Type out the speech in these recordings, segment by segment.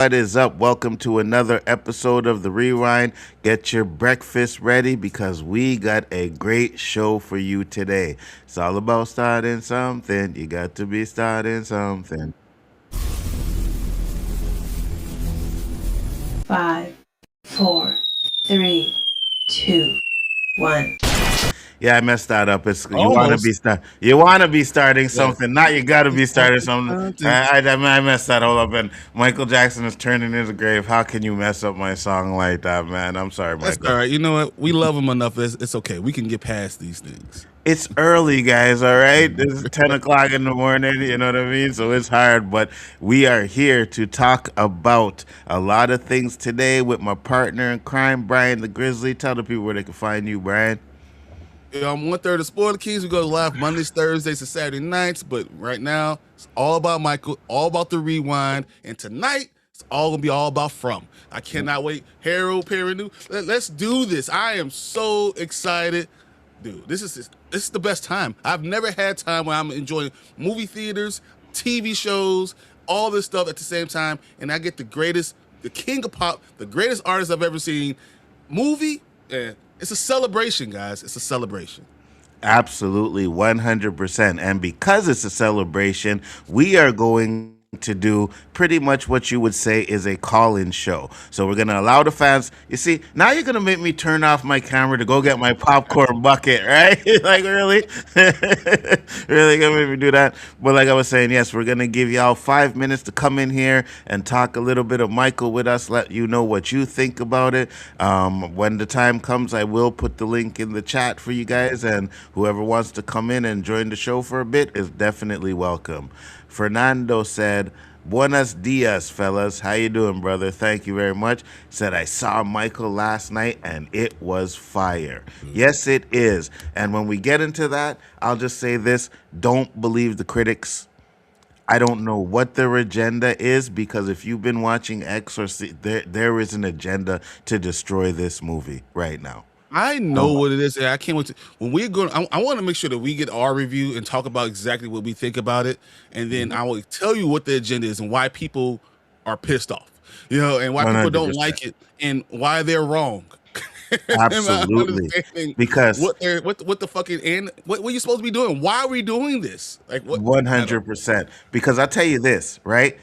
What is up? Welcome to another episode of The Rewind. Get your breakfast ready because we got a great show for you today. It's all about starting something. You got to be starting something. Five, four, three, two, one. Yeah, I messed that up. It's Almost. you want to be starting Yeah. something, not you got to be starting something. I messed that all up. And Michael Jackson is turning in his grave. How can you mess up my song like that, man? I'm sorry, That's Michael. all right. You know what? We love him enough. It's okay. We can get past these things. It's early, guys. All right, this is 10 o'clock in the morning. You know what I mean? So it's hard, but we are here to talk about a lot of things today with my partner in crime, Bryon the Grizzly. Tell the people where they can find you, Bryon. I'm 1/3 of Spoiler Keys. We go live Mondays, Thursdays, and Saturday nights. But right now, it's all about Michael, all about the rewind. And tonight, it's all gonna be all about From. I cannot wait. Harold Perrineau. Let's do this. I am so excited. Dude, this is the best time. I've never had time where I'm enjoying movie theaters, TV shows, all this stuff at the same time, and I get the king of pop, the greatest artist I've ever seen. Movie, it's a celebration, guys. It's a celebration. Absolutely, 100%. And because it's a celebration, we are going to do pretty much what you would say is a call-in show. So we're going to allow the fans. You see, now you're going to make me turn off my camera to go get my popcorn bucket, right? Like, really? Really going to make me do that? But like I was saying, yes, we're going to give y'all 5 minutes to come in here and talk a little bit of Michael with us, let you know what you think about it. When the time comes, I will put the link in the chat for you guys, and whoever wants to come in and join the show for a bit is definitely welcome. Fernando said, "Buenos dias, fellas. How you doing, brother? Thank you very much." Said, "I saw Michael last night and it was fire." Yes, it is. And when we get into that, I'll just say this: don't believe the critics. I don't know what their agenda is, because if you've been watching X or C, there is an agenda to destroy this movie right now. I know what it is. And I can't wait to when we're going. I want to make sure that we get our review and talk about exactly what we think about it, and then I will tell you what the agenda is and why people are pissed off, and why people don't 100%. like it and why they're wrong. Am I Absolutely. understanding Because what the fucking and what are you supposed to be doing? Why are we doing this? Like what? I don't. 100%. Because I tell you this, right?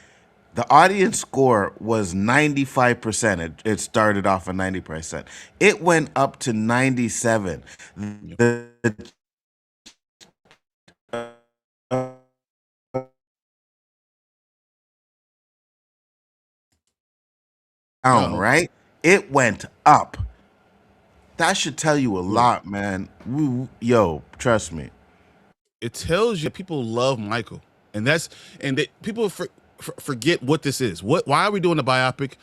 The audience score was 95%. It started off at 90%. It went up to 97. The down, No, right? It went up. That should tell you a lot, man. Yo, trust me. it tells you people love Michael, and people forget what this is. Why are we doing a biopic?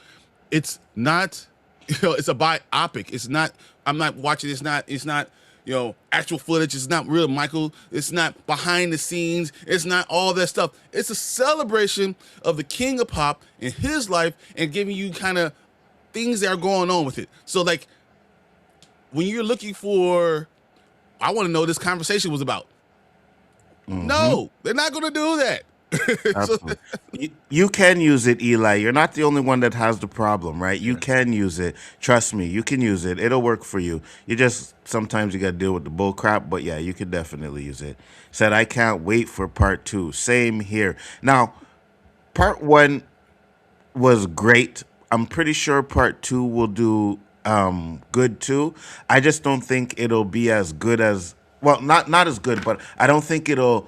It's not, it's a biopic. It's not. I'm not watching. It's not. Actual footage. It's not real Michael. It's not behind the scenes. It's not all that stuff. It's a celebration of the king of pop and his life, and giving you kind of things that are going on with it. So like when you're looking for, I want to know what this conversation was about. Hmm. No, they're not going to do that. So, Absolutely. You can use it, Eli. You're not the only one that has the problem, right? You yeah. can use it. Trust me, you can use it. It'll work for you. You just sometimes you got to deal with the bull crap, but yeah, you can definitely use it. Said, "I can't wait for part two." Same here. Now, part one was great. I'm pretty sure part two will do good too. I just don't think it'll be as good as, well, not as good, but I don't think it'll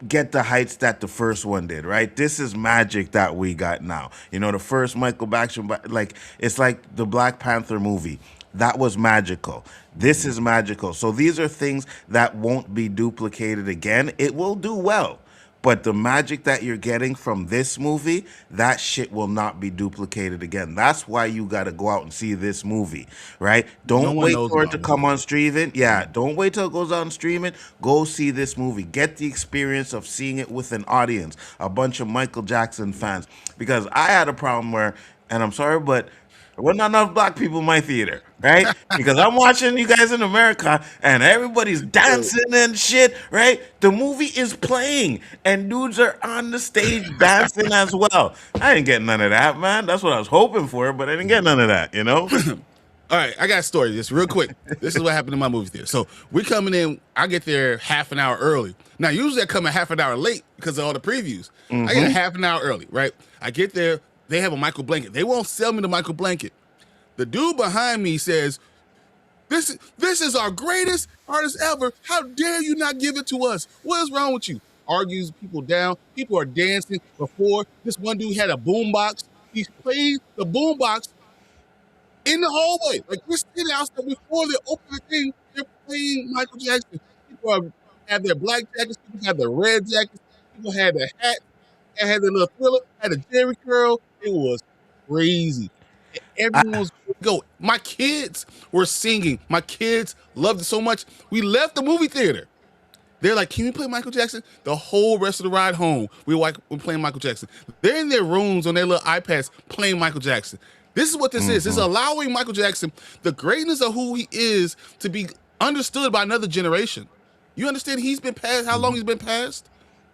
get the heights that the first one did, right? This is magic that we got now. The first Michael Jackson, like, it's like the Black Panther movie. That was magical. This is magical. So these are things that won't be duplicated again. It will do well. But the magic that you're getting from this movie, that shit will not be duplicated again. That's why you got to go out and see this movie, right? No Don't one wait knows for it about to it. come on streaming. Yeah, don't wait till it goes on streaming. Go see this movie. Get the experience of seeing it with an audience, a bunch of Michael Jackson fans. Because I had a problem where, and I'm sorry, but Well, not enough black people in my theater, right? Because I'm watching you guys in America and everybody's dancing and shit, right? The movie is playing and dudes are on the stage dancing as well. I didn't get none of that, man. That's what I was hoping for, but I didn't get none of that, you know? All right, I got a story. Just real quick. This is what happened in my movie theater. So we're coming in. I get there half an hour early. Now usually I come a half an hour late because of all the previews. I get a half an hour early, right? I get there. They have a Micheal blanket. They won't sell me the Micheal blanket. The dude behind me says, "This is our greatest artist ever. How dare you not give it to us? What is wrong with you?" Argues people down. People are dancing. Before this one dude had a boombox. He's playing the boombox in the hallway. Like we're sitting outside before they open the thing. They're playing Michael Jackson. People have their black jackets. People have their red jackets. People had their hat. And had their little Thriller. Had a Jerry curl. It was crazy. And everyone was go. My kids were singing. My kids loved it so much. We left the movie theater. They're like, "Can we play Michael Jackson?" The whole rest of the ride home, we're playing Michael Jackson. They're in their rooms on their little iPads playing Michael Jackson. This is what this is. It's allowing Michael Jackson, the greatness of who he is, to be understood by another generation. You understand he's been passed, how long he's been passed?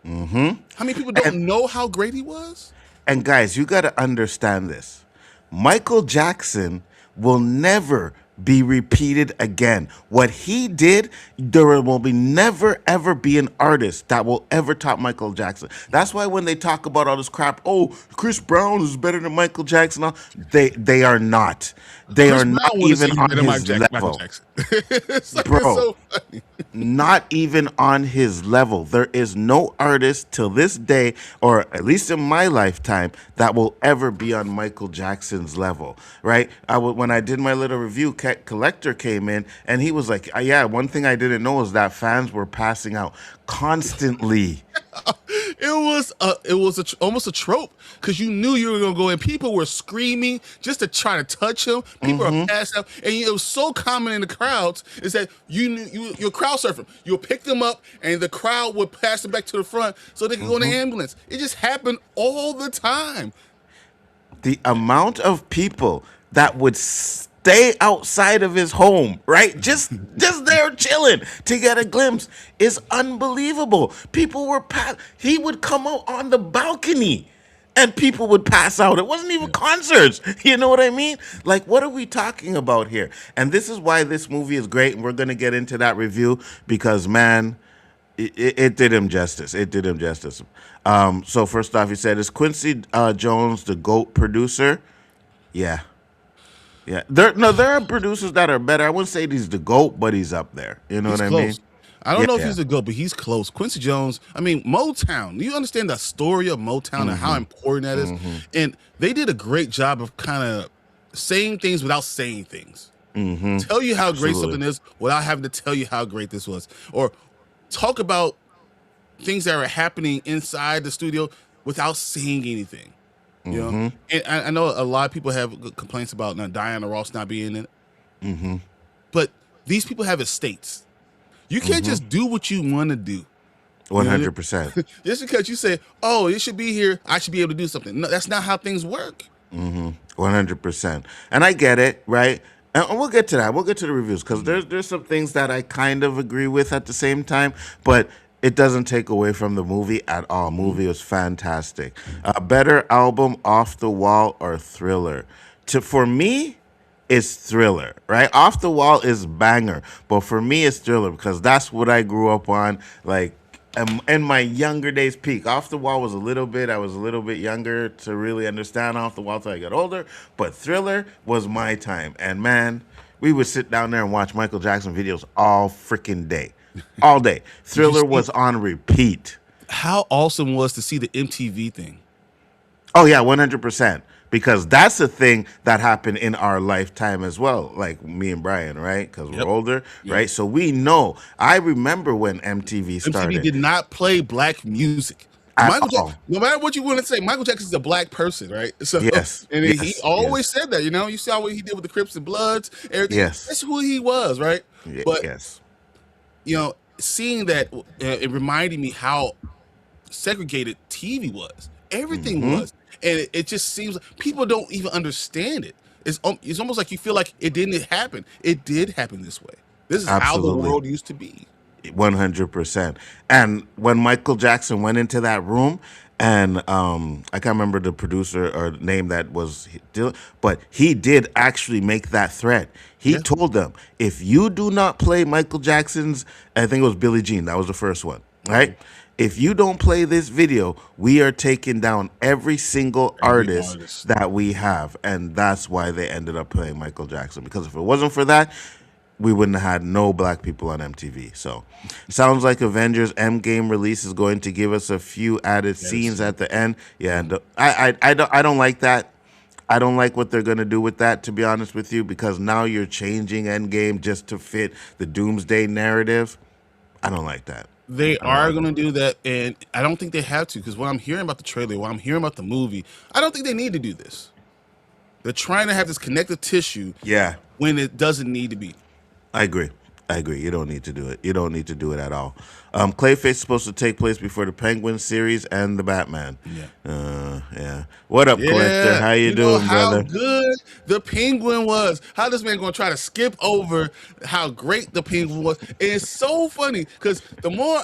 How many people don't know how great he was? And guys, you got to understand this. Michael Jackson will never be repeated again. What he did, there will be never ever be an artist that will ever top Michael Jackson. That's why when they talk about all this crap, oh, Chris Brown is better than Michael Jackson, they are not. They Chris are not Brown wanna even see on better his Michael level. Jackson. It's like, Bro. it's so funny. Not even on his level. There is no artist till this day, or at least in my lifetime, that will ever be on Michael Jackson's level, right? When I did my little review, Collector came in and he was like, "Yeah, one thing I didn't know is that fans were passing out constantly." It was almost a trope because you knew you were gonna go in. People were screaming just to try to touch him. People are passed out, and it was so common in the crowds is that you're crowd surfing. You'll pick them up, and the crowd would pass them back to the front so they could go in the ambulance. It just happened all the time. The amount of people that would stay outside of his home, right? Just there chilling to get a glimpse is unbelievable. People were he would come out on the balcony and people would pass out. It wasn't even concerts. You know what I mean? Like, what are we talking about here? And this is why this movie is great, and we're going to get into that review because, man, it did him justice. It did him justice. So first off, he said, "Is Quincy Jones the GOAT producer?" Yeah. Yeah. There are producers that are better. I wouldn't say he's the GOAT, but he's up there. You know He's what I close. mean? I don't know if Yeah. he's a GOAT, but he's close. Quincy Jones, I mean, Motown. You understand the story of Motown and how important that is? And they did a great job of kind of saying things without saying things. Tell you how great something is without having to tell you how great this was. Or talk about things that are happening inside the studio without saying anything. You know? And I know a lot of people have complaints about Diana Ross not being in it. But these people have estates. You can't just do what you want to do. 100%. Just because you say, "Oh, it should be here, I should be able to do something." No, that's not how things work. 100%. And I get it, right? And we'll get to that. We'll get to the reviews because there's some things that I kind of agree with at the same time, but it doesn't take away from the movie at all. Movie was fantastic. Better album, Off the Wall or Thriller? For me, it's Thriller, right? Off the Wall is banger, but for me, it's Thriller because that's what I grew up on. Like in my younger days, peak. Off the Wall was I was a little bit younger to really understand Off the Wall until I got older. But Thriller was my time, and man, we would sit down there and watch Michael Jackson videos all freaking day. All day. Thriller was on repeat. How awesome was to see the MTV thing? Oh, yeah, 100%. Because that's a thing that happened in our lifetime as well, like me and Bryon, right? Because we're older, right? So we know. I remember when MTV started. MTV did not play black music. No matter what you want to say, Michael Jackson's a black person, right? So, yes. And he always said that, you know? You saw what he did with the Crips and Bloods, everything. Yes. That's who he was, right? But, yes. You know, seeing that, it reminded me how segregated TV was. Everything was. And it just seems like people don't even understand it. it's almost like you feel like it didn't happen. It did happen this way. This is how the Absolutely. world used to be. 100%. And when Michael Jackson went into that room, and I can't remember the producer or name that was, but he did actually make that threat. He told them, if you do not play Michael Jackson's, I think it was Billie Jean, that was the first one, right? If you don't play this video, we are taking down every single artist that we have. And that's why they ended up playing Michael Jackson. Because if it wasn't for that, we wouldn't have had no black people on MTV. So, sounds like Avengers Endgame release is going to give us a few added scenes at the end. Yeah, I don't like that. I don't like what they're going to do with that, to be honest with you, because now you're changing Endgame just to fit the Doomsday narrative. I don't like that. They are going to do that, and I don't think they have to, because when I'm hearing about the trailer, when I'm hearing about the movie, I don't think they need to do this. They're trying to have this connective tissue when it doesn't need to be. I agree. You don't need to do it. You don't need to do it at all. Clayface is supposed to take place before the Penguin series and the Batman. Yeah. What up, Collector? How you doing, brother? How good the Penguin was. How this man going to try to skip over how great the Penguin was. And it's so funny because the more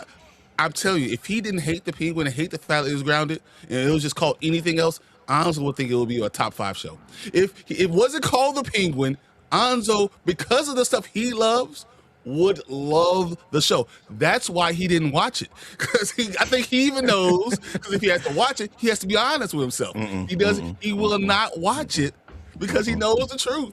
I'm telling you, if he didn't hate the Penguin and hate the fact that it was grounded and it was just called anything else, I honestly would think it would be a top 5 show. If it wasn't called the Penguin, Nzo, because of the stuff he loves, would love the show. That's why he didn't watch it, because I think he even knows. Because if he has to watch it, he has to be honest with himself. He doesn't. He will not watch it because he knows the truth.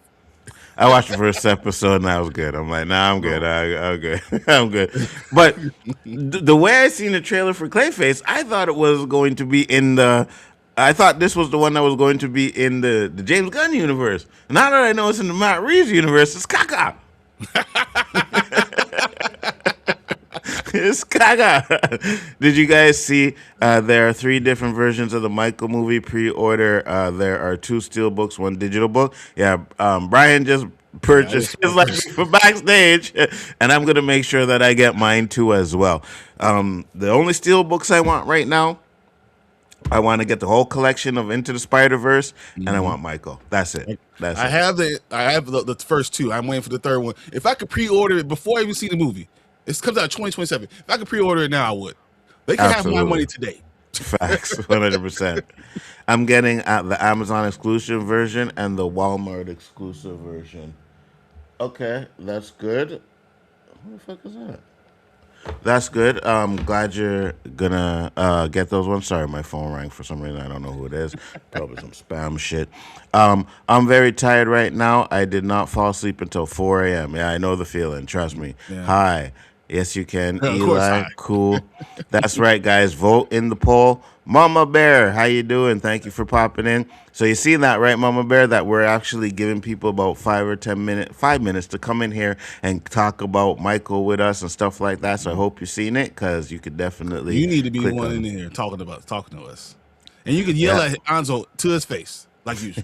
I watched the first episode and I was good. I'm like, nah, I'm good. I'm good. I'm good. But the way I seen the trailer for Clayface, I thought it was going to be in the. I thought this was the one that was going to be in the James Gunn universe. Now that I know it's in the Matt Reeves universe, it's caca. It's caca. Did you guys see there are 3 different versions of the Michael movie pre-order? There are 2 steel books, 1 digital book. Yeah, Bryon just purchased his like for backstage, and I'm going to make sure that I get mine too as well. The only steel books I want right now, I want to get the whole collection of Into the Spider-Verse, and I want Michael. That's it. I have the first 2. I'm waiting for the 3rd one. If I could pre-order it before I even see the movie, it comes out in 2027. If I could pre-order it now, I would. They can have my money today. Facts, 100%. I'm getting the Amazon exclusive version and the Walmart exclusive version. Okay, that's good. Who the fuck is that? That's good. I'm glad you're gonna get those ones. Sorry, my phone rang for some reason. I don't know who it is. Probably some spam shit. I'm very tired right now. I did not fall asleep until 4 a.m. Yeah, I know the feeling. Trust me. Yeah. Hi. Yes, you can. Eli, cool. That's right, guys. Vote in the poll. Mama Bear, how you doing? Thank you for popping in. So you see that, right, Mama Bear, that we're actually giving people about 5 minutes to come in here and talk about Michael with us and stuff like that. So I hope you've seen it, because you could definitely. You need to be the one in here talking to us, and you could yell at Nzo to his face like usual.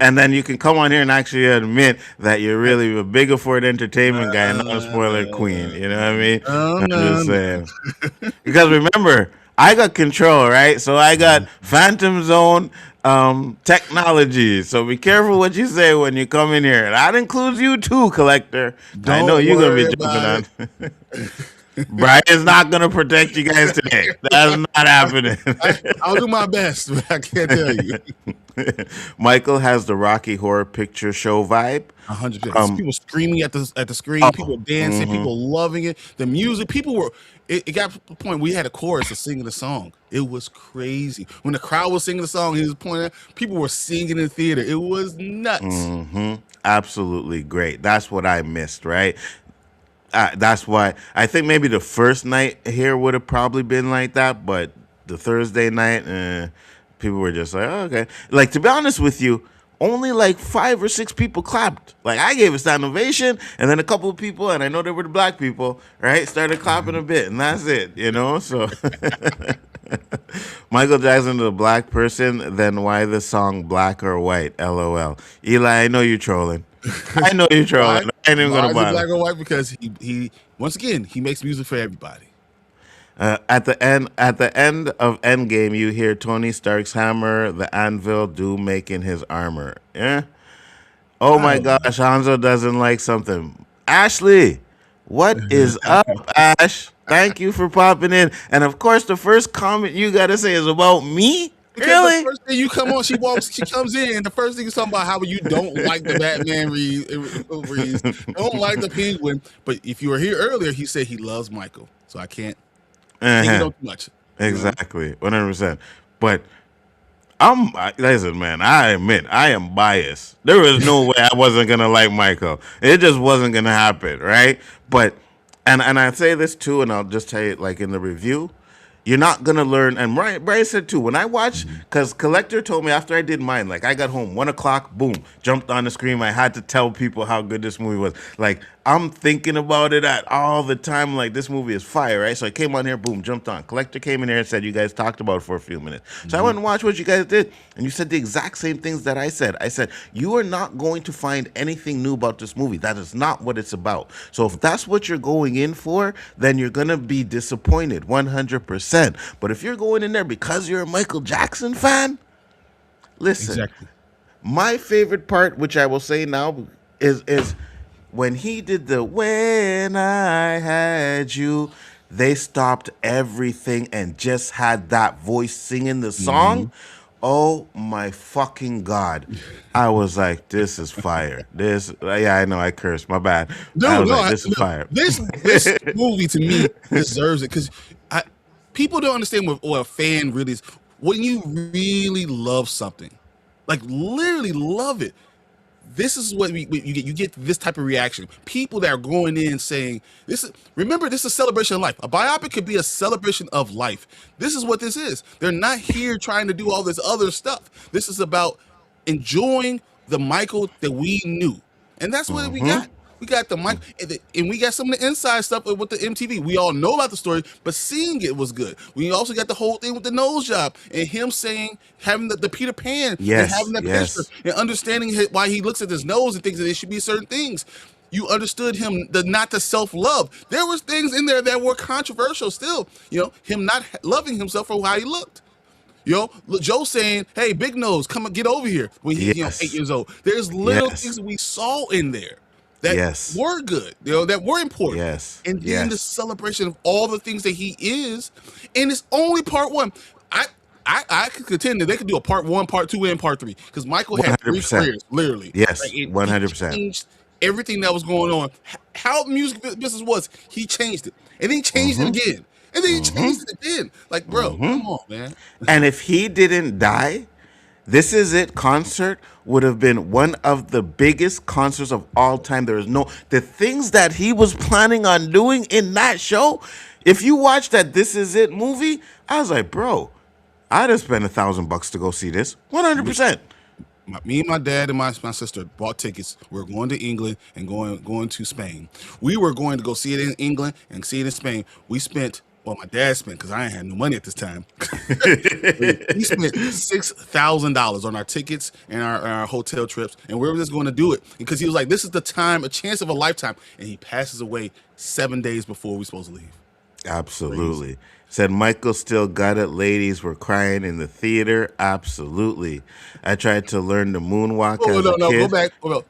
And then you can come on here and actually admit that you're really a bigger Ford Entertainment guy and not a spoiler queen. You know what I mean? I'm just saying. Because remember, I got control, right? So I got Phantom Zone technology. So be careful what you say when you come in here. And that includes you too, Collector. I know you're going to be jumping on. Brion's not going to protect you guys today. That's not happening. I'll do my best, but I can't tell you. Michael has the Rocky Horror Picture Show vibe. 100%. People screaming at the screen, people dancing, people loving it. The music, people were. It got to the point we had a chorus of singing the song. It was crazy. When the crowd was singing the song, he was pointing at, people were singing in the theater. It was nuts. Absolutely great. That's what I missed, right? That's why I think maybe the first night here would have probably been like that, but the Thursday night, people were just like, oh, okay. Like, to be honest with you, only like 5 or 6 people clapped. Like, I gave a standing ovation, and then a couple of people, and I know they were the black people, right, started clapping a bit, and that's it, you know? So, Michael Jackson is a black person, then why the song Black or White? LOL. Eli, I know you're trolling. I know you're trolling. I ain't even going to bother. Black or white? Because he once again, he makes music for everybody. At the end of Endgame, you hear Tony Stark's hammer, the anvil, Doom making his armor. Yeah. Oh I my don't gosh, Hanzo doesn't like something. Ashley, what is up, Ash? Thank you for popping in. And of course, the first comment you gotta say is about me. Because the Really? first thing you come on, she comes in, and the first thing is talking about how you don't like the Batman reads, don't like the Penguin. But if you were here earlier, he said he loves Michael, so I can't get Uh-huh. on too much. Exactly, 100%. But listen, man. I admit I am biased. There was no way I wasn't gonna like Michael. It just wasn't gonna happen, right? But and I say this too, and I'll just tell you, like in the review, you're not gonna learn. And Brian said too. When I watched, because Collector told me after I did mine, like I got home 1 o'clock, boom, jumped on the screen. I had to tell people how good this movie was. Like I'm thinking about it at all the time. Like this movie is fire, right? So I came on here, boom, jumped on. Collector came in here and said you guys talked about it for a few minutes. So I went and watched what you guys did, and you said the exact same things that I said. I said you are not going to find anything new about this movie. That is not what it's about. So if that's what you're going in for, then you're gonna be disappointed, 100%. But if you're going in there because you're a Michael Jackson fan, listen. Exactly. My favorite part, which I will say now, is when he did the "When I Had You," they stopped everything and just had that voice singing the song. Oh my fucking god! I was like, "This is fire." Yeah, I know I cursed. My bad. I No, was no, like, "This is fire." this movie to me deserves it because people don't understand what a fan really is. When you really love something, like literally love it, this is what you get. You get this type of reaction. People that are going in saying, "This is remember, this is a celebration of life. A biopic could be a celebration of life. This is what this is. They're not here trying to do all this other stuff. This is about enjoying the Michael that we knew, and that's what we got. We got the Michael, and we got some of the inside stuff with the MTV. We all know about the story, but seeing it was good. We also got the whole thing with the nose job and him saying, having the Peter Pan and Yes, having that yes. picture and understanding why he looks at his nose and thinks that it should be certain things. You understood him, not the self-love. There was things in there that were controversial still. Him not loving himself for how he looked. Joe saying, "Hey, Big Nose, come and get over here." When he, Yes. 8 years old. There's little Yes. things that we saw in there that Yes. were good, that were important. Yes. And then the Yes. celebration of all the things that he is, and it's only part one. I could contend that they could do a part one, part two, and part three because Michael had 3 100%. careers, literally. Yes, He 100%. changed everything that was going on. How the music business was, he changed it, and then he changed it again, and then he changed it again. Like, bro, come on, man. And if he didn't die, This Is It concert would have been one of the biggest concerts of all time. There is the things that he was planning on doing in that show. If you watch that This Is It movie, I was like, bro, I'd have spent $1,000 to go see this. 100%. Me and my dad and my sister bought tickets. We were going to England and going to Spain. We were going to go see it in England and see it in Spain. We spent, well, my dad spent, because I ain't had no money at this time. We spent $6,000 on our tickets and our hotel trips, and we were just going to do it because he was like, "This is the time, a chance of a lifetime," and he passes away 7 days before we're supposed to leave. Absolutely. Said Michael still got it. Ladies were crying in the theater. Absolutely. I tried to learn the moonwalk as a No, kid. go back. Well,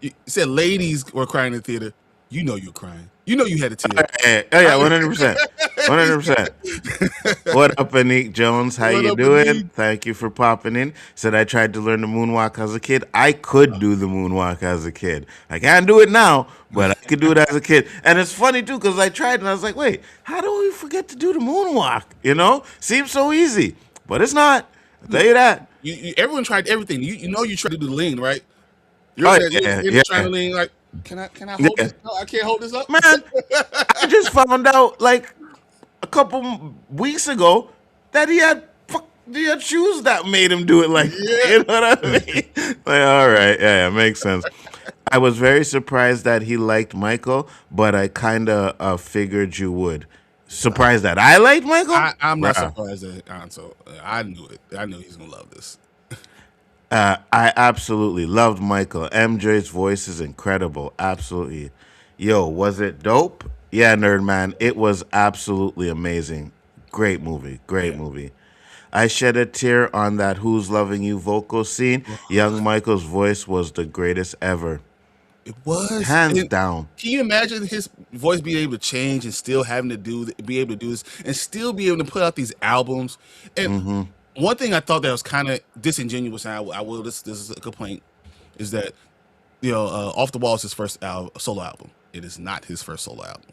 you said ladies were crying in the theater. You know you're crying. You know you had a tear. Oh yeah, 100%. 100%. What up, Anik Jones? How What you up, doing? Anik? Thank you for popping in. Said I tried to learn the moonwalk as a kid. I could do the moonwalk as a kid. I can't do it now, but I could do it as a kid. And it's funny too, because I tried and I was like, wait, how do we forget to do the moonwalk? Seems so easy, but it's not. I'll tell you that. Everyone tried everything. You tried to do the lean, right? Oh, You're trying to lean like, can I hold Yeah. this? No, I can't hold this up. Man, I just found out like a couple weeks ago that he had shoes that made him do it like that. You know what I mean? Like, all right, yeah, makes sense. I was very surprised that he liked Michael, but I kind of figured you would. Surprised that I liked Michael? I'm not Bruh. surprised at Anso. I knew it. I knew he's gonna love this. I absolutely loved Michael. MJ's voice is incredible. Absolutely. Yo, was it dope? Yeah, Nerd Man. It was absolutely amazing. Great movie. Great Yeah. movie. I shed a tear on that Who's Loving You vocal scene. Young Michael's voice was the greatest ever. It was. Hands And down. can you imagine his voice being able to change and still having to be able to do this and still be able to put out these albums? And one thing I thought that was kind of disingenuous, and I will this is a complaint, is that Off the Wall is his first solo album. It is not his first solo album.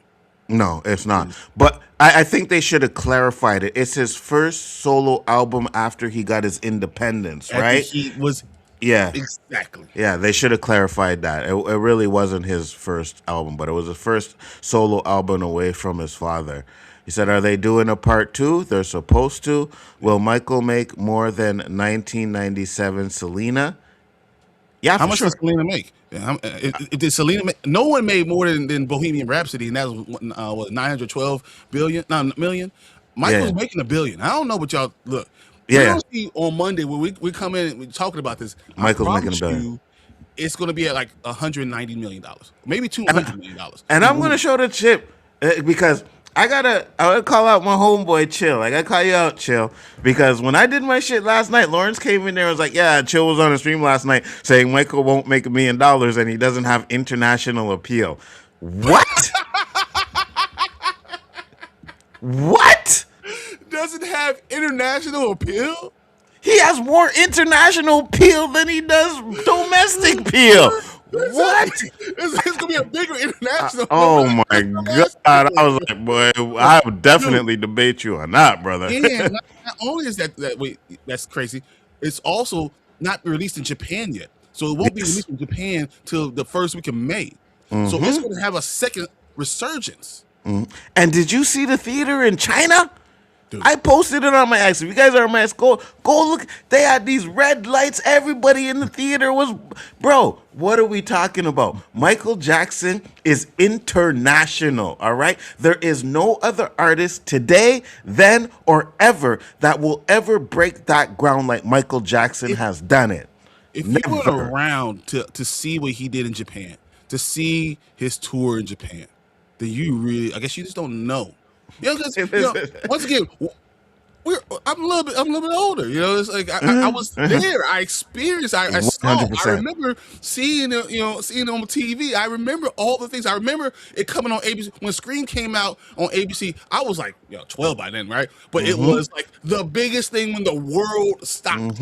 No, it's It not. is, But I think they should have clarified it. It's his first solo album after he got his independence, after right? he was Yeah. exactly. Yeah, they should have clarified that. It really wasn't his first album, but it was his first solo album away from his father. He said, "Are they doing a part two? They're supposed to. Will Michael make more than 1997 Selena? Yeah, How for much sure. did Selena make? Did Selena make? No one made more than Bohemian Rhapsody, and that was what 912 billion, no, million. Michael's Yeah, making a billion. I don't know what y'all look. yeah, We're yeah. gonna see on Monday when we come in and we're talking about this. I Michael's making a promise billion. you, it's gonna be at like $190 million, maybe And, $200 million. and I'm gonna show the chip because I gotta call out my homeboy Chill. I gotta call you out, Chill, because when I did my shit last night, Lawrence came in there and was like, "Yeah, Chill was on the stream last night saying Michael won't make $1 million and he doesn't have international appeal." What? What? Doesn't have international appeal. He has more international appeal than he does domestic appeal. What? It's gonna be a bigger international. Oh my That's what I'm god! asking I for. was like, boy, I would definitely debate you on that, brother. And not only is that wait, that's crazy. It's also not released in Japan yet, so it won't be Yes. released in Japan till the first week of May. So it's going to have a second resurgence, And did you see the theater in China? dude. I posted it on my ex. If you guys are on my ex, go look. They had these red lights. Everybody in the theater was, bro. What are we talking about? Michael Jackson is international. All right. There is no other artist today, then, or ever that will ever break that ground like Michael Jackson has done it. If you weren't Never. around to see what he did in Japan, to see his tour in Japan, then you really, I guess you just don't know. Because once again, I'm a little bit older. It's like I was there. I experienced. I saw. I 100%. remember seeing it. Seeing it on TV. I remember all the things. I remember it coming on ABC when Scream came out on ABC. I was like 12 by then, right? But it was like the biggest thing when the world stopped.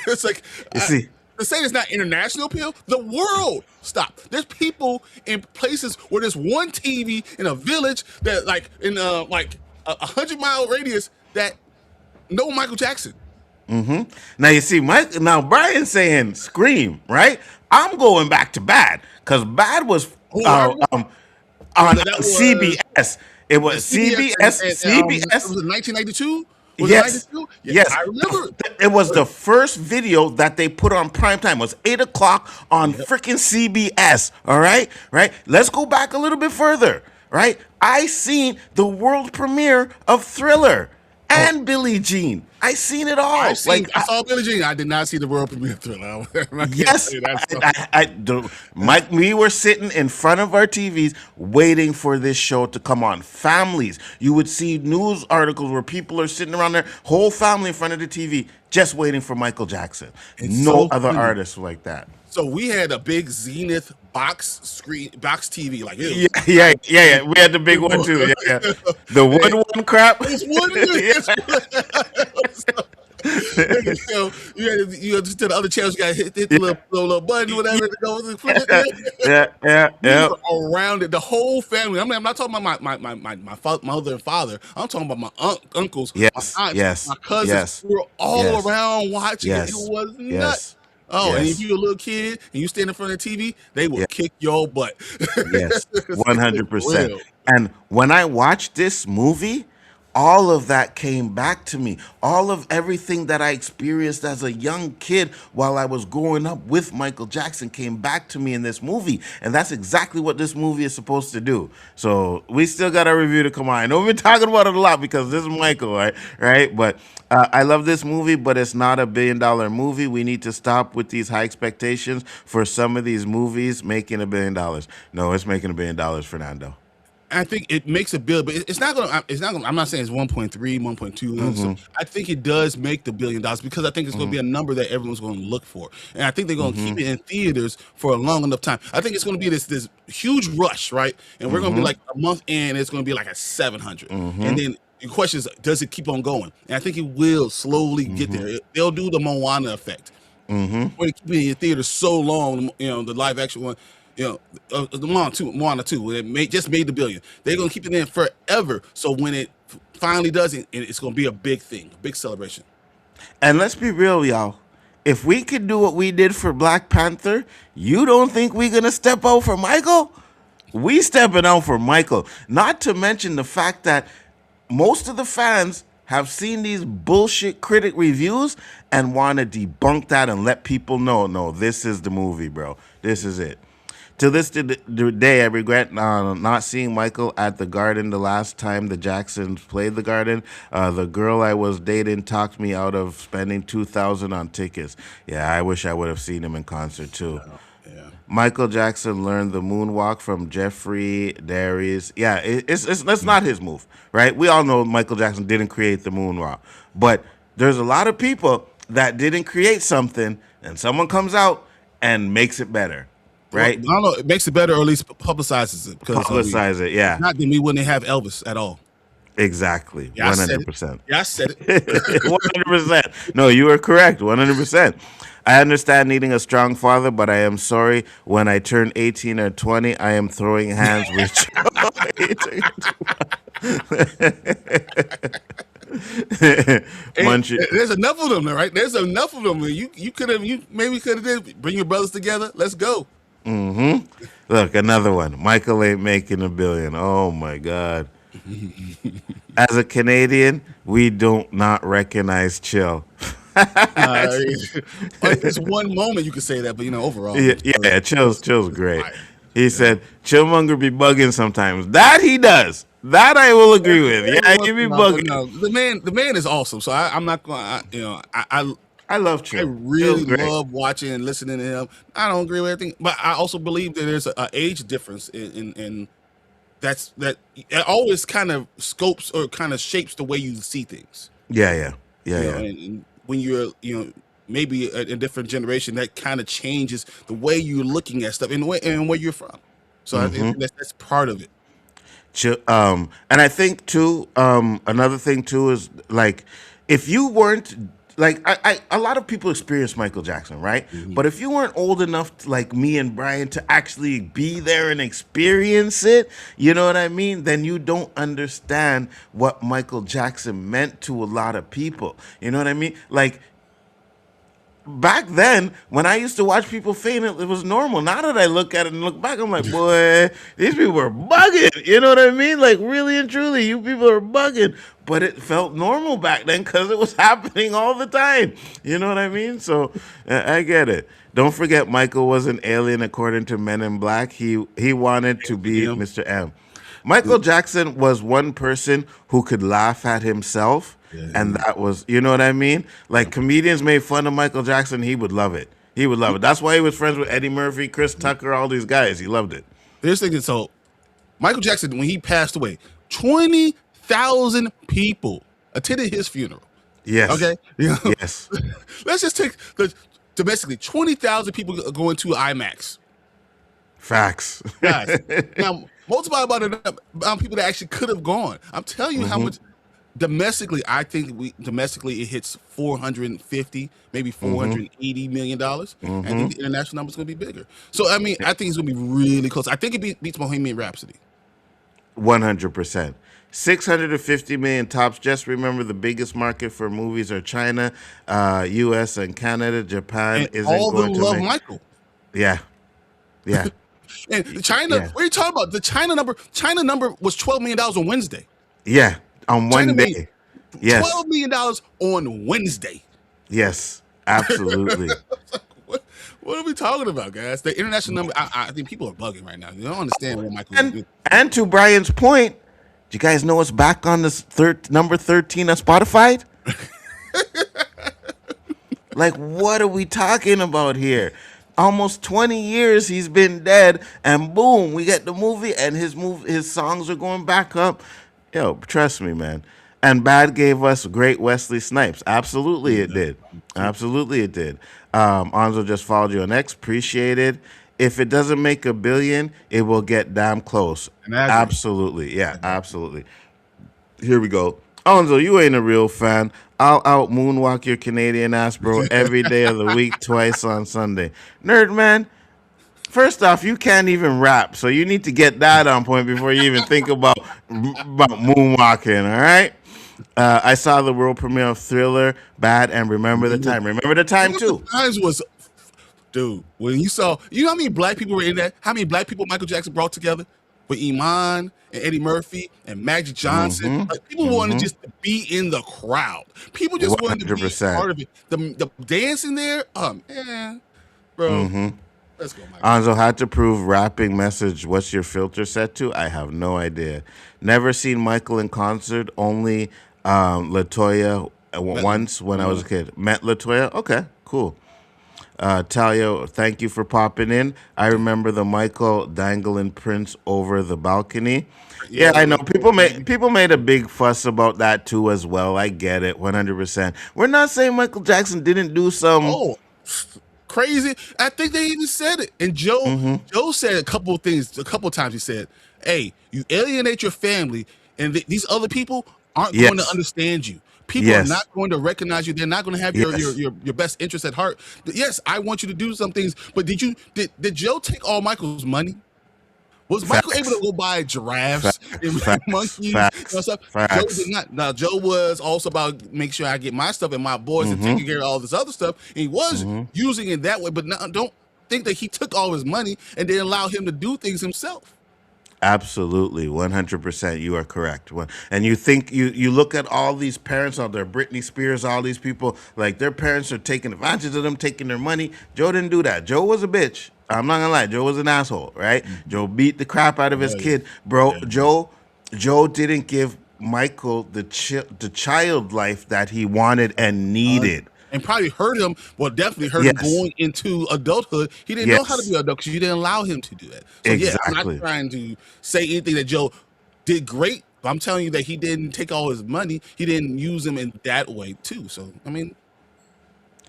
It's like You see. to say it's not international appeal, the world stopped. There's people in places where there's one TV in a village that like in like a 100-mile radius that know Michael Jackson. Now you see, now Bryan's saying Scream, right? I'm going back to Bad because Bad was Oh, I remember. on That was CBS. It was CBS. Was it 1992? Was Yes. it 92? Yeah, Yes. I remember. It was the first video that they put on prime time. It was 8 o'clock on freaking CBS. All right. Right. Let's go back a little bit further. Right. I seen the world premiere of Thriller and Billie Jean. I seen it all. I saw Billie Jean. I did not see the world premiere of Thriller. I can't Yes, say that. Mike, we were sitting in front of our TVs waiting for this show to come on. Families, you would see news articles where people are sitting around their whole family in front of the TV just waiting for Michael Jackson. It's No so other funny. artists like that. So we had a big Zenith box TV. Like it was Yeah. We had the big one too. Yeah. The wood one crap. It's you just to the other channels. You got to hit the little button, whatever. To go flip it. Yeah. We were around it, the whole family. I mean, I'm not talking about my mother and father. I'm talking about my uncles, Yes, my aunts, yes, my cousins. yes, We were all yes, around watching it. yes, It was nuts. yes, Oh, and yes. if you a little kid and you stand in front of the TV, they will Yeah. kick your butt. Yes, It's 100%. real. And when I watched this movie, all of that came back to me. All of everything that I experienced as a young kid while I was growing up with Michael Jackson came back to me in this movie. And that's exactly what this movie is supposed to do. So we still got a review to come on. I know we've been talking about it a lot because this is Michael, right? But I love this movie, but it's not a $1 billion movie. We need to stop with these high expectations for some of these movies making $1 billion. No, it's making $1 billion, Fernando. I think it makes a bill, but it's not gonna. It's not gonna. I'm not saying it's 1.3, 1.2. So I think it does make the $1 billion because I think it's gonna be a number that everyone's gonna look for, and I think they're gonna keep it in theaters for a long enough time. I think it's gonna be this huge rush, right? And we're gonna be like a month in, it's gonna be like a 700, and then. The question is, does it keep on going? And I think it will slowly get there. They'll do the Moana effect, where they keep it in your theater so long. The live action one, the Moana 2, it just made the $1 billion. They're gonna keep it in forever. So when it finally does it, it's gonna be a big thing, a big celebration. And let's be real, y'all. If we could do what we did for Black Panther, you don't think we're gonna step out for Michael? We stepping out for Michael. Not to mention the fact that most of the fans have seen these bullshit critic reviews and want to debunk that and let people know, no, this is the movie, bro. This is it. To this day, I regret not seeing Michael at the Garden the last time the Jacksons played the Garden. The girl I was dating talked me out of spending $2,000 on tickets. Yeah, I wish I would have seen him in concert too. Yeah. Michael Jackson learned the moonwalk from Jeffrey Darius. Yeah, it's not his move, right? We all know Michael Jackson didn't create the moonwalk, but there's a lot of people that didn't create something, and someone comes out and makes it better, right? Well, I don't know. It makes it better, or at least publicizes it. Publicize it, yeah. Not that we wouldn't have Elvis at all. Exactly, Yeah, 100%. Yeah, I said it. 100%. No, you are correct, 100%. I understand needing a strong father, but I am sorry. When I turn 18 or 20, I am throwing hands with There's enough of them, right? There's enough of them. You maybe could have bring your brothers together. Let's go. Look, another one. Michael ain't making $1 billion. Oh my God. As a Canadian, we don't not recognize Chill. It's one moment you could say that, but overall, yeah, Chill's great. Right. He said Chillmonger be bugging sometimes. That he does. That I will agree with. Yeah, he be bugging. No, the man is awesome. So I'm not going. I love Chill. I really love watching and listening to him. I don't agree with everything, but I also believe that there's an age difference in that it always kind of scopes or kind of shapes the way you see things. Yeah. And when you're, maybe a different generation, that kind of changes the way you're looking at stuff and where you're from. So I think that's part of it. And I think too, another thing too is like, if you weren't like, a lot of people experience Michael Jackson, right? But if you weren't old enough to, like me and Bryon, to actually be there and experience it, you know what I mean? Then you don't understand what Michael Jackson meant to a lot of people. You know what I mean? Like, back then, when I used to watch people faint, it was normal. Now that I look at it and look back, I'm like, boy, these people are bugging. You know what I mean? Like, really and truly, you people are bugging. But it felt normal back then because it was happening all the time. You know what I mean? So I get it. Don't forget, Michael was an alien according to Men in Black. He wanted to be Mr. M. Michael Jackson was one person who could laugh at himself. Yeah. And that was, you know what I mean? Like, comedians made fun of Michael Jackson. He would love it. He would love it. That's why he was friends with Eddie Murphy, Chris Tucker, all these guys. He loved it. Here's the thing. So, Michael Jackson, when he passed away, 20,000 people attended his funeral. Yes. Okay? Yes. Let's just take domestically, 20,000 people going to IMAX. Facts. Guys, now, multiply by the people that actually could have gone. I'm telling you how much. Domestically, I think domestically it hits 450, maybe $480 million. I think the international number is going to be bigger. So, I mean, I think it's going to be really close. I think it beats Bohemian Rhapsody. 100%. 650 million tops. Just remember, the biggest market for movies are China, U.S., and Canada. Japan isn't going to love Michael. Yeah. And China, what are you talking about? The China number was $12 million on Wednesday. Yeah. On one day. Yes. $12 million on Wednesday. Yes, absolutely. What are we talking about, guys? The international number, I think people are bugging right now. You don't understand what Michael is doing. And to Bryan's point, do you guys know what's back on this number 13 on Spotify? Like, what are we talking about here? Almost 20 years he's been dead, and boom, we get the movie, and his songs are going back up. Yo, trust me, man. And Bad gave us great Wesley Snipes. Absolutely, it did. Absolutely, it did. Anzo just followed you on X. Appreciate it. If it doesn't make a billion, it will get damn close. And I agree. Absolutely, yeah, absolutely. Here we go. Onzo, you ain't a real fan. I'll out moonwalk your Canadian ass, bro, every day of the week, twice on Sunday. Nerd man, first off, you can't even rap, so you need to get that on point before you even think about moonwalking. All right. I saw the world premiere of Thriller, Bad, and Remember the Time. Remember the Time Remember too. the times was, dude, when you saw, you know how many black people were in that? How many black people Michael Jackson brought together? With Iman and Eddie Murphy and Magic Johnson. Like, people wanted just to be in the crowd. People just wanted to be 100%. part of it. The dancing there, man, bro. Let's go, Michael. Anzo had to prove rapping message. What's your filter set to? I have no idea. Never seen Michael in concert. Only Latoya once when I was a kid. Met Latoya? Okay, cool. Talia, thank you for popping in. I remember the Michael dangling Prince over the balcony. Yeah, I know. People made a big fuss about that too as well. I get it, 100%. We're not saying Michael Jackson didn't do some. Oh, crazy! I think they even said it. And Joe said a couple of things. A couple of times he said, "Hey, you alienate your family, and these other people aren't going to understand you. People are not going to recognize you. They're not going to have your best interest at heart. Yes, I want you to do some things, but did Joe take all Michael's money? Was Michael able to go buy giraffes and monkeys and stuff? Joe did not. Now Joe was also about make sure I get my stuff and my boys and taking care of all this other stuff. And he was using it that way, but don't think that he took all his money and didn't allow him to do things himself. Absolutely, 100%. You are correct. And you think you look at all these parents out there, Britney Spears, all these people, like their parents are taking advantage of them, taking their money. Joe didn't do that. Joe was a bitch. I'm not gonna lie. Joe was an asshole, right? Joe beat the crap out of his kid, bro. Joe didn't give Michael the child life that he wanted and needed. And probably hurt him. Well, definitely hurt him going into adulthood. He didn't know how to be an adult because you didn't allow him to do that. So I'm not trying to say anything that Joe did great. But I'm telling you that he didn't take all his money. He didn't use him in that way too. So I mean,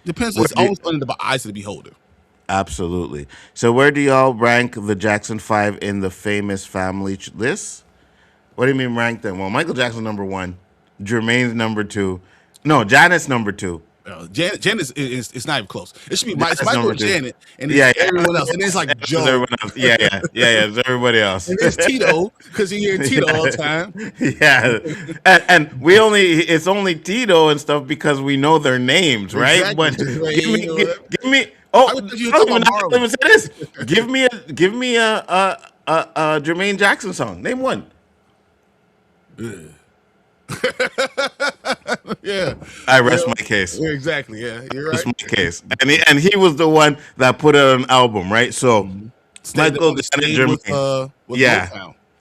depends. It's always under the eyes of the beholder. Absolutely. So where do y'all rank the Jackson 5 in the famous family list? What do you mean rank them? Well, Michael Jackson's number 1. Jermaine's number 2. No, Janet's number 2. Janet is not even close. It should be Michael and Janet, and everyone else, and it's like Joe. Everyone else. It's everybody else. And it's Tito because you hear Tito all the time. And it's only Tito and stuff because we know their names, right? Exactly. But give me. Oh, I don't even say this. Give me a Jermaine Jackson song. Name one. I rest my case. Yeah, exactly. Yeah, you're right. Rest my case. And he was the one that put it on an album, right? So Michael Jermaine.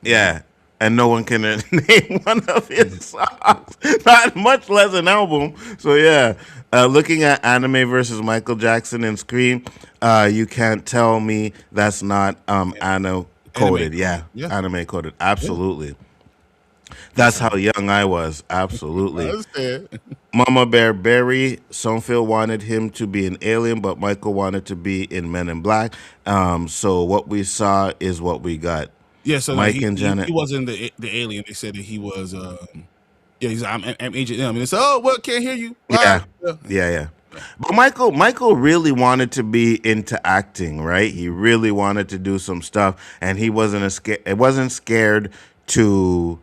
Yeah. And no one can name one of his songs, not much less an album. So yeah, looking at anime versus Michael Jackson and Scream, you can't tell me that's not anime coded. Yeah, anime coded. Absolutely. Yeah. That's how young I was. Absolutely. Mama Bear Berry, Sonfield wanted him to be an alien, but Michael wanted to be in Men in Black. So what we saw is what we got. Yeah, so Mike and Janet. He wasn't the alien. They said that he was. I'm Agent M. And they said, "Oh, well, can't hear you." Yeah. But Michael really wanted to be into acting, right? He really wanted to do some stuff, and he wasn't scared to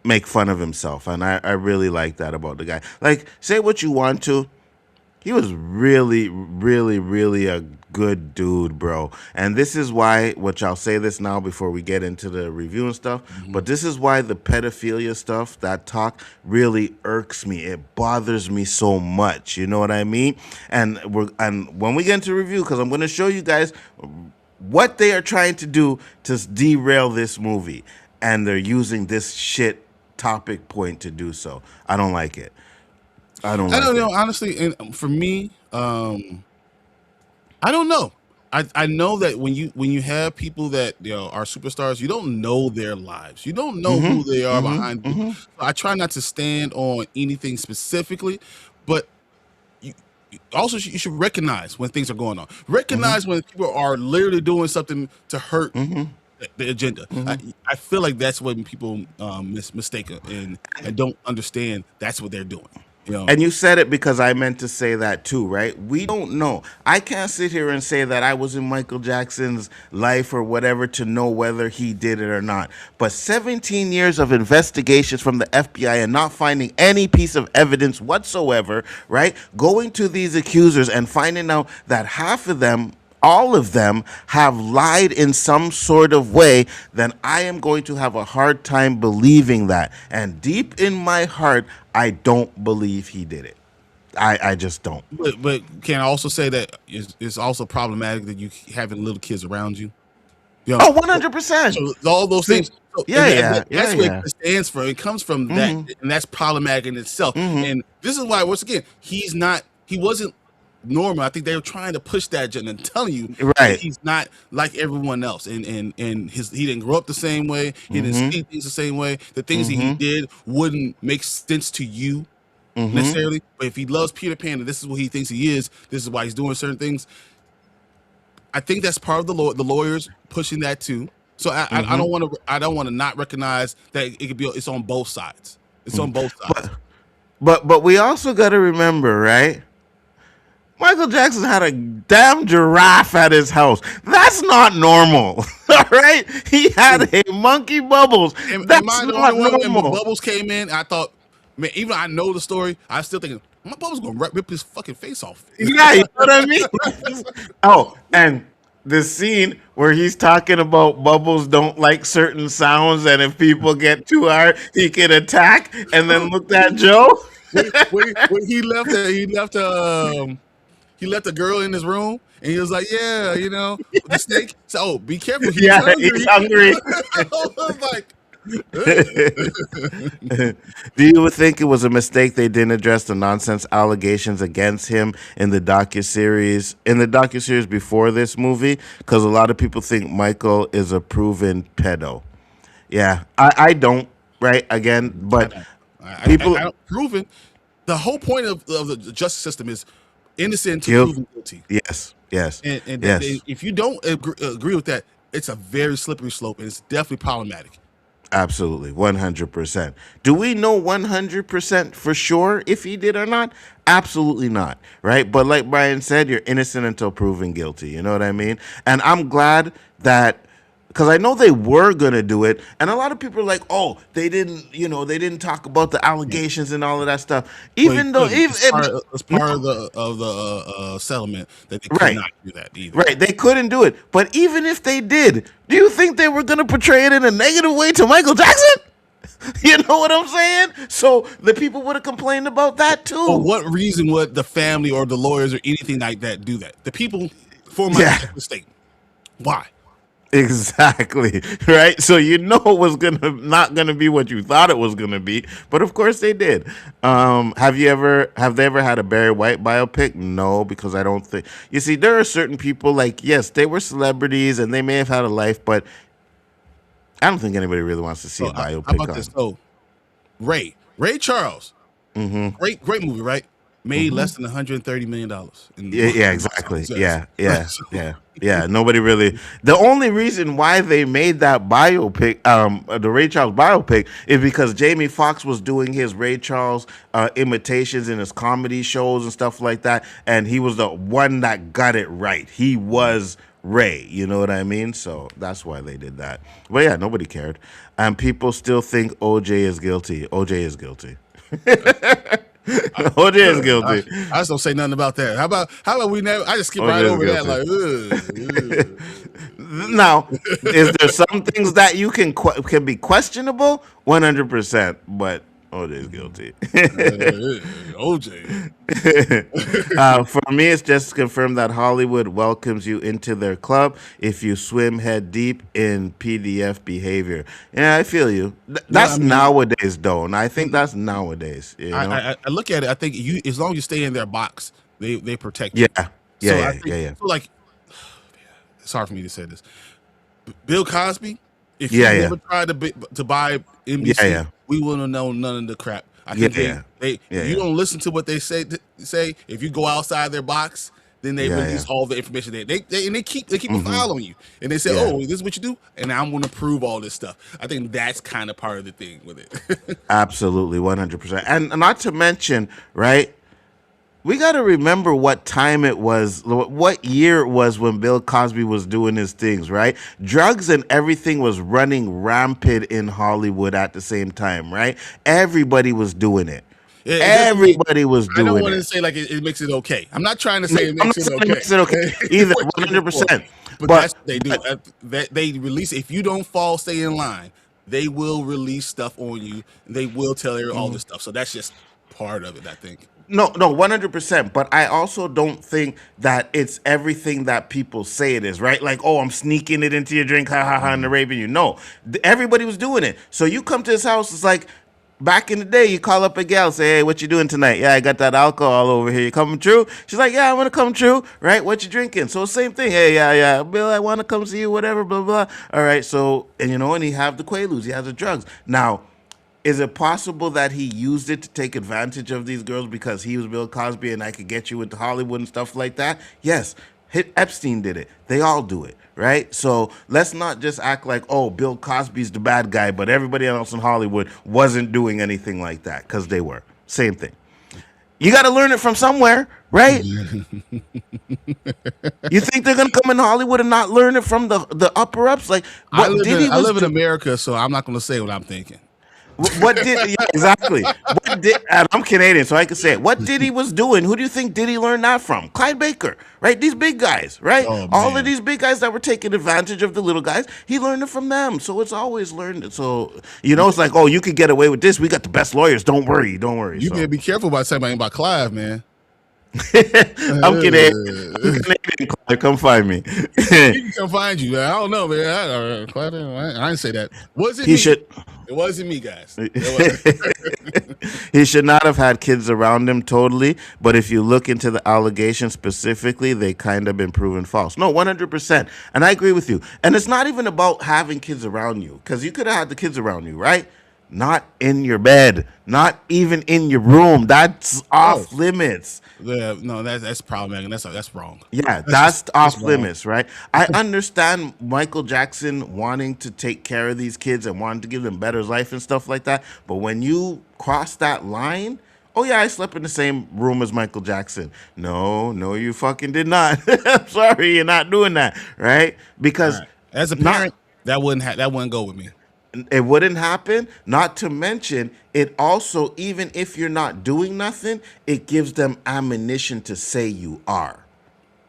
make fun of himself, and I really like that about the guy. Like, say what you want to, he was really, really, really a good dude, bro. And this is why, which I'll say this now before we get into the review and stuff, but this is why the pedophilia stuff, that talk, really irks me. It bothers me so much. You know what I mean? And when we get into review, because I'm going to show you guys what they are trying to do to derail this movie. And they're using this shit topic point to do so. I don't like it. I don't know. Honestly, and for me, I I don't know. I know that when you have people that are superstars, you don't know their lives. You don't know who they are behind. So I try not to stand on anything specifically, but you also you should recognize when things are going on. Recognize when people are literally doing something to hurt the agenda. I feel like that's when people mistake and don't understand that's what they're doing. And you said it because I meant to say that too, right? We don't know. I can't sit here and say that I was in Michael Jackson's life or whatever to know whether he did it or not. But 17 years of investigations from the FBI and not finding any piece of evidence whatsoever, right? Going to these accusers and finding out that half of them, all of them, have lied in some sort of way, then I am going to have a hard time believing that. And deep in my heart, I don't believe he did it. I just don't. But can I also say that it's also problematic that you having little kids around you? Oh, 100%. So all those things. So, that's what it stands for. It comes from that, and that's problematic in itself. And this is why, once again, he wasn't normal. I think they were trying to push that agenda and telling you that he's not like everyone else, and he didn't grow up the same way. He didn't see things the same way. The things that he did wouldn't make sense to you necessarily. But if he loves Peter Pan and this is what he thinks he is, this is why he's doing certain things. I think that's part of the lawyers pushing that too. So I don't want to not recognize that it could be. It's on both sides. It's on both sides. But we also got to remember, right? Michael Jackson had a damn giraffe at his house. That's not normal. All right? He had a monkey Bubbles. That's not normal. When Bubbles came in, I thought, man, even though I know the story, I was still thinking, my Bubbles going to rip his fucking face off. Yeah, you know what I mean? Oh, and the scene where he's talking about Bubbles don't like certain sounds, and if people get too hard, he can attack, and then looked at Joe. when he left a girl in his room, and he was like, "Yeah, the snake." So, be careful. He's hungry. I was like, do you think it was a mistake they didn't address the nonsense allegations against him in the docuseries before this movie? Because a lot of people think Michael is a proven pedo. Yeah, I don't. Right again, but people I don't proven. The whole point of the justice system is innocent to proven guilty. Yes. And if you don't agree with that, it's a very slippery slope, and it's definitely problematic. Absolutely, 100%. Do we know 100% for sure if he did or not? Absolutely not, right? But like Bryon said, you're innocent until proven guilty. You know what I mean? And I'm glad that, because I know they were gonna do it, and a lot of people are like, "Oh, they didn't talk about the allegations and all of that stuff." Even though it's part of the settlement that they could not do that either. Right, they couldn't do it. But even if they did, do you think they were gonna portray it in a negative way to Michael Jackson? You know what I'm saying? So the people would have complained about that too. For what reason would the family or the lawyers or anything like that do that? The people for my mistake. Why? Exactly, right? So it was not gonna be what you thought it was gonna be, but of course they did. Have they ever had a Barry White biopic? No, because I don't think. You see, there are certain people, like, yes, they were celebrities and they may have had a life, but I don't think anybody really wants to see a biopic. How about this? Oh, Ray Charles, great movie, right? Made less than $130 million. Yeah, exactly. Yeah. Nobody really. The only reason why they made that biopic, the Ray Charles biopic, is because Jamie Foxx was doing his Ray Charles imitations in his comedy shows and stuff like that, and he was the one that got it right. He was Ray, you know what I mean? So that's why they did that. But yeah, nobody cared, and people still think OJ is guilty. OJ is guilty. OJ is guilty. I just don't say nothing about that. How about we never? I just skip right over that. Like, now, is there some things that you can be questionable? 100%, but OJ is guilty. OJ. For me, it's just confirmed that Hollywood welcomes you into their club if you swim head deep in PDF behavior. Yeah, I feel you. That's nowadays, though, and I think that's nowadays. You know? I look at it. I think as long as you stay in their box, they protect you. So Yeah, I yeah, think, yeah, yeah. so like, it's hard for me to say this. Bill Cosby, if he Yeah, yeah. never tried to buy Yeah, NBC, yeah. we wouldn't have known none of the crap. I Yeah, think yeah. they Yeah, if you yeah. don't listen to what they say, if you go outside their box, then they Yeah, release yeah. all the information there. They keep a Mm-hmm. file on you, and they say, Yeah. oh, this is what you do, and I'm going to prove all this stuff. I think that's kind of part of the thing with it. Absolutely, 100%. And not to mention, right? We got to remember what time it was, what year it was when Bill Cosby was doing his things, right? Drugs and everything was running rampant in Hollywood at the same time, right? Everybody was doing it. Yeah, it doesn't mean Everybody was I don't doing want to it. say like it makes it okay. I'm not trying to No, say it I'm makes not it saying it okay. makes it okay either, What you're looking for. 100%. But But, that's what they do. That they release. If you don't stay in line, they will release stuff on you. They will tell you all this stuff. So that's just part of it, I think. no, 100%. But I also don't think that it's everything that people say it is, right? Like, oh, I'm sneaking it into your drink, ha ha ha, and raping you. No, everybody was doing it. So you come to his house, it's like back in the day, you call up a gal, say, hey, what you doing tonight? Yeah, I got that alcohol over here. You coming true? She's like, yeah, I want to come true, right? What you drinking? So same thing. Hey, yeah, Bill, I want to come see you, whatever, blah, blah. All right, so, and and he have the Quaaludes, he has the drugs. Now, is it possible that he used it to take advantage of these girls because he was Bill Cosby and I could get you into Hollywood and stuff like that? Yes. Epstein did it. They all do it, right? So let's not just act like, oh, Bill Cosby's the bad guy, but everybody else in Hollywood wasn't doing anything like that, because they were. Same thing. You got to learn it from somewhere, right? You think they're going to come in Hollywood and not learn it from the upper ups? Like, I what live in America, so I'm not going to say what I'm thinking. What did yeah, exactly? What did and I'm Canadian, so I can say it. What Diddy was doing? Who do you think Diddy learned that from? Clyde Baker, right? These big guys, right? Oh, All man. of these big guys that were taking advantage of the little guys, he learned it from them. So it's always learned. So it's like, oh, you could get away with this. We got the best lawyers. Don't worry. You better be careful about saying about Clive, man. I'm Canadian. Clyde, come find me. He can come find you. I don't know, man. Clive, I didn't say that. Wasn't He me. should. It wasn't me, guys. It wasn't. He should not have had kids around him totally, but if you look into the allegations specifically, they kind of been proven false. No, 100%. And I agree with you. And it's not even about having kids around you, because you could have had the kids around you, right? Not in your bed, not even in your room. That's off limits. Yeah, no, that's problematic. That's wrong. Yeah, that's off wrong. limits, right? I understand Michael Jackson wanting to take care of these kids and wanting to give them better life and stuff like that. But when you cross that line, oh yeah, I slept in the same room as Michael Jackson. No, you fucking did not. I'm sorry, you're not doing that, right? Because as a parent, that wouldn't go with me. It wouldn't happen. Not to mention, it also, even if you're not doing nothing, it gives them ammunition to say you are.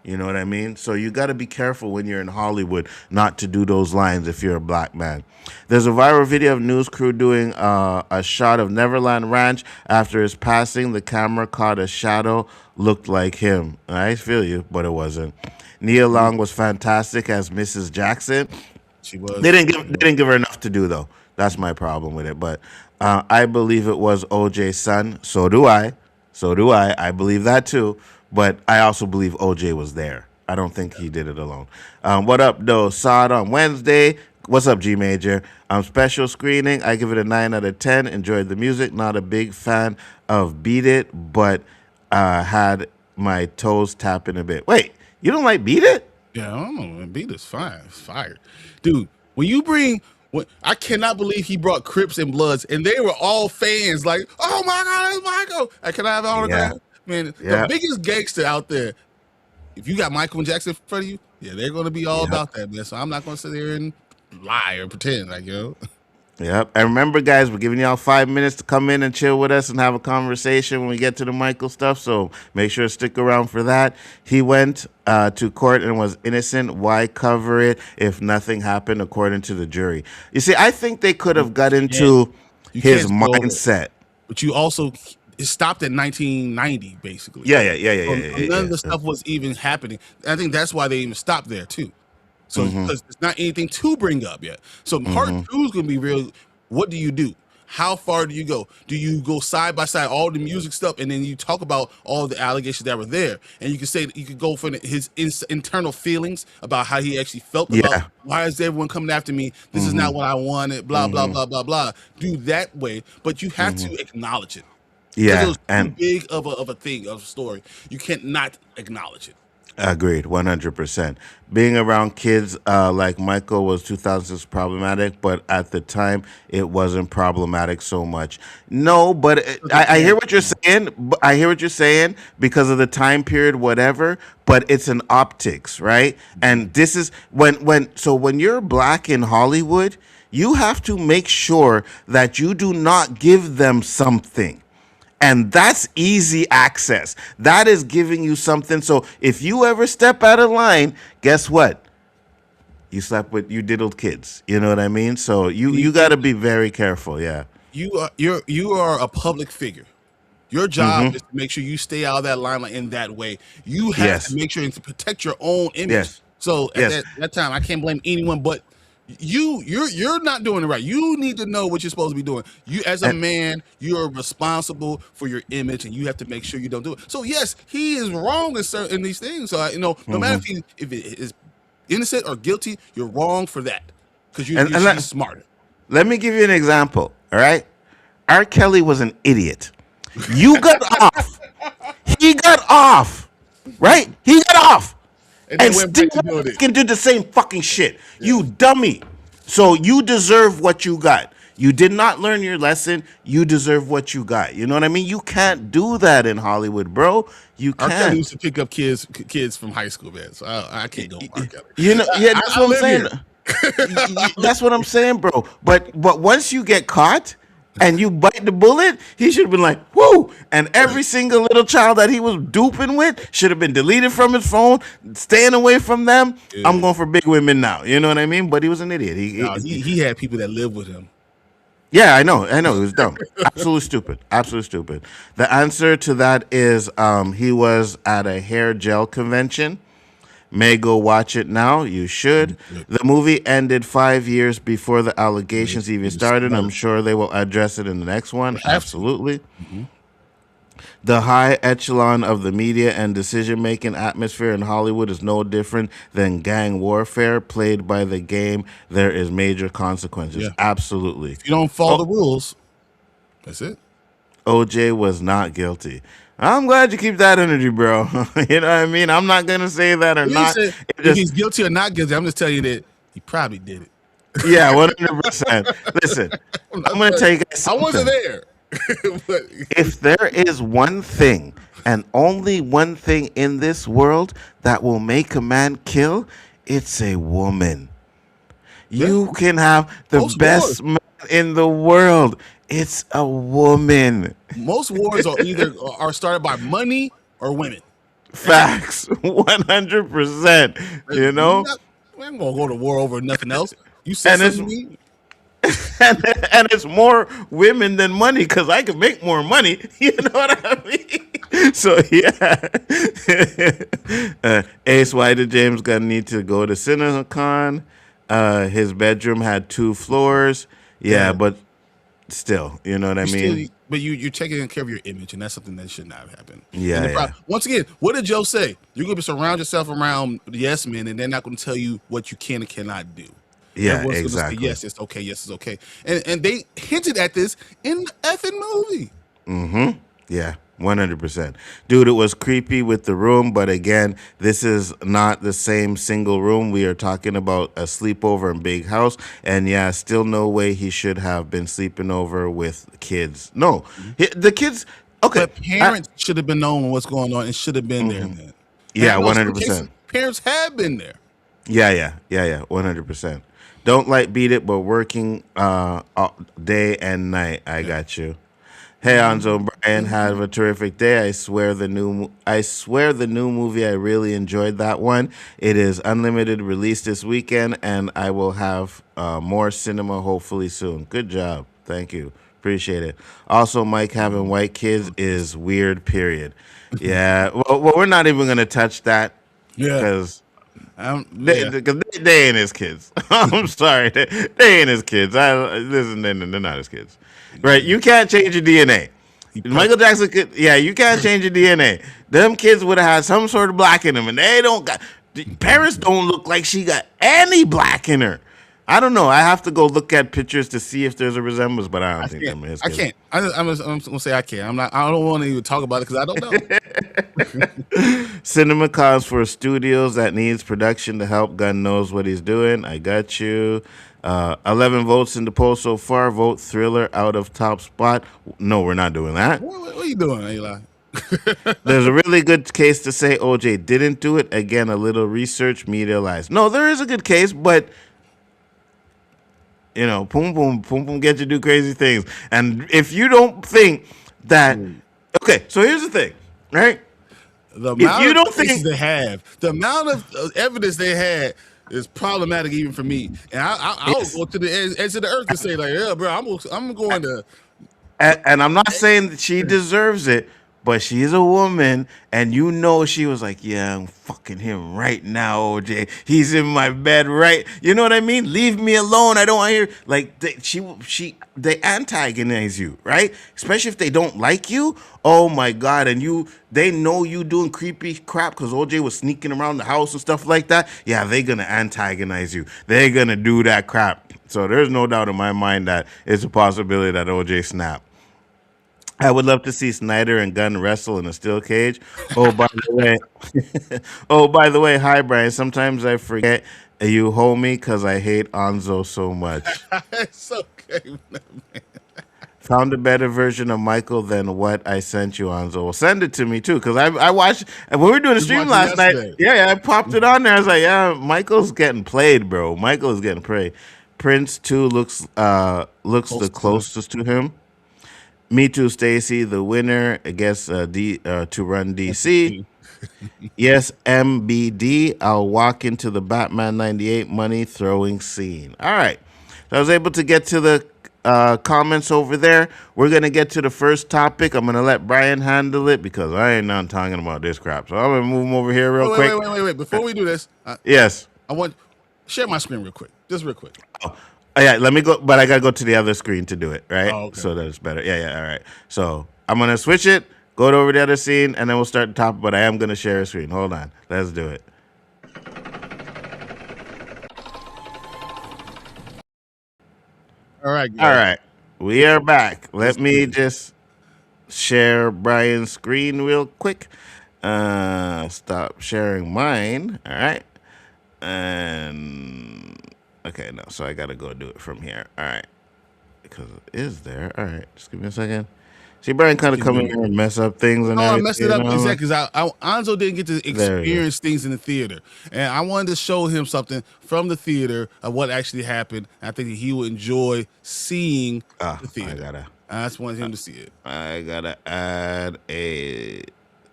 You know what I mean? So you got to be careful when you're in Hollywood not to do those lines if you're a black man. There's a viral video of news crew doing a shot of Neverland Ranch after his passing. The camera caught a shadow, looked like him. I feel you, but it wasn't. Nia Long was fantastic as Mrs. Jackson. She was. They didn't give her enough to do though. That's my problem with it. But I believe it was OJ's son. So do I. I believe that too. But I also believe OJ was there. I don't think he did it alone. What up, though? Saw it on Wednesday. What's up, G Major? Special screening. I give it a 9 out of 10. Enjoyed the music. Not a big fan of Beat It, but had my toes tapping a bit. Wait, you don't like Beat It? Yeah, I don't know, man. Beat is fine. It's fire. Dude, when you bring I cannot believe he brought Crips and Bloods, and they were all fans, like, oh my God, it's Michael. Can I have an autograph? Yeah. Man, Yeah. the biggest gangster out there, if you got Michael Jackson in front of you, yeah, they're gonna be all about that, man. So I'm not gonna sit there and lie or pretend like, Yep. And remember, guys, we're giving y'all 5 minutes to come in and chill with us and have a conversation when we get to the Michael stuff. So make sure to stick around for that. He went to court and was innocent. Why cover it if nothing happened according to the jury? You see, I think they could have got into his mindset. But you also, it stopped at 1990, basically. Yeah. None of the stuff was even happening. I think that's why they even stopped there, too. So because there's not anything to bring up yet. So part 2 is going to be real. What do you do? How far do you go? Do you go side by side all the music stuff, and then you talk about all the allegations that were there, and you can say you could go for his internal feelings about how he actually felt about Yeah. why is everyone coming after me? This is not what I wanted. Blah blah blah blah blah. Do that way, but you have to acknowledge it because it Yeah. was too And big of a thing of a story. You can't not acknowledge it. agreed, 100%. Being around kids like Michael was 2006 problematic, but at the time it wasn't problematic so much. No, but I hear what you're saying. I hear what you're saying because of the time period, whatever. But it's an optics, right? And this is when you're black in Hollywood, you have to make sure that you do not give them something. And that's easy access. That is giving you something. So if you ever step out of line, guess what? You diddled kids. You know what I mean? So you got to be very careful. Yeah. You are a public figure. Your job is to make sure you stay out of that limelight in that way. You have to Yes. make sure to protect your own image. Yes. So at Yes. that time, I can't blame anyone but you. You're not doing it right. You need to know what you're supposed to be doing. You as a And man, you're responsible for your image, and you have to make sure you don't do it. So yes, he is wrong in these things. So no matter if it is innocent or guilty, you're wrong for that because and you're let, smarter. let me give you an example. All right. R. Kelly was an idiot. You got off. He got off. Right? He got off. And And then went still back to doing it. can do the same fucking shit. You dummy. So you deserve what you got. You did not learn your lesson. You deserve what you got. You know what I mean? You can't do that in Hollywood, bro. You R. Kelly used can't. to pick up kids from high school, man. So I can't go with R. Kelly. You know, yeah, that's I what I'm live saying. here. That's what I'm saying, bro. But once you get caught and you bite the bullet, he should have been like, whoo. And every single little child that he was duping with should have been deleted from his phone, staying away from them. I'm going for big women now. You know what I mean? But he was an idiot. No, he had people that lived with him. Yeah, I know. It was dumb. Absolutely stupid. Absolutely stupid. The answer to that is he was at a hair gel convention. May go watch it now. You should. The movie ended 5 years before the allegations even started. I'm sure they will address it in the next one. Absolutely. The high echelon of the media and decision-making atmosphere in Hollywood is no different than gang warfare played by the game. There is major consequences. Yeah. Absolutely. If you don't follow the rules, that's it. OJ was not guilty. I'm glad you keep that energy, bro. You know what I mean? I'm not going to say that or You not. said if he's guilty or not guilty, I'm just telling you that he probably did it. Yeah, 100%. Listen, I'm going to tell you guys I something. wasn't there. But If there is one thing and only one thing in this world that will make a man kill, it's a woman. You can have the Most best man in the world. It's a woman. most wars are started by money or women. Facts. 100%. You know? I'm gonna go to war over nothing else. You And said it's- something to me. and it's more women than money because I can make more money. You know what I mean? So yeah. Ace, why did James Gunn need to go to CinemaCon? His bedroom had 2 floors. Yeah, but still, you know what I mean? But you're taking care of your image, and that's something that should not happen. Yeah, And yeah. once again, what did Joe say? You're going to surround yourself around yes men, and they're not going to tell you what you can and cannot do. Yeah, Everyone's exactly. Gonna say, yes, it's okay. Yes, it's okay. And they hinted at this in the effing movie. Yeah, 100%. Dude, it was creepy with the room, but again, this is not the same single room. We are talking about a sleepover in big house, and yeah, still no way he should have been sleeping over with kids. No, the kids. Okay, But parents should have been knowing what's going on and should have been there. Then. Yeah, And in those 100%. cases, parents have been there. Yeah, 100%. Don't like beat it, but working day and night. I got you. Hey, Nzo and Bryon, have a terrific day. I swear the new movie, I really enjoyed that one. It is unlimited release this weekend, and I will have more cinema hopefully soon. Good job. Thank you. Appreciate it. Also, Mike having white kids is weird, period. Yeah, well we're not even going to touch that because they ain't his kids. I'm sorry. They ain't his kids. They're not his kids. Right? You can't change your DNA. Michael Jackson could, yeah, you can't change your DNA. Them kids would have had some sort of black in them, and they don't got. Paris don't look like she got any black in her. I don't know. I have to go look at pictures to see if there's a resemblance, but I don't think them is. I can't. I'm gonna say I can't. I'm not. I don't want to even talk about it because I don't know. Cinema calls for studios that needs production to help. Gunn knows what he's doing. I got you. 11 votes in the poll so far. Vote Thriller out of top spot. No, we're not doing that. What are you doing, Eli? There's a really good case to say OJ didn't do it. Again, a little research, media lies. No, there is a good case, but you know, boom, boom, boom, boom, get you to do crazy things. And if you don't think that, okay, so here's the thing, right? The amount of cases they have, the amount of evidence they had is problematic even for me. And I'll go to the edge of the earth and say, like, yeah, bro, I'm going to. And I'm not saying that she deserves it, but she's a woman, and you know she was like, yeah, I'm fucking him right now, OJ. He's in my bed, right? You know what I mean? Leave me alone. I don't want to hear. Like, they antagonize you, right? Especially if they don't like you. Oh my God! And they know you doing creepy crap because OJ was sneaking around the house and stuff like that. Yeah, they're gonna antagonize you. They're gonna do that crap. So there's no doubt in my mind that it's a possibility that OJ snapped. I would love to see Snyder and Gunn wrestle in a steel cage. Oh, by the way, hi Brian. Sometimes I forget you homie because I hate Nzo so much. It's okay, man. Found a better version of Michael than what I sent you, Nzo. Well, send it to me too, because I watched when we were doing the stream last night. Yeah, I popped it on there. I was like, yeah, Michael's getting played, bro. Michael is getting played. Prince too looks the closest to him. Me too, Stacy. The winner, I guess, to run DC. Yes, MBD. I'll walk into the Batman 98 money throwing scene. All right. So I was able to get to the comments over there. We're going to get to the first topic. I'm going to let Bryon handle it because I ain't not talking about this crap. So I'm going to move him over here real quick. Wait. Before we do this. Yes. I want share my screen real quick. Just real quick. Oh, yeah, let me go, but I gotta go to the other screen to do it, right? Oh, okay. So that's better. Yeah, all right. So I'm gonna switch it, go over the other scene, and then we'll start the top. But I am gonna share a screen. Hold on, let's do it. All right, guys. All right, we are back. Let me just share Bryon's screen real quick. Stop sharing mine. All right, and. Okay, no, so I gotta go do it from here. All right, because it is there. All right, just give me a second. See, Bryon kind of come in here and mess up things and everything. I messed it up exactly because Nzo didn't get to experience things in the theater, and I wanted to show him something from the theater of what actually happened. I think that he would enjoy seeing the theater. I just wanted him to see it. I gotta add a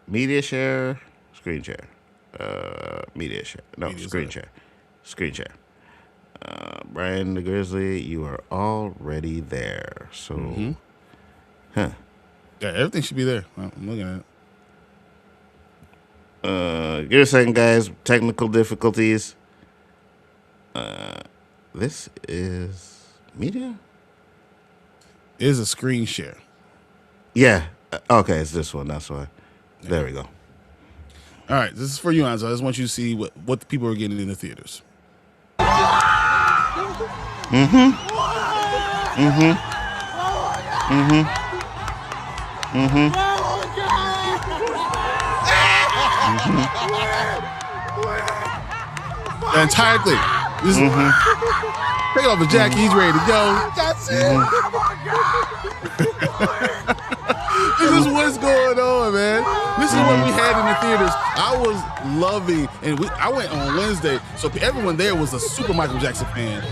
media share, screen share, media share. No, screen share, screen share. Bryon the Grizzly, you are already there. So, Yeah, everything should be there. Well, I'm looking at it. Give a second, guys. Technical difficulties. This is media? It is a screen share. Yeah. Okay, it's this one. That's why. Yeah. There we go. All right, this is for you, Nzo. I just want you to see what the people are getting in the theaters. The entire thing. Take off his jacket. He's ready to go. That's it. This is what's going on, man. This is what we had in the theaters. I was loving, and I went on Wednesday, so everyone there was a super Michael Jackson fan.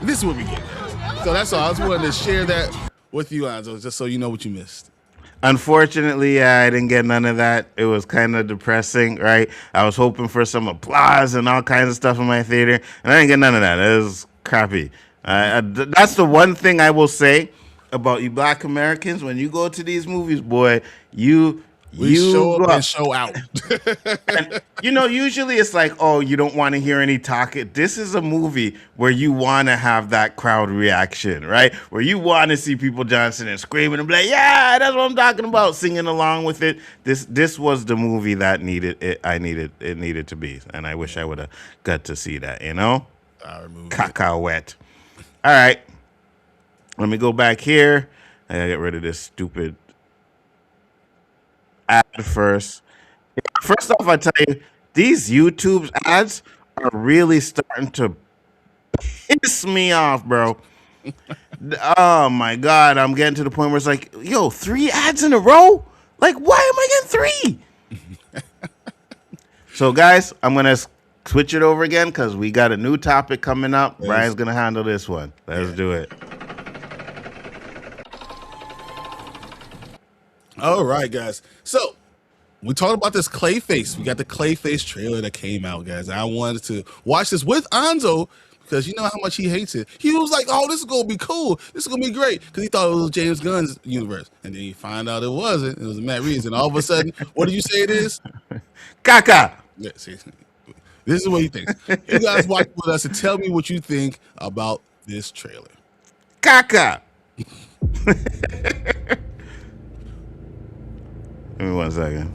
This is what we get, guys. So that's all. I just wanted to share that with you, Nzo, just so you know what you missed. Unfortunately, I didn't get none of that. It was kind of depressing, right? I was hoping for some applause and all kinds of stuff in my theater, and I didn't get none of that. It was crappy. That's the one thing I will say about you Black Americans. When you go to these movies, boy, you We You show go up and up. show out. And usually it's like, oh, you don't want to hear any talk. This is a movie where you want to have that crowd reaction, right? Where you want to see people dancing and screaming and be like, yeah, that's what I'm talking about, singing along with it. This was the movie that it needed to be, and I wish I would have got to see that. I removed it. Cacahuete. All right, let me go back here. I gotta get rid of this stupid ad first. First off, I tell you, these YouTube ads are really starting to piss me off, bro. Oh my god, I'm getting to the point where it's like, yo, 3 ads in a row? Like, why am I getting 3? So, guys, I'm gonna switch it over again because we got a new topic coming up. Yes. Brian's gonna handle this one. Let's do it. All right, guys. So we talked about this Clayface. We got the Clayface trailer that came out, guys. I wanted to watch this with Nzo because you know how much he hates it. He was like, "Oh, this is gonna be cool. This is gonna be great," because he thought it was James Gunn's universe, and then he found out it wasn't. It was Matt Reeves, and all of a sudden, what did you say it is? Caca. Yeah, see, this is what he thinks. You guys watch with us and tell me what you think about this trailer. Caca. Give me 1 second.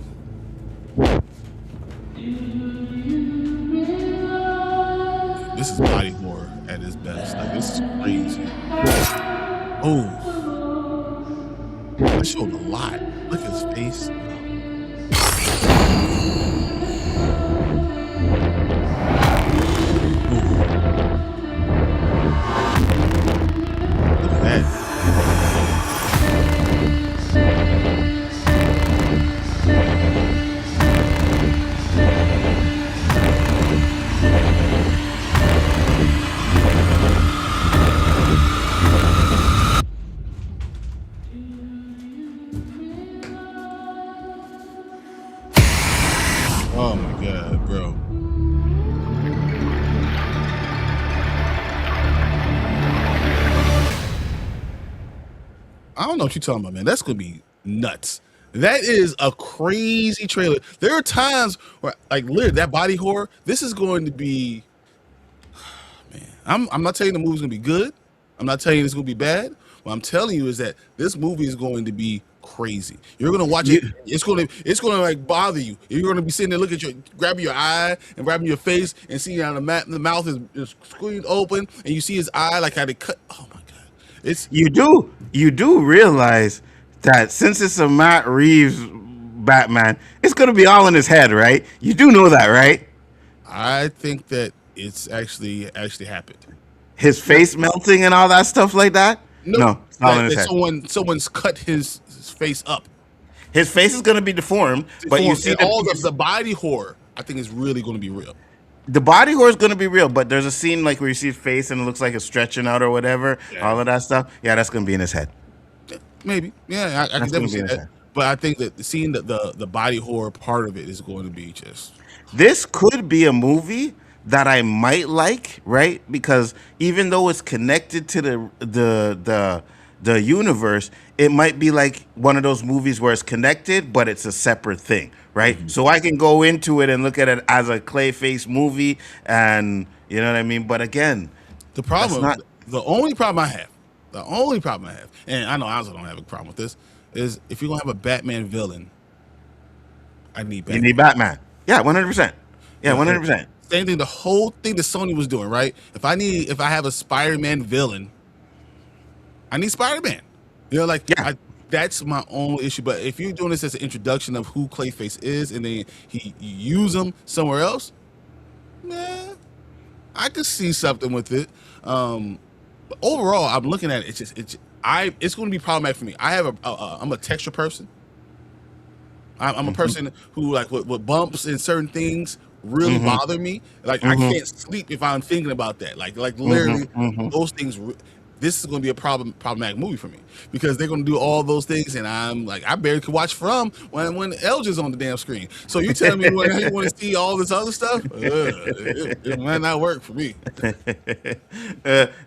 This is body horror at its best. Like, this is crazy. Oh, that showed a lot. Look at his face. Look at that. Oh my god, bro. I don't know what you're talking about, man. That's gonna be nuts. That is a crazy trailer. There are times where, like, literally, that body horror. This is going to be, man. I'm not telling you the movie's gonna be good. I'm not telling you it's gonna be bad. What I'm telling you is that this movie is going to be crazy. You're gonna watch it. It's gonna like bother you. You're gonna be sitting there, grabbing your eye and grabbing your face, and seeing how the mouth is screwed open, and you see his eye, like how they cut. Oh my god! It's You do realize that since it's a Matt Reeves Batman, it's gonna be all in his head, right? You do know that, right? I think that it's actually happened. His face melting and all that stuff like that. No, it's all in his head. Someone's cut his face up. His face is gonna be deformed, but you see all the body horror. I think is really going to be real. the body horror is gonna be real. But there's a scene like where you see his face and it looks like it's stretching out or whatever. Yeah. All of that stuff. Yeah, that's gonna be in his head. Maybe, yeah, I can That's gonna definitely be see in his that. head. But I think that seeing the body horror part of it is going to be just This could be a movie that I might like, right? Because even though it's connected to the universe, it might be like one of those movies where it's connected, but it's a separate thing, right? Mm-hmm. So I can go into it and look at it as a Clayface movie, and you know what I mean. But again, the problem. That's The only problem I have, and I know I also don't have a problem with this, is if you're gonna have a Batman villain, I need you Batman. need Batman. Yeah, 100%. Yeah, 100%. Same thing. The whole thing that Sony was doing, right? If I have a Spider-Man villain, I need Spider-Man. You know, like Yeah. that's my only issue. But if you're doing this as an introduction of who Clayface is, and then you use him somewhere else, nah, I could see something with it. But overall, I'm looking at it. It's going to be problematic for me. I'm a texture person. I'm a person who like with bumps and certain things really bother me. Like I can't sleep if I'm thinking about that. Like literally those things. This is going to be a problematic movie for me because they're going to do all those things, and I'm like, I barely could watch From when Elgin's on the damn screen. So you telling me when you want to see all this other stuff? It might not work for me.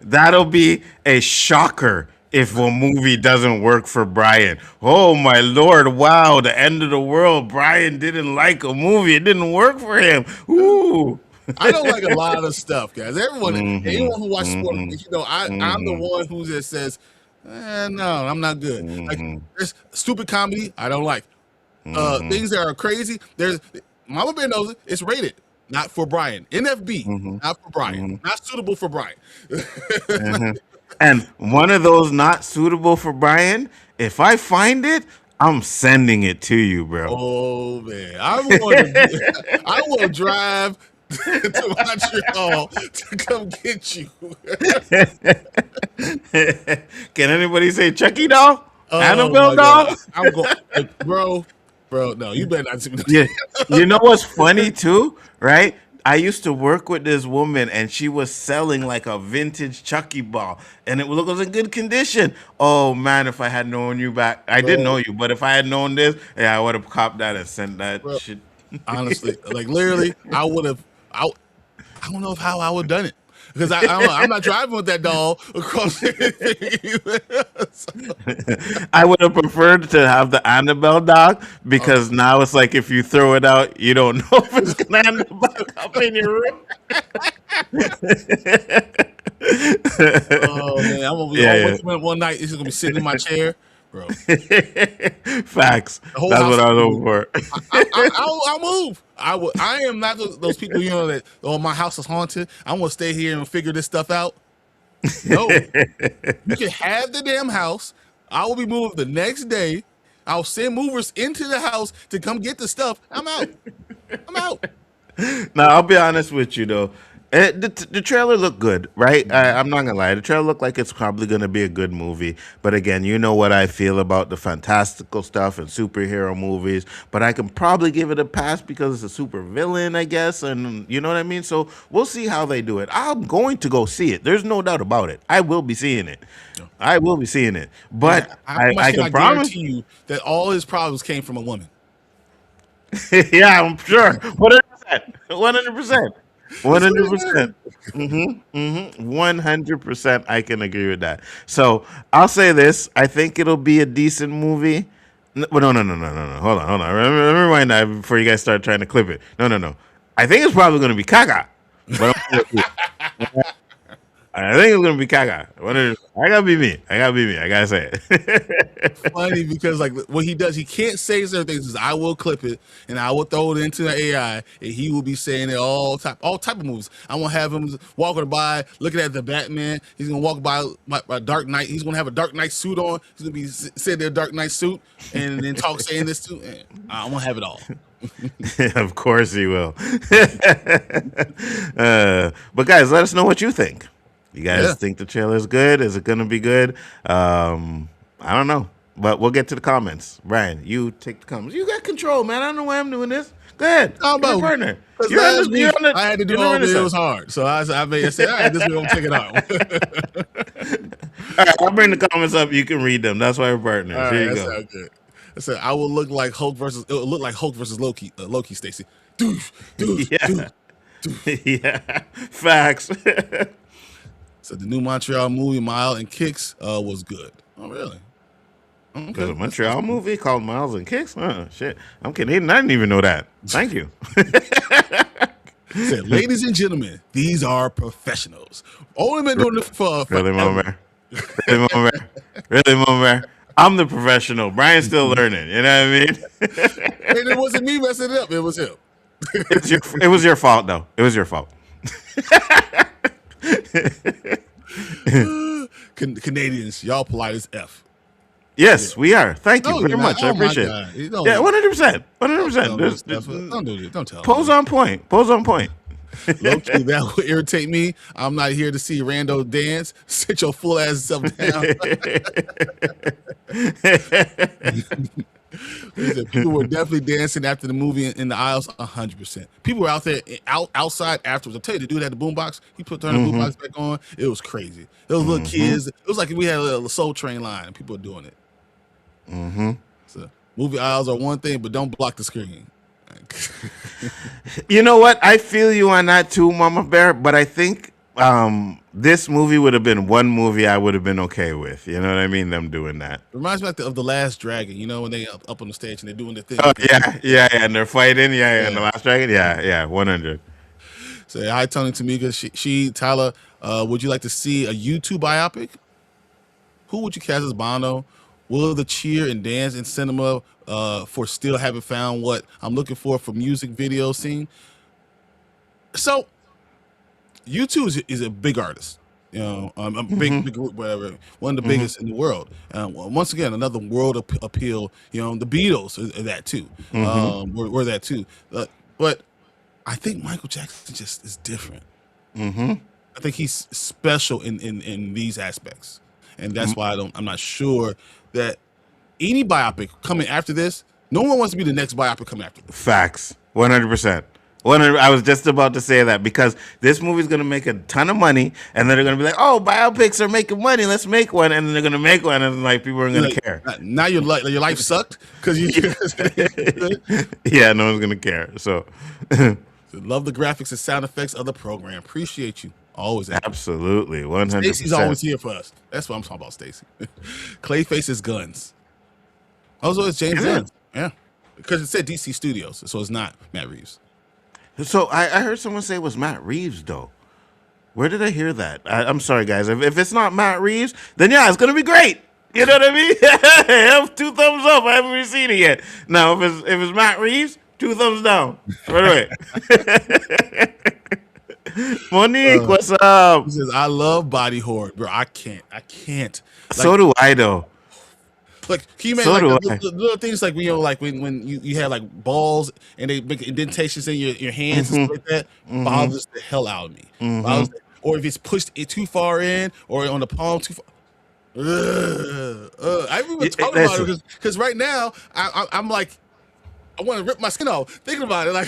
That'll be a shocker if a movie doesn't work for Bryon. Oh my lord, wow, the end of the world. Bryon didn't like a movie. It didn't work for him. Ooh. I don't like a lot of stuff, guys. Anyone who watches sport, Mm-hmm. I'm the Mm-hmm. one who just says, no, I'm not good. Like Mm-hmm. there's stupid comedy I don't like. Mm-hmm. Things that are crazy. There's Mama Bear knows it. It's rated, not for Bryon. NFB, Mm-hmm. not for Bryon. Mm-hmm. Not suitable for Bryon. Mm-hmm. And one of those not suitable for Bryon, if I find it, I'm sending it to you, bro. Oh man, I will drive to Montreal to come get you. Can anybody say Chucky doll? Oh Annabelle my doll? god, I'm going, bro. No, you better not. Yeah. You know what's funny too, right? I used to work with this woman and she was selling like a vintage Chucky ball and it was in good condition. Oh man, if I had known you back, I didn't know bro, you, but if I had known this, yeah, I would have copped that and sent that bro. shit. Honestly, like literally, I would have. I don't know how I would have done it because I don't know. I'm not driving with that doll across anything. I would have preferred to have the Annabelle dog because now it's like if you throw it out, you don't know if it's gonna end up back up in your room. Oh man, I'm gonna be Yeah, all yeah. one night. This is gonna be sitting in my chair, bro. Facts. The whole That's house what is I was gonna hoping move. for. I'll move. I am not those people, that, oh, my house is haunted. I'm going to stay here and figure this stuff out. No. You can have the damn house. I will be moved the next day. I'll send movers into the house to come get the stuff. I'm out. I'm out. Now, I'll be honest with you though. The trailer looked good, right? I'm not gonna lie. The trailer looked like it's probably gonna be a good movie. But again, you know what I feel about the fantastical stuff and superhero movies. But I can probably give it a pass because it's a super villain, I guess, and you know what I mean. So we'll see how they do it. I'm going to go see it. There's no doubt about it. I will be seeing it. I will be seeing it. And But how much I can can I promise. guarantee you that all his problems came from a woman? Yeah, I'm sure. 100%. 100%. That's what it is. 100%. 100%. I can agree with that. So I'll say this. I think it'll be a decent movie. Well, no. Hold on. Let me rewind that before you guys start trying to clip it. No. I think it's probably going to be Kaga. But I think it's gonna be Kaga. I gotta be me. I gotta say it. Funny because like what he does, he can't say certain things. He says, I will clip it and I will throw it into the AI, and he will be saying it all type of moves. I'm gonna have him walking by, looking at the Batman. He's gonna walk by my Dark Knight. He's gonna have a Dark Knight suit on. He's gonna be sitting there, Dark Knight suit, and then saying this too. And I'm gonna have it all. Of course he will. But guys, let us know what you think. You guys Yeah. think the trailer is good? Is it gonna be good? I don't know, but we'll get to the comments. Bryon, you take the comments. You got control, man. I don't know why I'm doing this. Go ahead. I'm You're a about partner. because You're on last the. week You're on the. I had to do You're all on day. the It was side. hard, so I said, all right, this week I'm gonna take it out. All right, I'll bring the comments up. You can read them. That's why we're partners. All Here right, you that go. sounds good. I said I will look like Hulk versus. It will look like Hulk versus Loki. Loki, Stacy. Dude. Yeah. Yeah. Facts. So the new Montreal movie, Mile and Kicks, was good. Oh, really? Okay. There's a Montreal movie called Miles and Kicks. Oh shit, I'm Canadian. I didn't even know that. Thank you. Said, ladies and gentlemen, these are professionals. Only been doing this for Really, Mama forever. Bear? Really, Mama Bear? Really, Mama Bear? I'm the professional. Bryan's still learning. You know what I mean? And it wasn't me messing it up. It was him. It was your fault, though. It was your fault. Canadians, y'all polite as F. Yes, we are. Thank you No, very you're much. not. I Oh, my appreciate God. it. You don't- Yeah, 100%. Don't 100%. do this stuff. Don't do it. Don't tell Pose me. on point. Pose on point. Low-key, that would irritate me. I'm not here to see Rando dance. Sit your full ass self down. People were definitely dancing after the movie in the aisles, 100%. People were out there outside afterwards. I'll tell you, the dude had the boombox. He turned the boombox back on. It was crazy. Those little kids. It was like we had a little Soul Train line, and people were doing it. So movie aisles are one thing, but don't block the screen. You know what? I feel you on that too, Mama Bear. But I think this movie would have been one movie I would have been okay with. You know what I mean? Them doing that. Reminds me like of the Last Dragon. You know when they up on the stage and they're doing their thing. Oh yeah, and they're fighting. Yeah, and the Yeah. Last Dragon. Yeah, 100. Say hi, Tony Tamika. Tyler. Would you like to see a YouTube biopic? Who would you cast as Bono? Will the cheer and dance in cinema for still haven't found what I'm looking for music video scene? So, U2 is a big artist. You know, a big group, whatever. One of the biggest in the world. Once again, another world appeal. You know, the Beatles are that too. Were that too. But I think Michael Jackson just is different. I think he's special in these aspects, and that's why I'm not sure that any biopic coming after this. No one wants to be the next biopic coming after this. Facts, 100%. I was just about to say that because this movie's gonna make a ton of money, and then they're gonna be like, "Oh, biopics are making money. Let's make one." And then they're gonna make one, and like people aren't gonna care. Now your life sucked because you. Yeah, no one's gonna care. So, love the graphics and sound effects of the program. Appreciate you always. Absolutely, 100%. Stacey's always here for us. That's what I'm talking about, Stacey. Clayface's guns. Also, it's James Gunn. Yeah, because it said DC Studios, so it's not Matt Reeves. So I heard someone say it was Matt Reeves, though. Where did I hear that? I'm sorry, guys. If it's not Matt Reeves, then yeah, it's gonna be great. You know what I mean? 2 thumbs up. I haven't even seen it yet. Now, if it's Matt Reeves, 2 thumbs down. Right away. Monique, what's up? He says, "I love body horror, bro. I can't. Like, So do I, though. Like, can you imagine like little things like like when you have like balls and they make indentations in your hands and stuff like that bothers the hell out of me. Or if it's pushed too far in or on the palm too far. I even talking about it because right now I'm like I want to rip my skin off thinking about it. Like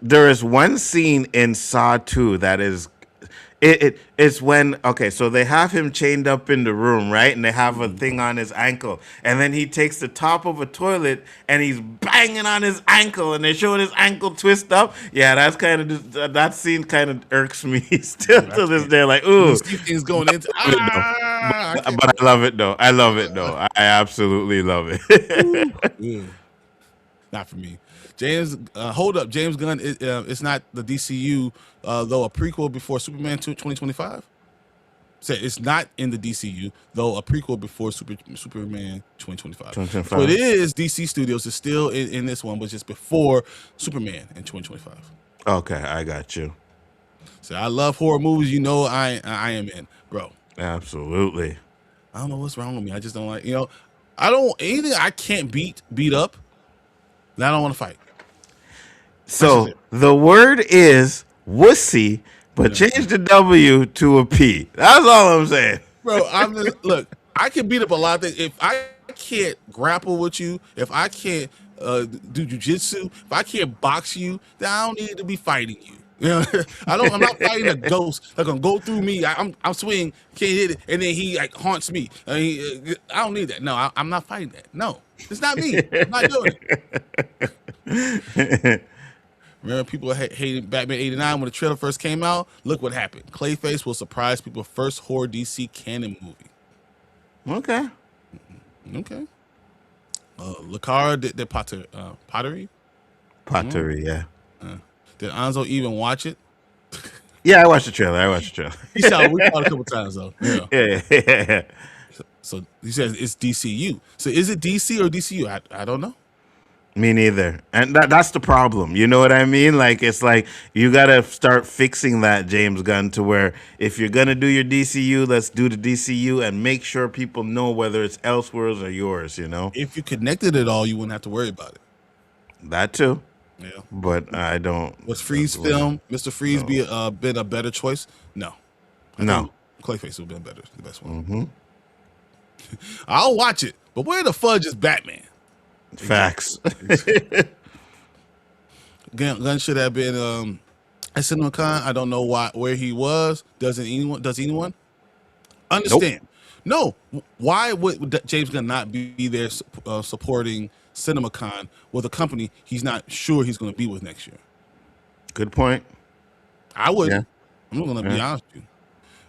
there is one scene in Saw 2 that is. It's when, okay, so they have him chained up in the room, right? And they have a thing on his ankle. And then he takes the top of a toilet and he's banging on his ankle and they're showing his ankle twist up. Yeah, that's kind of, that scene kind of irks me still to this day. Like, ooh. Things going into, but I love it, though. I absolutely love it. Not for me. James, hold up. James Gunn, it's not the DCU, though a prequel before Superman 2025. So it's not in the DCU, though a prequel before Superman 2025. So it is DC Studios. It's still in this one, but just before Superman in 2025. Okay, I got you. So I love horror movies. You know I am in, bro. Absolutely. I don't know what's wrong with me. I just don't like, anything I can't beat up, I don't want to fight. So the word is wussy, but change the W to a P. That's all I'm saying. Bro, look, I can beat up a lot of things. If I can't grapple with you, if I can't do jujitsu, if I can't box you, then I don't need to be fighting you. You know, I'm not fighting a ghost that's gonna go through me. I'm swinging, can't hit it, and then he like haunts me. I don't need that. No, I'm not fighting that. No, it's not me. I'm not doing it. Remember, people hated Batman '89 when the trailer first came out. Look what happened. Clayface will surprise people. First horror DC canon movie. Okay. Lucara did pottery. Pottery, yeah. Did Nzo even watch it? Yeah, I watched the trailer. We saw it a couple times though. Yeah. So he says it's DCU. So is it DC or DCU? I don't know. Me neither. And that's the problem. You know what I mean? Like, it's like you got to start fixing that, James Gunn, to where if you're going to do your DCU, let's do the DCU and make sure people know whether it's Elseworlds or yours, you know? If you connected it all, you wouldn't have to worry about it. That too. Yeah. But I don't. Was Freeze film, Mr. Freeze, been a better choice? No. No. Clayface would have been the best one. I'll watch it, but where the fudge is Batman? Facts. Gunn should have been at CinemaCon. I don't know where he was. Does anyone understand? Nope. No. Why would James Gunn not be there supporting CinemaCon with a company he's not sure he's going to be with next year? Good point. I would. Yeah. I'm going to be honest with you.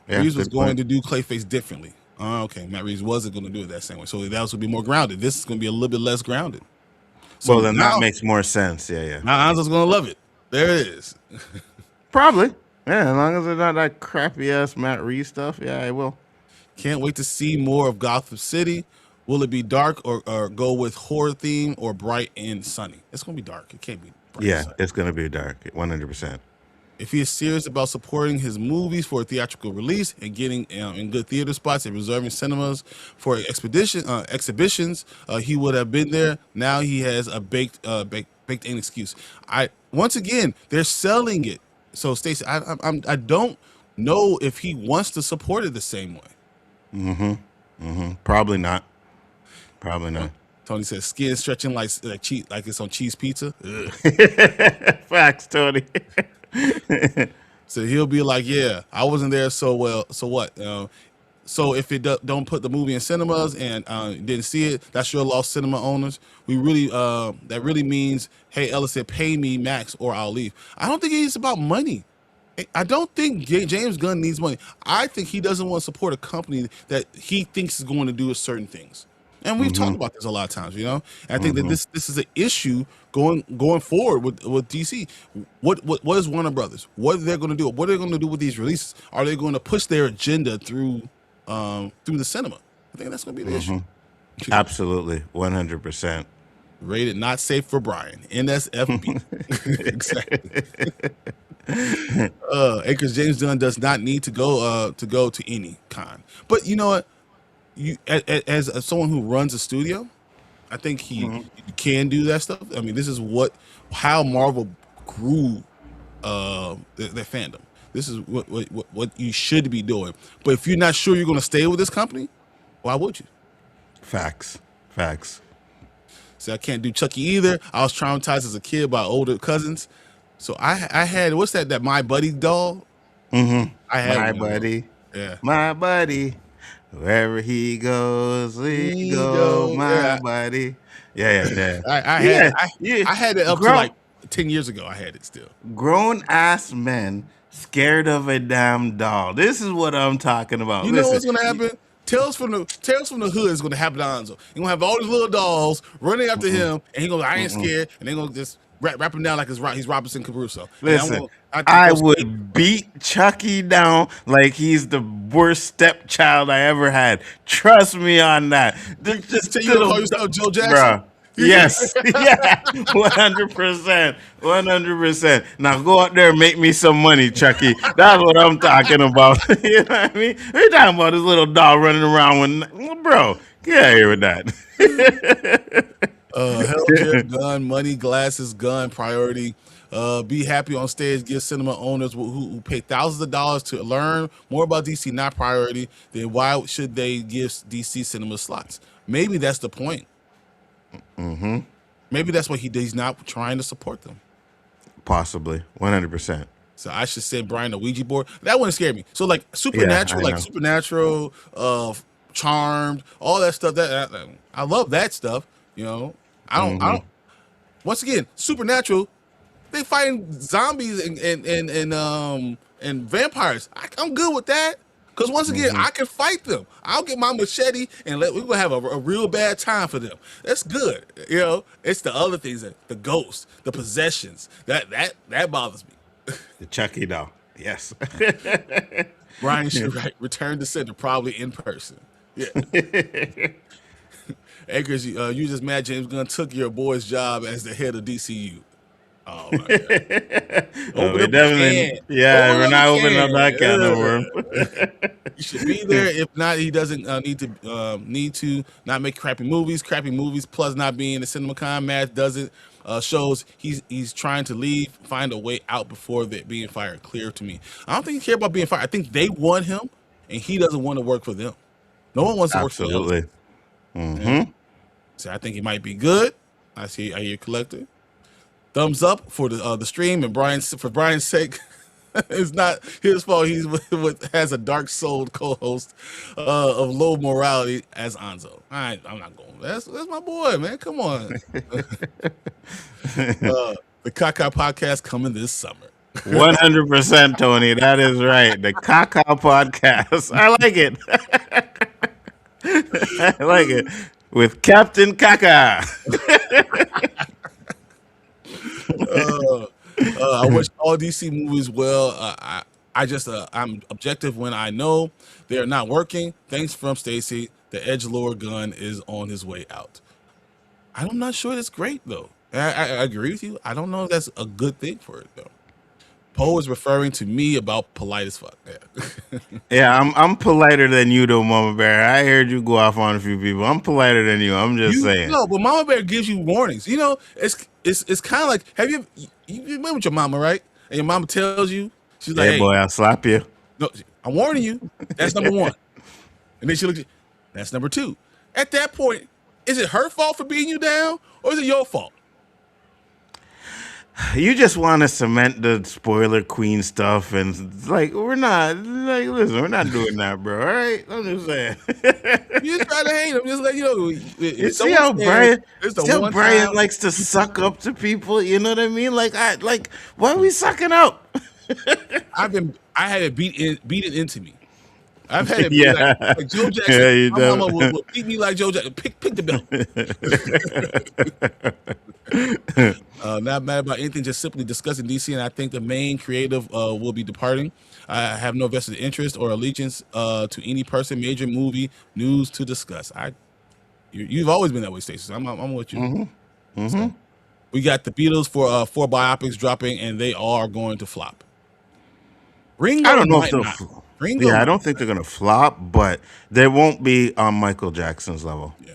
Yeah, Reeves was good going point. to do Clayface differently. Okay, Matt Reeves wasn't going to do it that same way. So that would be more grounded. This is going to be a little bit less grounded. Well, So then that now, makes more sense. Yeah, yeah. now Anzo's going to love it. There it is. Probably. Yeah, as long as it's not that crappy ass Matt Reeves stuff. Yeah, I will. Can't wait to see more of Gotham City. Will it be dark or go with horror theme or bright and sunny? It's going to be dark. It can't be bright and Yeah, sunny. it's gonna be dark, 100%. If he is serious about supporting his movies for a theatrical release and getting in good theater spots and reserving cinemas for exhibitions, he would have been there. Now he has a baked in excuse. Once again, they're selling it. So Stacey, I don't know if he wants to support it the same way. Probably not. Probably not. Tony says skin stretching like it's on cheese pizza. Ugh. Facts, Tony. So he'll be like, "Yeah, I wasn't there, so what? So if it don't put the movie in cinemas and didn't see it, that's your lost cinema owners. We really that really means, hey, Ellis said, pay me max or I'll leave. I don't think it's about money. I don't think James Gunn needs money. I think he doesn't want to support a company that he thinks is going to do certain things. And we've talked about this a lot of times, And I think that this is an issue going forward with DC. What is Warner Brothers? What are they going to do? What are they going to do with these releases? Are they going to push their agenda through the cinema? I think that's going to be the issue. Absolutely, 100%. Rated not safe for Bryon. NSFB. Exactly. Acres James Gunn does not need to go to any con. But you know what? You as someone who runs a studio, I think he can do that stuff. I mean, this is how Marvel grew their fandom. This is what you should be doing. But if you're not sure you're going to stay with this company, why would you? Facts. See, I can't do Chucky either. I was traumatized as a kid by older cousins. So I had what's that My Buddy doll? I had My one. buddy. Yeah. My buddy. Wherever he goes, we go. My buddy. Yeah. I had it up to like 10 years ago. I had it still. Grown ass men scared of a damn doll. This is what I'm talking about. You know what's gonna happen? Tales from the Hood is gonna happen to Nzo. You're gonna have all these little dolls running after him, and he goes, I ain't scared, and they're gonna just wrap him down like he's Robinson Crusoe. Listen, I would beat Chucky down like he's the worst stepchild I ever had. Trust me on that. Just tell you to call yourself Joe Jackson. Bruh. Yes, yeah, 100%. Now go out there and make me some money, Chucky. That's what I'm talking about. You know what I mean? We're talking about this little doll running around with, bro. Get out of here with that. Hell yeah, gun, money, glasses, gun, priority. Be happy on stage. Give cinema owners who pay thousands of dollars to learn more about DC not priority. Then why should they give DC cinema slots? Maybe that's the point. Maybe that's what he's not trying to support them. Possibly, 100%. So I should send Bryon a Ouija board. That wouldn't scare me. So like Supernatural, Charmed, all that stuff. That I love that stuff. I don't. Once again, Supernatural, they fighting zombies and vampires. I'm good with that. Because once again, I can fight them. I'll get my machete and we're going to have a real bad time for them. That's good. It's the other things, the ghosts, the possessions. That bothers me. The Chucky doll. Yes. Bryon should return to center, probably in person. Yeah. Akers, you just mad James Gunn took your boy's job as the head of DCU. Oh my God. We're not opening up that can of worm. You should be there. If not, he doesn't need to not make crappy movies. Crappy movies plus not being the CinemaCon match doesn't shows he's trying to leave, find a way out before being fired. Clear to me. I don't think he cares about being fired. I think they want him, and he doesn't want to work for them. No one wants to work for them. Absolutely. So I think he might be good. I hear collector. Thumbs up for the stream, and for Bryan's sake, it's not his fault. He's has a dark souled co-host of low morality as Nzo. I'm not going. That's my boy, man. Come on. The Kaka podcast coming this summer. 100%, Tony. That is right. The Kaka podcast. I like it. I like it. With Captain Kaka. Uh, I watch all DC movies. Well, I just I'm objective when I know they are not working. Thanks from Stacy. The edgelord gun is on his way out. I'm not sure that's great though. I agree with you. I don't know if that's a good thing for it though. Poe is referring to me about polite as fuck. Yeah. Yeah, I'm politer than you, though, Mama Bear. I heard you go off on a few people. I'm politer than you. I'm just You saying. no, but Mama Bear gives you warnings. You know, it's kind of like you been with your mama, right? And your mama tells you, she's like, Yeah, hey, boy, I'll slap you. no, I'm warning you. That's number one. And then she looks, that's number two. At that point, is it her fault for beating you down, or is it your fault? You just want to cement the spoiler queen stuff, and it's like we're not. Like, listen, we're not doing that, bro. All right, I'm just saying. You just try to hate him, just like you know. You If see someone how says Bryon, it's the see how one Bryon time, likes to suck up to people. You know what I mean? Like, why are we sucking up? I had it beaten into me. I've had it be Yeah, like Joe Jackson. yeah, you My mama do. would beat me like Joe Jackson. Pick the belt. Not mad about anything, just simply discussing DC, and I think the main creative will be departing. I have no vested interest or allegiance to any person, major movie news to discuss. You've always been that way, Stacey. So I'm with you. So, we got the Beatles for 4 biopics dropping, and they are going to flop. I Ringo don't know if might they'll. not. Ringo Yeah, I might. don't think they're gonna flop, but they won't be on Michael Jackson's level. Yeah.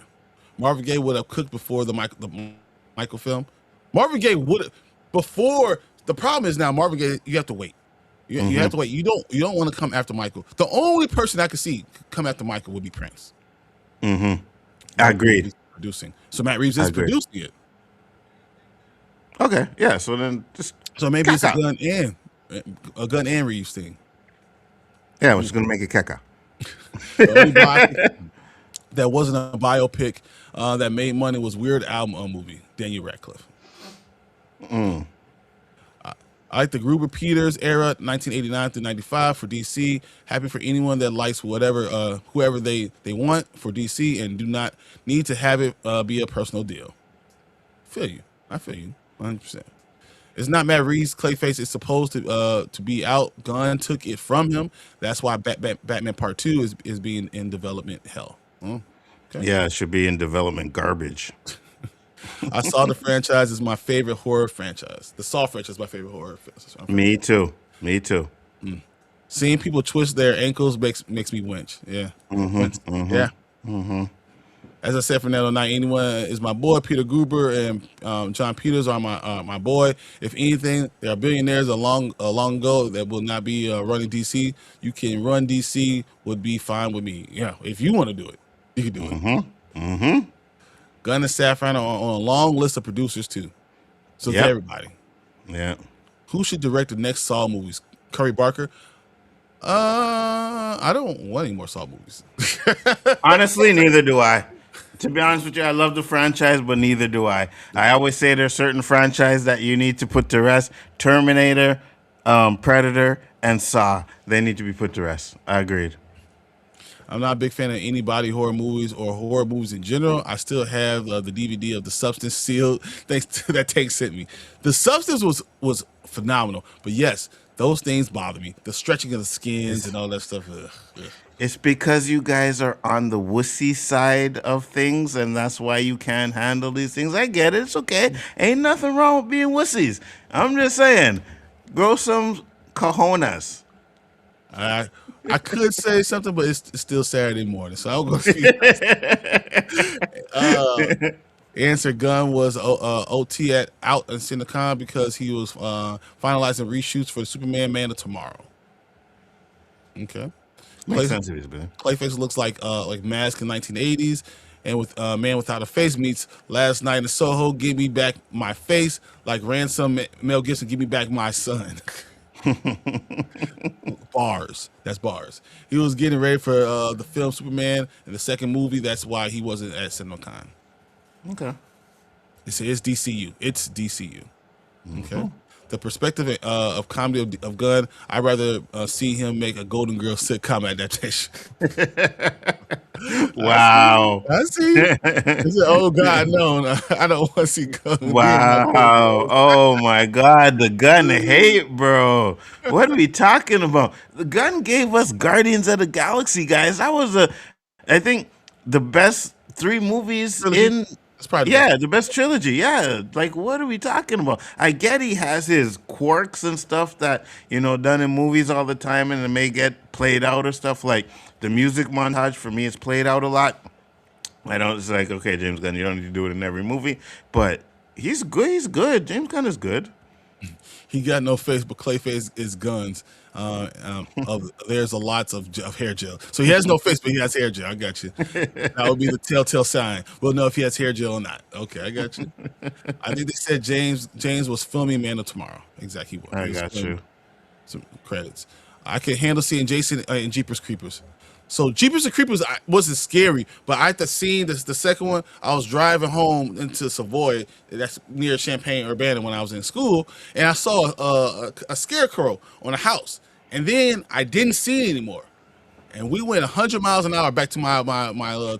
Marvin Gaye would have cooked before the Michael film. Marvin Gaye would have before. The problem is now Marvin Gaye. You have to wait. You have to wait. You don't want to come after Michael. The only person I could see come after Michael would be Prince. I Matt agreed. Reeves is producing. So Matt Reeves I is agree. producing it. Okay, yeah. So then just So maybe it's a Kaka. gun and Reeves thing. Yeah, we're just gonna make it Kaka. The only biopic that wasn't a biopic that made money was Weird Al movie. Daniel Radcliffe. I like the Gruber Peters era, 1989 through 95 for DC. Happy for anyone that likes whoever they want for DC and do not need to have it be a personal deal. I feel you, 100%. It's not Matt Reeves' Clayface. It's supposed to be out. Gunn took it from him. That's why Batman Part 2 is being in development hell. Okay. Yeah, it should be in development garbage. I saw the franchise is my favorite horror franchise. The Saw franchise is my favorite horror franchise. Me too. Me too. Seeing people twist their ankles makes me winch. Yeah. Yeah. As I said from that on night, anyone is my boy. Peter Gruber and John Peters are my boy. If anything, there are billionaires long ago that will not be running DC. You can run DC, would be fine with me. Yeah, if you want to do it, you can do it. Gunn and Safran are on a long list of producers too. So Yep. to everybody, Yeah. who should direct the next Saw movies? Curry Barker. I don't want any more Saw movies. Honestly, neither do I. To be honest with you, I love the franchise, but neither do I. I always say there's certain franchise that you need to put to rest. Terminator, Predator, and Saw. They need to be put to rest. I agreed. I'm not a big fan of any body horror movies or horror movies in general. I still have the DVD of The Substance sealed thanks to that Tank sent me. The Substance was phenomenal, but yes, those things bother me. The stretching of the skins and all that stuff. Ugh. It's because you guys are on the wussy side of things, and that's why you can't handle these things. I get it. It's okay. Ain't nothing wrong with being wussies. I'm just saying, grow some cojones. I could say something, but it's still Saturday morning, so I'll go see. Answer Gunn was OT out in CinemaCon because he was finalizing reshoots for the Superman Man of Tomorrow. Okay. Makes sense if he's been. Clayface looks like Mask in 1980s, and with Man Without a Face meets Last Night in Soho, Give Me Back My Face, like Ransom, Mel Gibson, Give Me Back My Son. Bars. That's bars. He was getting ready for the film Superman in the second movie. That's why he wasn't at CinemaCon. Okay. They say it's DCU. It's DCU. Okay. the perspective of comedy of Gunn, I'd rather see him make a Golden Girls sitcom adaptation. Wow. I see. He said, "Oh God, no, I don't want to see Gunn being my Golden Wow. Girls." Oh my God. The gun hate, bro. What are we talking about? The gun gave us Guardians of the Galaxy, guys. That was I think the best three movies Trilogy. in, That's probably the best. yeah, the best trilogy. Yeah. Like, what are we talking about? I get he has his quirks and stuff that, done in movies all the time and it may get played out or stuff. Like the music montage for me is played out a lot. I don't. It's like, okay, James Gunn, you don't need to do it in every movie, but he's good. He's good. James Gunn is good. He got no face, but Clayface is guns. There's a lots of hair gel. So he has no face, but he has hair gel. I got you. That would be the telltale sign. We'll know if he has hair gel or not. Okay, I got you. I think they said James was filming Man of Tomorrow. Exactly. I got you. Some credits. I can handle seeing Jason in Jeepers Creepers. So Jeepers and Creepers wasn't scary, but I had to see the second one. I was driving home into Savoy, that's near Champaign Urbana when I was in school, and I saw a scarecrow on a house, and then I didn't see it anymore. And we went 100 miles an hour back to my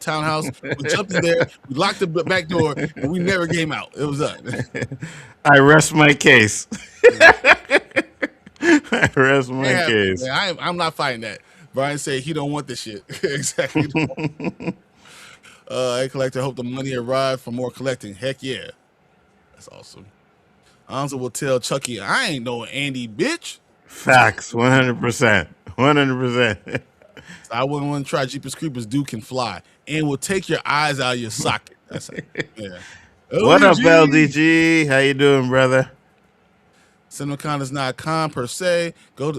townhouse. We jumped in there, we locked the back door, and we never came out. It was done. I rest my case. I rest my case. Man, I'm not fighting that. Bryon said he don't want this shit. Exactly. Hey, collector, hope the money arrived for more collecting. Heck yeah. That's awesome. Nzo will tell Chucky, I ain't no Andy, bitch. Facts, 100%. 100%. I wouldn't want to try Jeepers Creepers. Dude can fly and will take your eyes out of your socket. That's it. Yeah. What up, LDG? How you doing, brother? CinemaCon is not a con per se. Go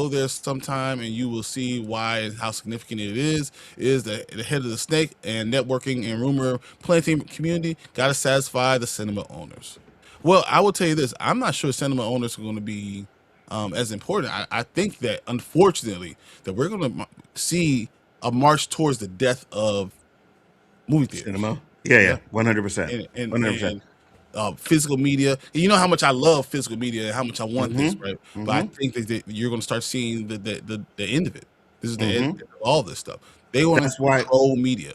there sometime and you will see why and how significant it is. It is the head of the snake and networking and rumor planting community. Got to satisfy the cinema owners. Well, I will tell you this. I'm not sure cinema owners are going to be as important. I think that, unfortunately, that we're going to see a march towards the death of movie theaters. Cinema? Yeah. 100%. 100%. Physical media. You know how much I love physical media and how much I want this, right? But I think that you're going to start seeing the end of it. This is the end of all this stuff. They want to control media.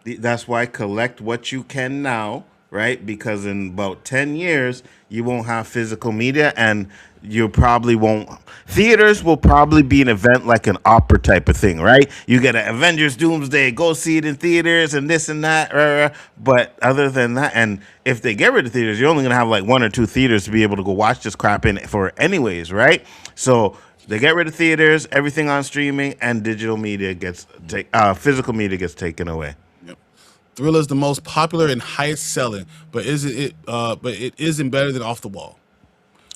That's why collect what you can now, right? Because in about 10 years, you won't have physical media and you probably won't. Theaters will probably be an event like an opera type of thing, right? You get an Avengers Doomsday, go see it in theaters and this and that. But other than that, and if they get rid of theaters, you're only going to have like 1 or 2 theaters to be able to go watch this crap in for anyways, right? So they get rid of theaters, everything on streaming, and digital media physical media gets taken away. Yep. Thriller is the most popular and highest selling, but it isn't better than Off the Wall.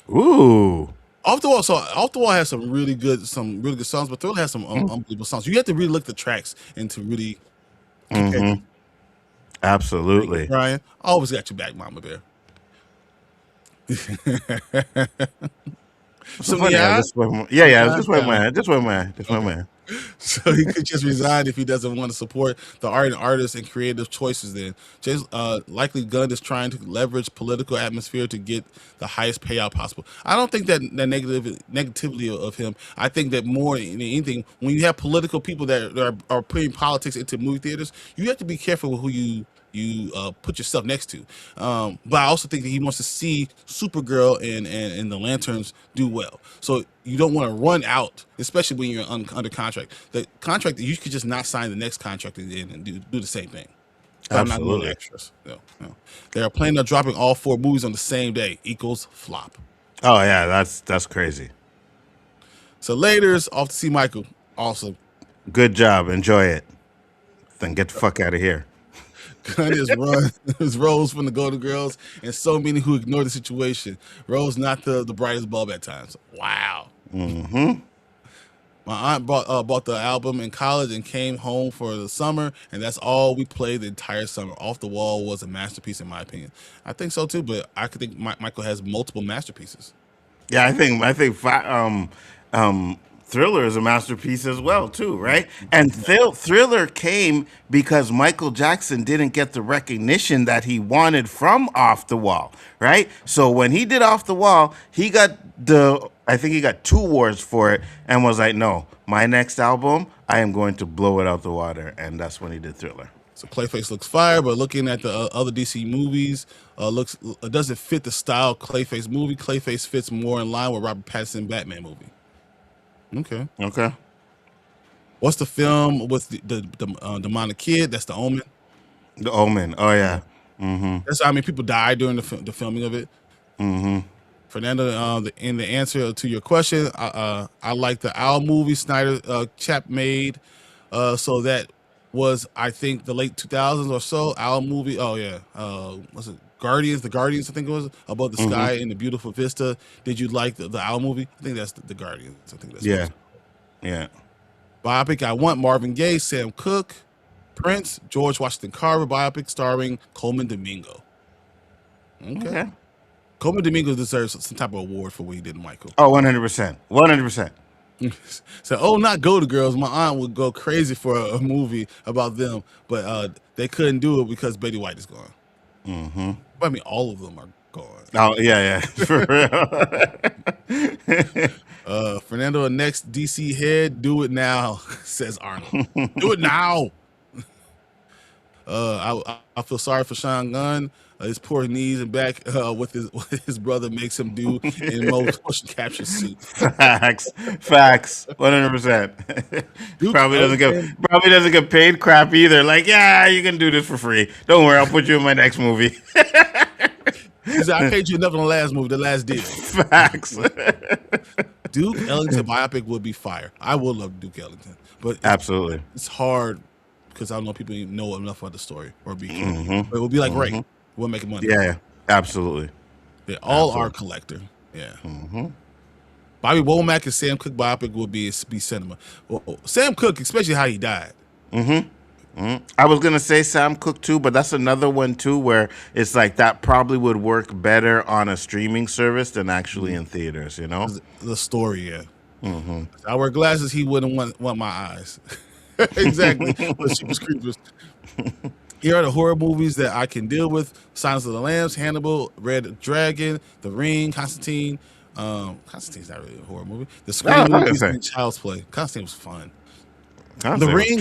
Ooh. Off the Wall has some really good songs, but Thriller has some unbelievable songs. You have to really look at the tracks and to really compare. Absolutely. Bryon, I always got your back, Mama Bear. So just went my hand. So he could just resign if he doesn't want to support the art and artists and creative choices. Then, likely Gunn is trying to leverage political atmosphere to get the highest payout possible. I don't think that negativity of him. I think that more than anything, when you have political people that are putting politics into movie theaters, you have to be careful with who you put yourself next to. But I also think that he wants to see Supergirl and the Lanterns do well. So you don't want to run out, especially when you're under contract. The contract, you could just not sign the next contract and do the same thing. Absolutely. I'm not extras. No. They are planning on dropping all 4 movies on the same day. Equals flop. Oh yeah, that's crazy. So later's off to see Micheal. Awesome. Good job. Enjoy it. Then get the fuck out of here. Gunn is Rose from the Golden Girls, and so many who ignore the situation. Rose not the brightest bulb at times. Wow. My aunt bought the album in college and came home for the summer, and that's all we played the entire summer. Off the Wall was a masterpiece in my opinion. I think so too, but I could think Micheal has multiple masterpieces. Yeah, I think Thriller is a masterpiece as well, too, right? And Thriller came because Michael Jackson didn't get the recognition that he wanted from Off the Wall, right? So when he did Off the Wall, I think he got 2 awards for it and was like, no, my next album, I am going to blow it out the water. And that's when he did Thriller. So Clayface looks fire, but looking at the other DC movies, doesn't fit the style of Clayface movie. Clayface fits more in line with Robert Pattinson Batman movie. Okay. What's the film with the demonic kid? That's The Omen. The Omen. Oh yeah. That's people died during the filming of it. Fernando, in the answer to your question, I like the Owl movie Snyder chap made. So that was, I think, the late 2000s or so. Owl movie. Oh yeah. Was it Guardians? The Guardians, I think it was, above the sky in the beautiful vista. Did you like the Owl movie? I think that's the Guardians. I think that's yeah. Biopic I want: Marvin Gaye, Sam Cooke, Prince, George Washington Carver. Biopic starring Coleman Domingo. Okay. Coleman Domingo deserves some type of award for what he did in Michael. Oh, 100%. 100%. So, not Go to Girls. My aunt would go crazy for a movie about them, but they couldn't do it because Betty White is gone. I mean, all of them are gone. Oh, yeah. For real. Fernando, next DC head, do it now, says Arnold. Do it now. I feel sorry for Sean Gunn. His poor knees and back with his brother makes him do in motion capture suit. Facts. 100%. Probably doesn't get paid crap either. Like, yeah, you can do this for free. Don't worry, I'll put you in my next movie. He said, I paid you enough on the last movie, the last deal. Facts. Duke Ellington biopic would be fire. I would love Duke Ellington, but absolutely, it's hard because I don't know if people even know enough about the story or be. But it would be like Ray. We'll make money. Yeah, absolutely. They all are collector. Yeah. Bobby Womack and Sam Cooke biopic will be cinema. Well, Sam Cooke, especially how he died. I was gonna say Sam Cooke too, but that's another one too where it's like that probably would work better on a streaming service than actually in theaters. You know, the story. Yeah. I wear glasses. He wouldn't want my eyes. Exactly. The Sheep's Creepers. Here are the horror movies that I can deal with: Silence of the Lambs, Hannibal, Red Dragon, The Ring, Constantine. Constantine's not really a horror movie. The Scream movies and Child's Play. Constantine was fun. The Ring,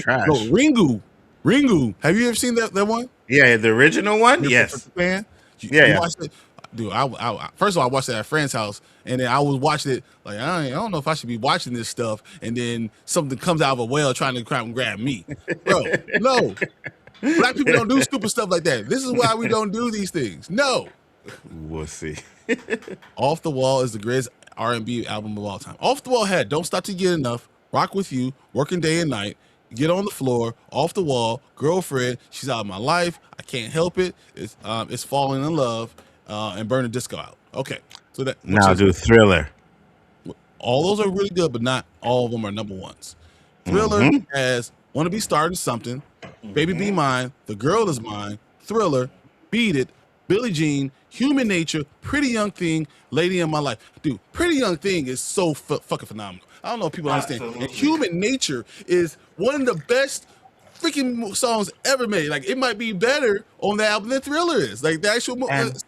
Ringu. Have you ever seen that one? Yeah, the original one. Yes. Man, you watched it? Dude, I first of all, I watched it at a friend's house, and then I was watching it like I don't know if I should be watching this stuff, and then something comes out of a well trying to come and grab me, bro. No. Black people don't do stupid stuff like that. This is why we don't do these things. No. We'll see. Off the Wall is the greatest R&B album of all time. Off the Wall had Don't Stop to Get Enough, Rock With You, Working Day and Night, Get on the Floor, Off the Wall, Girlfriend, She's Out of My Life, I Can't Help It, It's Falling in Love, and Burn the Disco Out. Okay. So that now do Thriller. All those are really good, but not all of them are number ones. Thriller has Wanna Be Starting Something, Baby Be Mine, The Girl Is Mine, Thriller, Beat It, Billie Jean, Human Nature, Pretty Young Thing, Lady in My Life. Dude, Pretty Young Thing is so fucking phenomenal. I don't know if people understand. And Human Nature is one of the best freaking songs ever made. Like, it might be better on the album than Thriller is. Like, the actual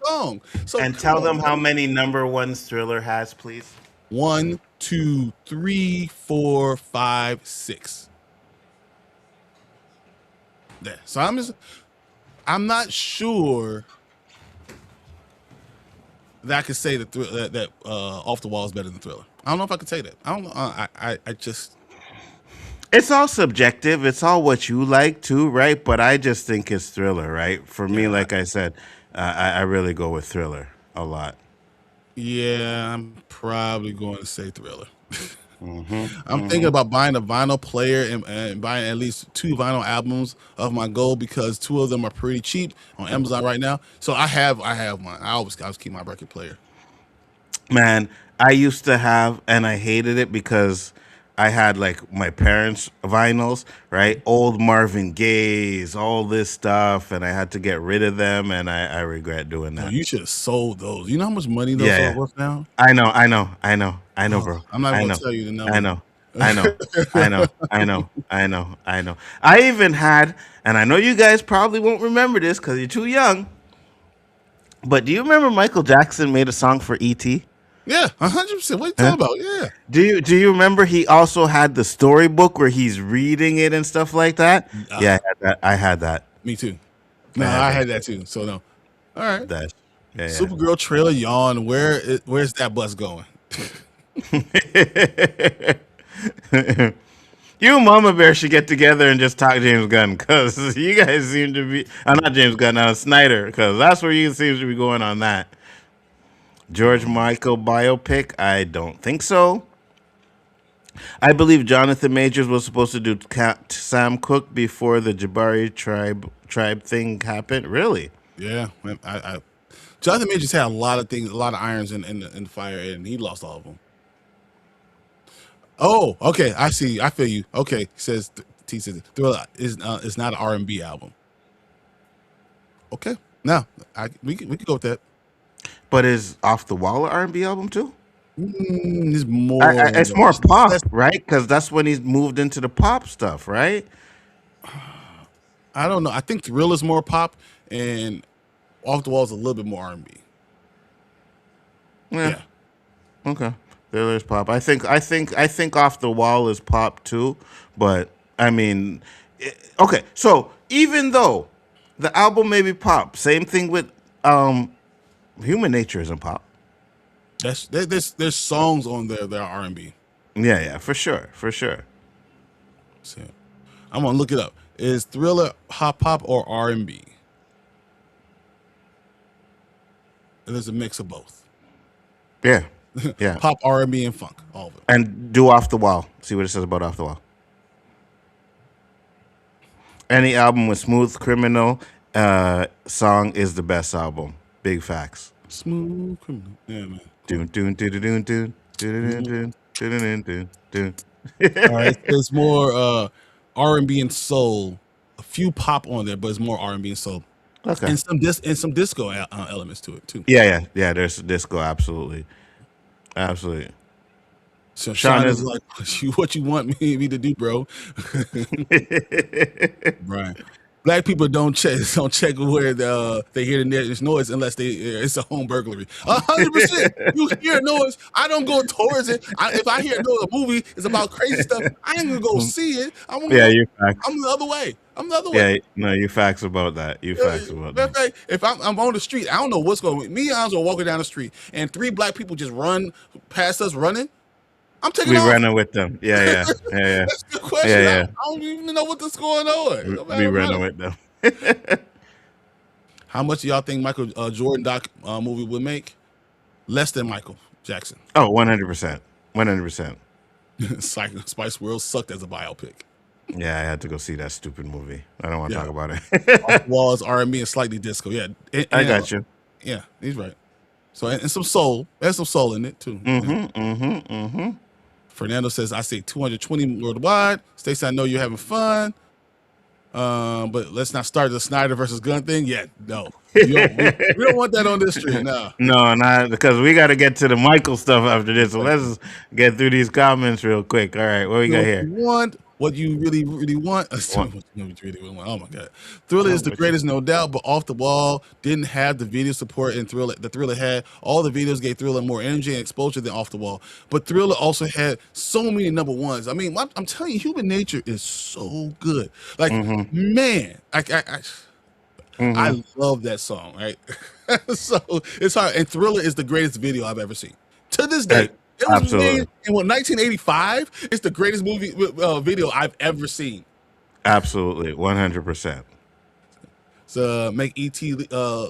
song. So, and tell them how many number ones Thriller has, please. 1, 2, 3, 4, 5, 6. There. So I'm not sure that I could say that Off the Wall is better than Thriller. I don't know if I could say that. I don't know. I just. It's all subjective. It's all what you like too, right? But I just think it's Thriller, right? For me, like I said, I really go with Thriller a lot. Yeah, I'm probably going to say Thriller. I'm thinking about buying a vinyl player and buying at least 2 vinyl albums of my goal because 2 of them are pretty cheap on Amazon right now. So I have mine. I always keep my record player. Man, I used to have, and I hated it because I had like my parents' vinyls, right? Old Marvin Gaye's, all this stuff, and I had to get rid of them, and I regret doing that. Oh, you should have sold those. You know how much money those are worth now? I know, bro. I'm not going to tell you the number. I know. I know. I know. I know. I know. I know. I even had, and I know you guys probably won't remember this because you're too young. But do you remember Michael Jackson made a song for E.T.? Yeah, 100%. What are you Huh? talking about? Yeah. Do you remember he also had the storybook where he's reading it and stuff like that? Yeah, I had that. I had that. Me too. I No, had I that. had that too. So no. All right. That. Yeah, Supergirl trailer yawn. Where's that bus going? yeah. You and Mama Bear should get together and just talk James Gunn because you guys seem to be. Not James Gunn, Snyder, because that's where you seem to be going on that. George Michael biopic? I don't think so. I believe Jonathan Majors was supposed to do Sam Cooke before the Jabari tribe thing happened. Really? Yeah, man, Jonathan Majors had a lot of things, a lot of irons in the fire, and he lost all of them. Oh, okay, I see. I feel you. Okay, T says Thriller is not an R&B album. Okay, now we could go with that. But is Off the Wall an R&B album too? It's more. It's more pop, right? Because that's when he's moved into the pop stuff, right? I don't know. I think Thrill is more pop, and Off the Wall is a little bit more R&B. Yeah. Okay. There's pop. I think Off the Wall is pop too, but I mean, okay. So even though the album may be pop, same thing with Human Nature isn't pop. There's songs on there that are R&B. Yeah, for sure. So, I'm gonna look it up. Is Thriller hop pop or R&B? And there's a mix of both. Yeah. Pop, R&B, and funk, all of it. And do Off the Wall. See what it says about Off the Wall. Any album with Smooth Criminal song is the best album. Big facts. Smooth Criminal. Yeah, man. Doon doon doon doon doon doon doon doon doon doon. All right, there's more R&B and soul. A few pop on there, but it's more R&B and soul. Okay. And some disco elements to it too. Yeah. There's disco, absolutely. So Sean Sean is is like, what you want me to do, bro? Bryon. Black people don't check where they hear the noise unless it's a home burglary. 100%. You hear noise, I don't go towards it. If I hear a movie is about crazy stuff, I ain't gonna go see it. I'm you facts. I'm the other way. Yeah, no, you facts about that. Like, if I'm on the street, I don't know what's going on. Me and Hans are walking down the street, and 3 black people just run past us running. I'm taking off. We running with them. Yeah. That's a good question. Yeah. I don't even know what's going on. We running with them. How much do y'all think Michael Jordan movie would make? Less than Michael Jackson. Oh, 100%. 100%. Spice World sucked as a biopic. Yeah, I had to go see that stupid movie. I don't want to talk about it. Off the Wall is R&B and slightly disco. Yeah. I got you. Yeah, he's right. So, and some soul. There's some soul in it, too. Fernando says, I say 220 worldwide. Stacey, I know you're having fun. But let's not start the Snyder versus Gunn thing yet. No. We don't want that on this street. No. No, not because we got to get to the Michael stuff after this. So let's get through these comments real quick. All right, what we got here? What you really want. Oh my God. Thriller is the greatest, no doubt, but Off the Wall didn't have the video support and Thriller had. All the videos gave Thriller more energy and exposure than Off the Wall. But Thriller also had so many number ones. I mean, I'm telling you, Human Nature is so good. Like, man, I love that song, right? So it's hard. And Thriller is the greatest video I've ever seen. To this day. It was made in 1985. It's the greatest movie video I've ever seen. Absolutely, 100%. So make ET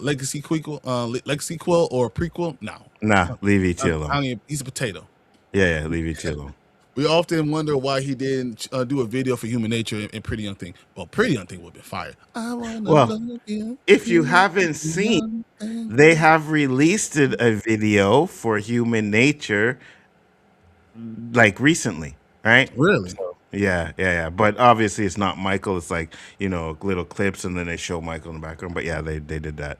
legacy sequel or prequel? No. Nah, leave ET alone. He's a potato. Yeah, leave ET alone. We often wonder why he didn't do a video for Human Nature and Pretty Young Thing. Well, Pretty Young Thing would have been fire. If you haven't seen, they have released a video for Human Nature like recently, right? Really? So, yeah. But obviously it's not Michael. It's like, little clips and then they show Michael in the background. But yeah, they did that.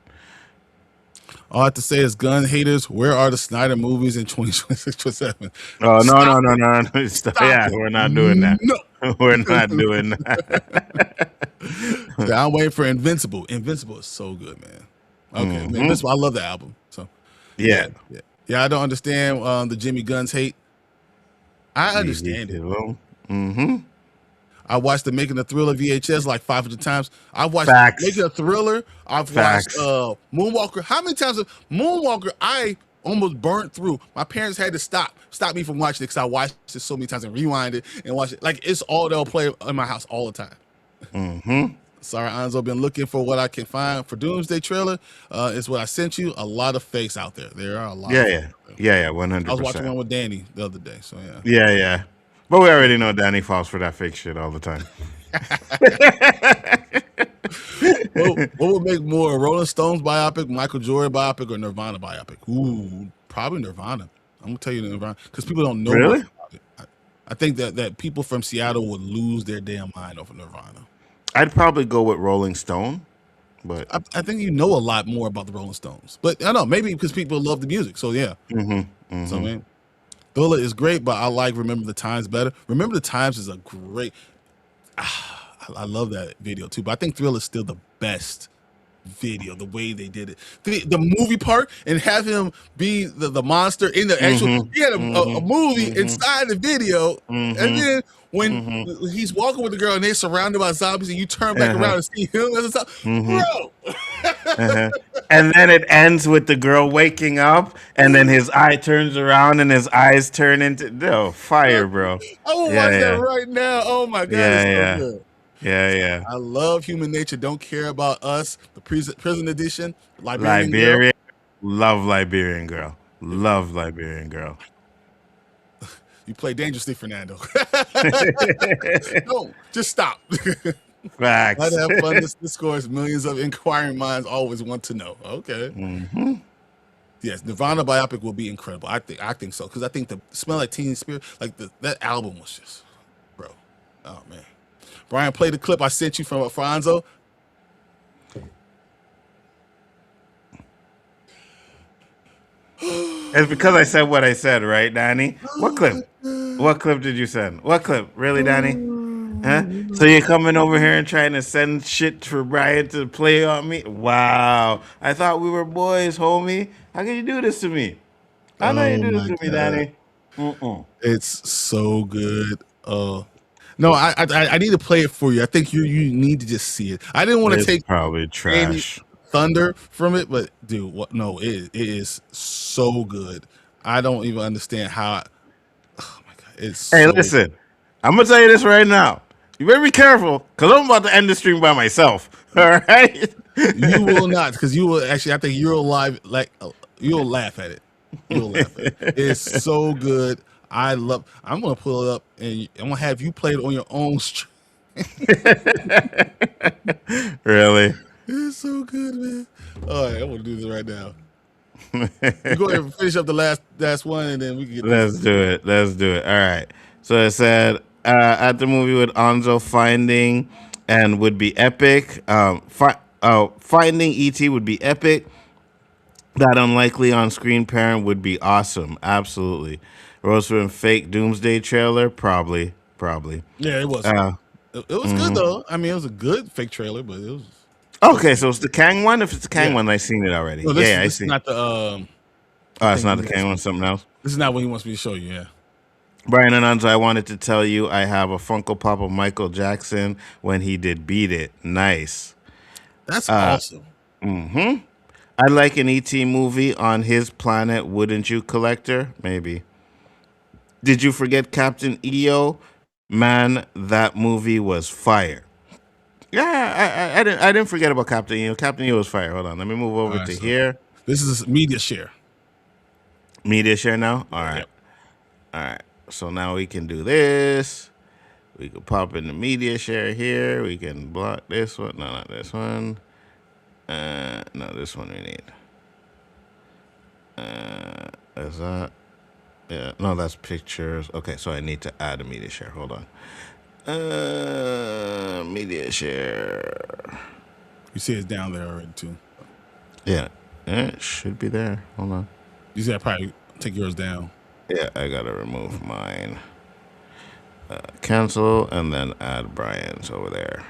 All I have to say is, gun haters, where are the Snyder movies in 2026-27? Oh no Stop no no it. no no! Stop Yeah, it. we're not doing that. No. We're not doing that. So I'm waiting for Invincible. Invincible is so good, man. Okay, Invincible. I love the album. So Yeah. yeah. I don't understand the Jimmy Guns hate. I Leave you understand it. alone. Mm-hmm. I watched the Making a Thriller VHS like 500 times. I've watched Facts. Making a Thriller. I've watched Facts. Moonwalker. How many times have Moonwalker I almost burnt through? My parents had to stop me from watching it because I watched it so many times and rewind it and watch it. Like it's all they'll play in my house all the time. Mm-hmm. Sorry, Nzo, been looking for what I can find for Doomsday trailer. It's what I sent you. A lot of fakes out there. There are a lot. Yeah, of yeah, fakes out there. yeah, yeah. I was watching 100%. one with Danny the other day. So yeah. Yeah, yeah. But we already know Danny falls for that fake shit all the time. What would make more, a Rolling Stones biopic, Michael Jordan biopic, or Nirvana biopic? Ooh, probably Nirvana. I'm gonna tell you Nirvana because people don't know Really? much about it. I think that people from Seattle would lose their damn mind over Nirvana. I'd probably go with Rolling Stone, but I think you know a lot more about the Rolling Stones, but I don't know, maybe because people love the music. So yeah. So man, Thriller is great, but I like Remember the Times better. Remember the Times is a great. I love that video too, but I think Thriller is still the best video. The way they did it, the movie part, and have him be the monster in the actual. He had a movie inside the video, and then when he's walking with the girl and they're surrounded by zombies, and you turn back around and see him as a bro. and then it ends with the girl waking up, and then his eye turns around, and his eyes turn into fire, bro. I will watch that right now. Oh my god, it's so good. Yeah. I love Human Nature. Don't care about us. The prison edition. Liberian Girl. Love Liberian Girl. Love Liberian Girl. You play dangerously, Fernando. No, just stop. Facts. Let have fun. This scores millions of inquiring minds always want to know. Okay. Yes, Nirvana biopic will be incredible. I think so because I think the Smell Like Teen Spirit, like that album was just, bro. Oh man. Bryon, play the clip I sent you from Franzo. It's because I said what I said, right, Danny? What clip? What clip did you send? What clip? Really, Danny? Huh? So you're coming over here and trying to send shit for Bryon to play on me? Wow. I thought we were boys, homie. How can you do this to me? How know you do this to me, Danny? It's so good. No, I need to play it for you. I think you need to just see it. I didn't want to take probably trash thunder from it, but dude, what? No, it is so good. I don't even understand how. Oh my god, it's. Hey, so listen, I'm gonna tell you this right now. You better be careful, cause I'm about to end the stream by myself. All right. You will not, because you will actually. I think you'll you'll laugh at it. You'll laugh at it. It's so good. I'm gonna pull it up and I'm gonna have you play it on your own stream. Really? It's so good, man. All right, I'm gonna do this right now. You go ahead and finish up the last one, and then we can get. Let's do it. All right. So it said at the movie with Nzo finding and would be epic. Finding ET would be epic. That unlikely on-screen parent would be awesome. Absolutely. Rosewood fake Doomsday trailer, probably. Yeah, it was. It was good though. I mean, it was a good fake trailer, but it was. Okay, so it's the Kang one. If it's the Kang one, I've seen it already. No, I this see. Not the. It's not the Kang one. Something else. This is not what he wants me to show you. Yeah. Bryon and Nzo, I wanted to tell you I have a Funko Pop of Michael Jackson when he did Beat It. Nice. That's awesome. I'd like an ET movie on his planet, wouldn't you, collector? Maybe. Did you forget Captain EO? Man, that movie was fire. Yeah, I didn't forget about Captain EO. Captain EO was fire. Hold on, let me move over to here. This is media share. Media share now? All right. Yep. All right. So now we can do this. We can pop in the media share here. We can block this one. No, not this one. No, this one we need. Is that? Yeah. No, that's pictures. Okay, so I need to add a media share. Hold on. Media share. You see it's down there already too. Yeah. It should be there. Hold on. You gotta probably take yours down. Yeah, I gotta remove mine. Cancel and then add Bryon's over there.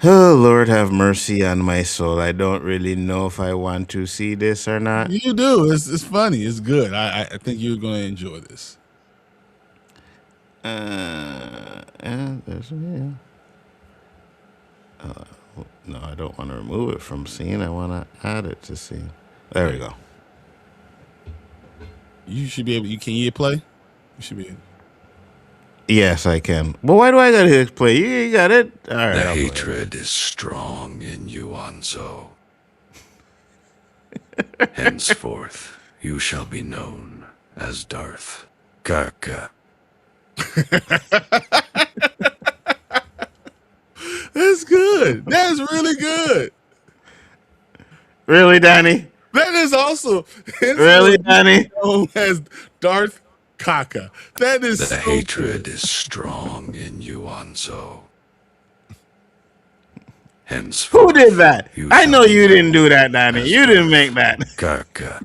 Oh, Lord have mercy on my soul. I don't really know if I want to see this or not. You do. It's funny. It's good. I think you're gonna enjoy this. And there's yeah. No, I don't want to remove it from scene. I want to add it to scene. There we go. You should be able. Can you hit play? You should be. Yes, I can. But why do I gotta hit play? You got it. All right. The hatred is strong in you, Nzo. Henceforth, you shall be known as Darth Kaka. That's good. That's really good. Really, Danny? That is also really, Danny? Known as Darth Kaka. That is the so hatred good. is strong in you, Nzo. Henceforth, who did that? I know you didn't do that, Danny. You didn't make that. Kaka.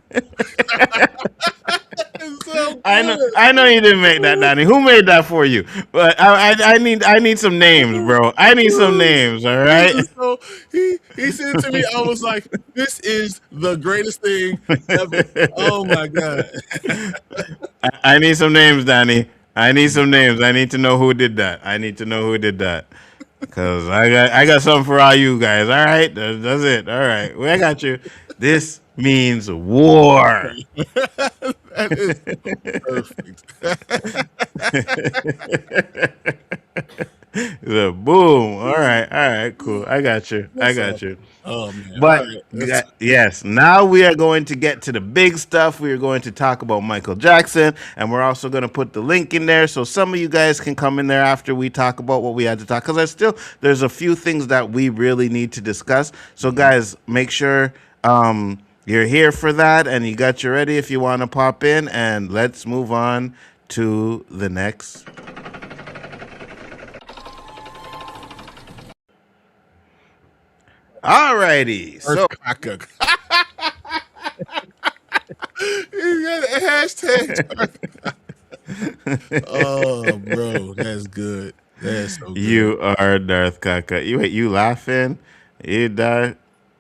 So I know you didn't make that, Danny. Who made that for you? But I need some names, bro. I need some names. All right. So he said to me, I was like, "This is the greatest thing ever." Oh my god! I need some names, Danny. I need some names. I need to know who did that. I need to know who did that. Cause I got something for all you guys. All right, that's it. All right, well, I got you. This means war. That is perfect. So, boom. All right, cool. I got you. Oh man! But Right. yes, now we are going to get to the big stuff. We are going to talk about Michael Jackson, and we're also going to put the link in there so some of you guys can come in there after we talk about what we had to talk. Because there's a few things that we really need to discuss. So guys, make sure you're here for that, and you got you ready if you want to pop in. And let's move on to the next. Alrighty, so Kaka. He got a hashtag. Oh, bro, that's good. That's so good. You are Darth Kaka. You laughing? You Darth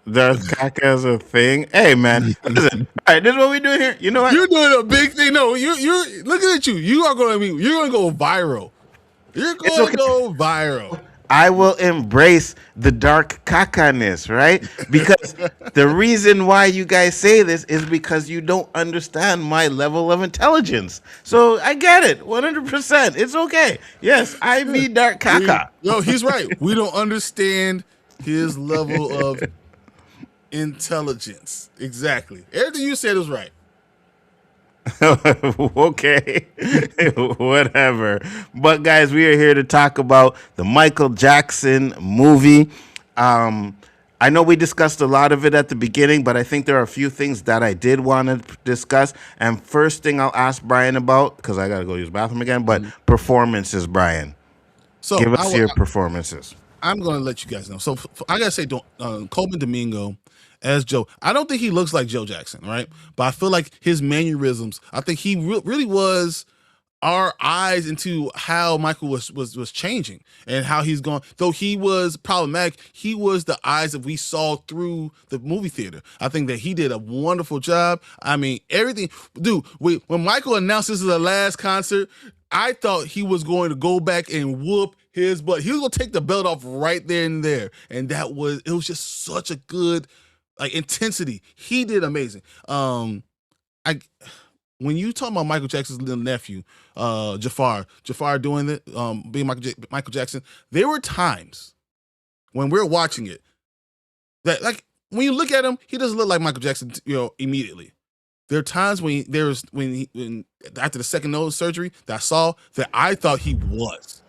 Kaka is a thing. Hey man, listen. All right, this is what we doing here. You know what? You're doing a big thing. No, you're looking at you. You're gonna go viral. You're going to go viral. I will embrace the dark caca-ness, right? Because the reason why you guys say this is because you don't understand my level of intelligence. So I get it, 100%. It's okay. Yes, I be dark caca. No, he's right. We don't understand his level of intelligence. Exactly. Everything you said was right. Okay, whatever. But guys, we are here to talk about the Michael Jackson movie. I know we discussed a lot of it at the beginning, but I think there are a few things that I did want to discuss. And first thing I'll ask Bryon about, because I got to go use the bathroom again, but performances, Bryon. So give us your performances. I'm going to let you guys know. So I got to say, Coleman Domingo as Joe. I don't think he looks like Joe Jackson, right? But I feel like his mannerisms, I think he really was our eyes into how Michael was changing and how he's gone. Though he was problematic, he was the eyes that we saw through the movie theater. I think that he did a wonderful job. I mean, everything. Dude, when Michael announced this is the last concert, I thought he was going to go back and whoop his butt. He was going to take the belt off right there and there. And it was just such a good intensity. He did amazing. When you talk about Michael Jackson's little nephew, Jafar doing it, being Michael Jackson, there were times when we're watching it that, like, when you look at him, he doesn't look like Michael Jackson, immediately. There are times when after the second nose surgery that I saw that I thought he was.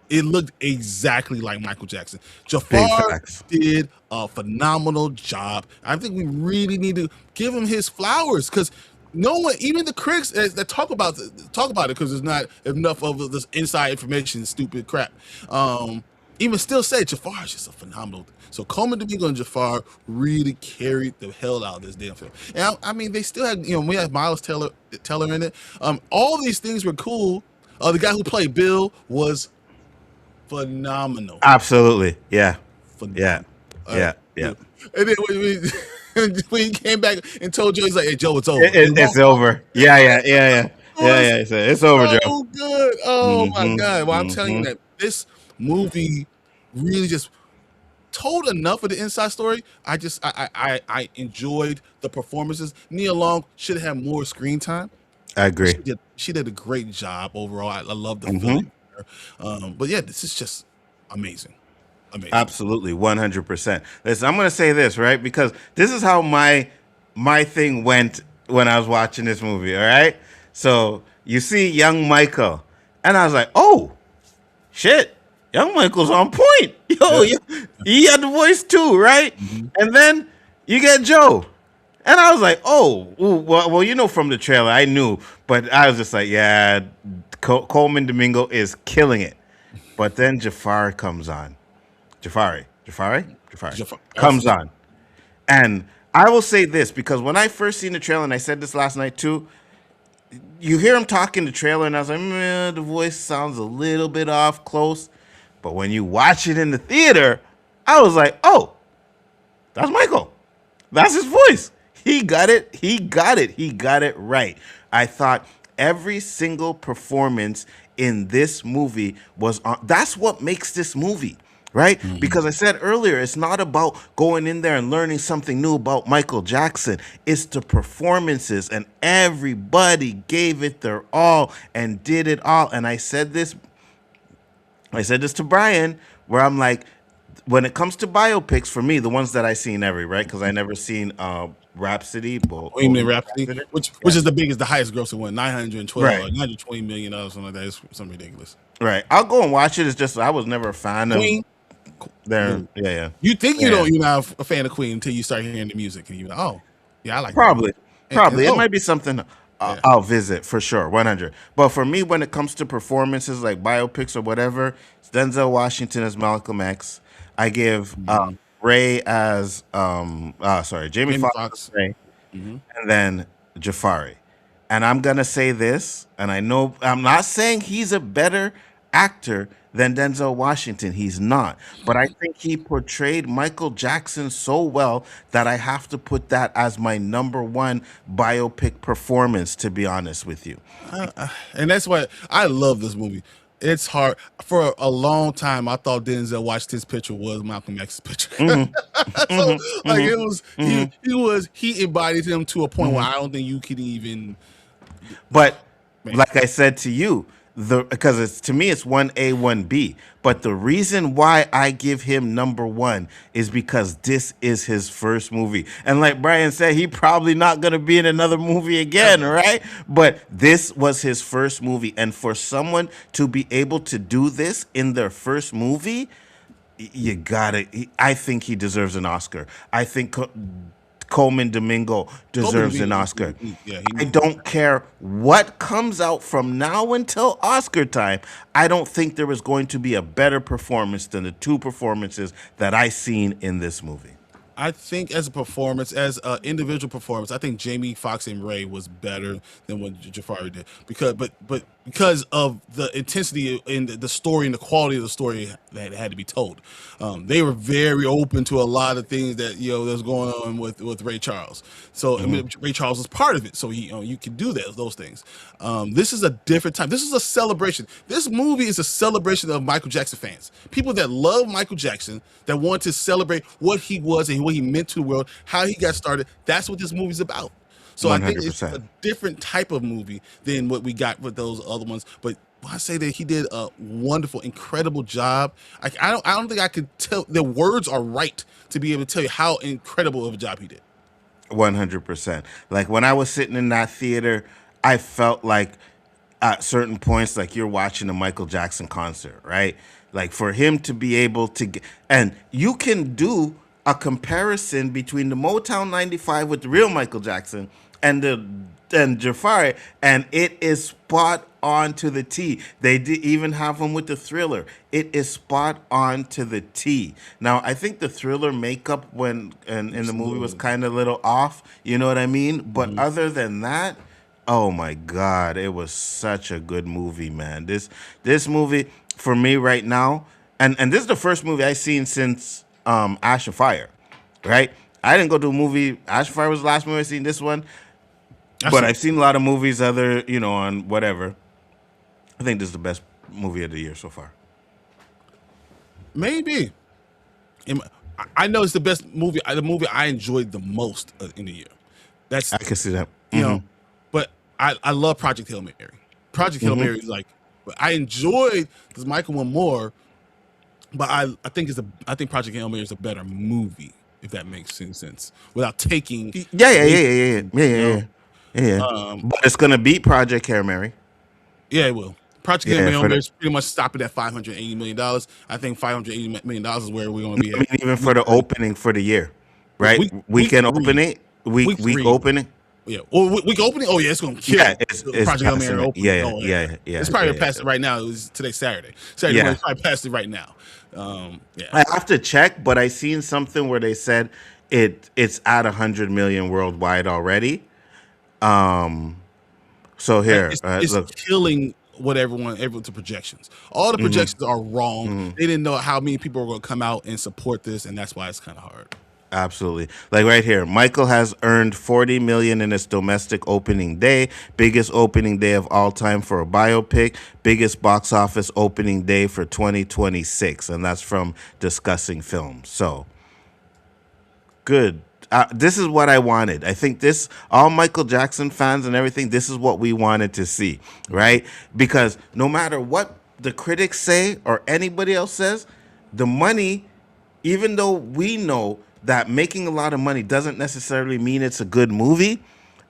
It looked exactly like Michael Jackson. Jafar did a phenomenal job. I think we really need to give him his flowers, because no one, even the critics that talk about it, because there's not enough of this inside information, stupid crap. even still say Jafar is just a phenomenal. So Coleman Domingo and Jafar really carried the hell out of this damn film. And I mean, they still had, we had Miles Teller in it. All these things were cool. The guy who played Bill was phenomenal. Absolutely. Yeah. Phenomenal. Yeah. Yeah. And then when he came back and told Joe, he's like, "Hey, Joe, it's over. It's over." Yeah. It's over, Joe. So good. Oh my Mm-hmm. God. Well, I'm telling you that this movie really just told enough of the inside story. I enjoyed the performances. Nia Long should have had more screen time. I agree. She did a great job overall. I love the film. But yeah, this is just amazing. Amazing. Absolutely, 100%. Listen, I'm going to say this, right? Because this is how my thing went when I was watching this movie, all right? So you see young Micheal, and I was like, oh, shit, young Michael's on point. Yo, he had the voice too, right? And then you get Joe. And I was like, oh, well, from the trailer, I knew. But I was just like, yeah, Coleman Domingo is killing it. But then Jafar comes on. Jafari comes on. And I will say this, because when I first seen the trailer, and I said this last night too, you hear him talk in the trailer, and I was like, the voice sounds a little bit off close. But when you watch it in the theater, I was like, oh, that's Micheal. That's his voice. He got it right. I thought every single performance in this movie was on. That's what makes this movie. Right? Because I said earlier, it's not about going in there and learning something new about Michael Jackson. It's the performances, and everybody gave it their all and did it all. And I said this to Bryon, where I'm like, when it comes to biopics, for me, the ones that I seen right? Because I never seen Rhapsody. Rhapsody, which is the highest grossing one, 912 right. or 920 million or something like that. It's something ridiculous. Right. I'll go and watch it. It's just I was never a fan Queen. of. Yeah. You think you're not a fan of Queen until you start hearing the music, and you're like, oh, yeah, I like probably. And, it might be something I'll visit for sure, 100. But for me, when it comes to performances like biopics or whatever, it's Denzel Washington as Malcolm X. I give Ray as Jamie Foxx, Ray, and then Jafari. And I'm gonna say this, and I know I'm not saying he's a better actor than Denzel Washington. He's not. But I think he portrayed Michael Jackson so well that I have to put that as my number one biopic performance, to be honest with you. And that's why I love this movie. It's hard. For a long time, I thought Denzel Washington's picture was Malcolm X's picture. He embodied him to a point where I don't think you could even. But like I said to you, because to me it's 1A, 1B. But the reason why I give him number one is because this is his first movie. And like Bryon said, he probably not going to be in another movie again, right? But this was his first movie. And for someone to be able to do this in their first movie, you got it. I think he deserves an Oscar. I think Coleman Domingo deserves an Oscar. I don't care what comes out from now until Oscar time. I don't think there is going to be a better performance than the two performances that I seen in this movie. I think as a performance, as an individual performance, I think Jamie Foxx and Ray was better than what Jafari did because of the intensity in the story and the quality of the story that had to be told. They were very open to a lot of things that that's going on with Ray Charles. So I mean, Ray Charles was part of it, so you can do those things. This is a different time. This is a celebration. This movie is a celebration of Michael Jackson fans, people that love Michael Jackson, that want to celebrate what he was and what he meant to the world, how he got started. That's what this movie's about. So 100%. I think it's a different type of movie than what we got with those other ones. But I say that he did a wonderful, incredible job. I don't think I could tell. The words are right to be able to tell you how incredible of a job he did. 100%. Like when I was sitting in that theater, I felt like at certain points, like you're watching a Michael Jackson concert, right? Like for him to be able to get, and you can do a comparison between the Motown 95 with the real Michael Jackson and the and Jafari, and it is spot on to the T. They did even have him with the Thriller. It is spot on to the T. Now, I think the Thriller makeup when in the movie was kind of a little off. You know what I mean? But other than that, oh my God, it was such a good movie, man. This movie for me right now, and this is the first movie I've seen since Ash and Fire, right? I didn't go to a movie. Ash and Fire was the last movie I seen. This one. But I've seen a lot of movies, on whatever. I think this is the best movie of the year so far. Maybe. I know it's the best movie. The movie I enjoyed the most in the year. I can see that. You know, but I love Project Hail Mary. Project Hail Mary is like, I enjoyed this Micheal one more, but I think Project Hail Mary is a better movie, if that makes any sense. Without taking but it's gonna beat Project Hail Mary. Yeah, it will. Project Hail Mary is pretty much stopping at $580 million. I think $580 million is where we're going to be. I mean, even for the opening for the year, right? Weekend opening, week opening. Yeah, or week opening. Oh yeah, it's going to kill. Yeah, it's Project Hail Mary opening. Yeah. It's probably past it right now. It was today Saturday. It's probably past it right now. I have to check, but I seen something where they said it's at 100 million worldwide already. So here, it's look. killing what everyone's projections. All the projections are wrong. They didn't know how many people are going to come out and support this, and that's why it's kind of hard. Absolutely. Like right here, Micheal has earned $40 million in its domestic opening day, biggest opening day of all time for a biopic, biggest box office opening day for 2026, and that's from Discussing Films. So, good. This is what I wanted. I think all Michael Jackson fans and everything, this is what we wanted to see, right? Because no matter what the critics say or anybody else says, the money, even though we know that making a lot of money doesn't necessarily mean it's a good movie,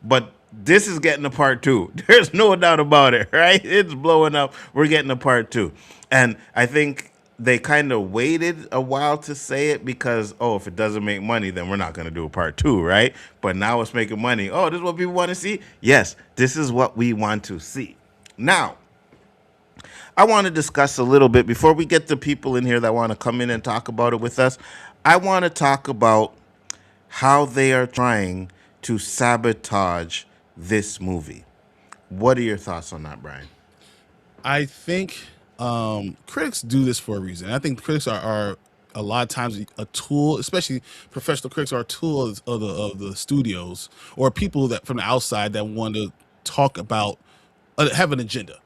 but this is getting a part 2. There's no doubt about it, right? It's blowing up. We're getting a part 2. And I think they kind of waited a while to say it because, if it doesn't make money, then we're not going to do a part 2, right? But now it's making money. Oh, this is what people want to see? Yes, this is what we want to see. Now, I want to discuss a little bit, before we get the people in here that want to come in and talk about it with us, I want to talk about how they are trying to sabotage this movie. What are your thoughts on that, Bryon? I think critics do this for a reason. I think critics are a lot of times a tool, especially professional critics, are a tool of the studios or people that from the outside that want to talk about, have an agenda.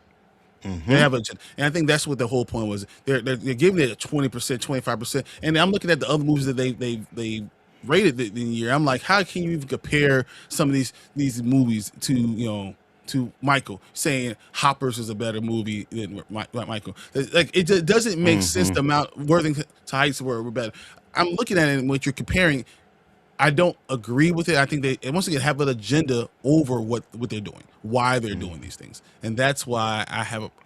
They have an agenda. And I think that's what the whole point was. They're giving it a 20%, 25%. And I'm looking at the other movies that they rated the year. I'm like, how can you even compare some of these movies to Micheal, saying Hoppers is a better movie than Micheal? Like, it just doesn't make sense. The amount Worthing Heights were better. I'm looking at it, and what you're comparing, I don't agree with it. I think they once again have an agenda over what they're doing, why they're doing these things, and that's why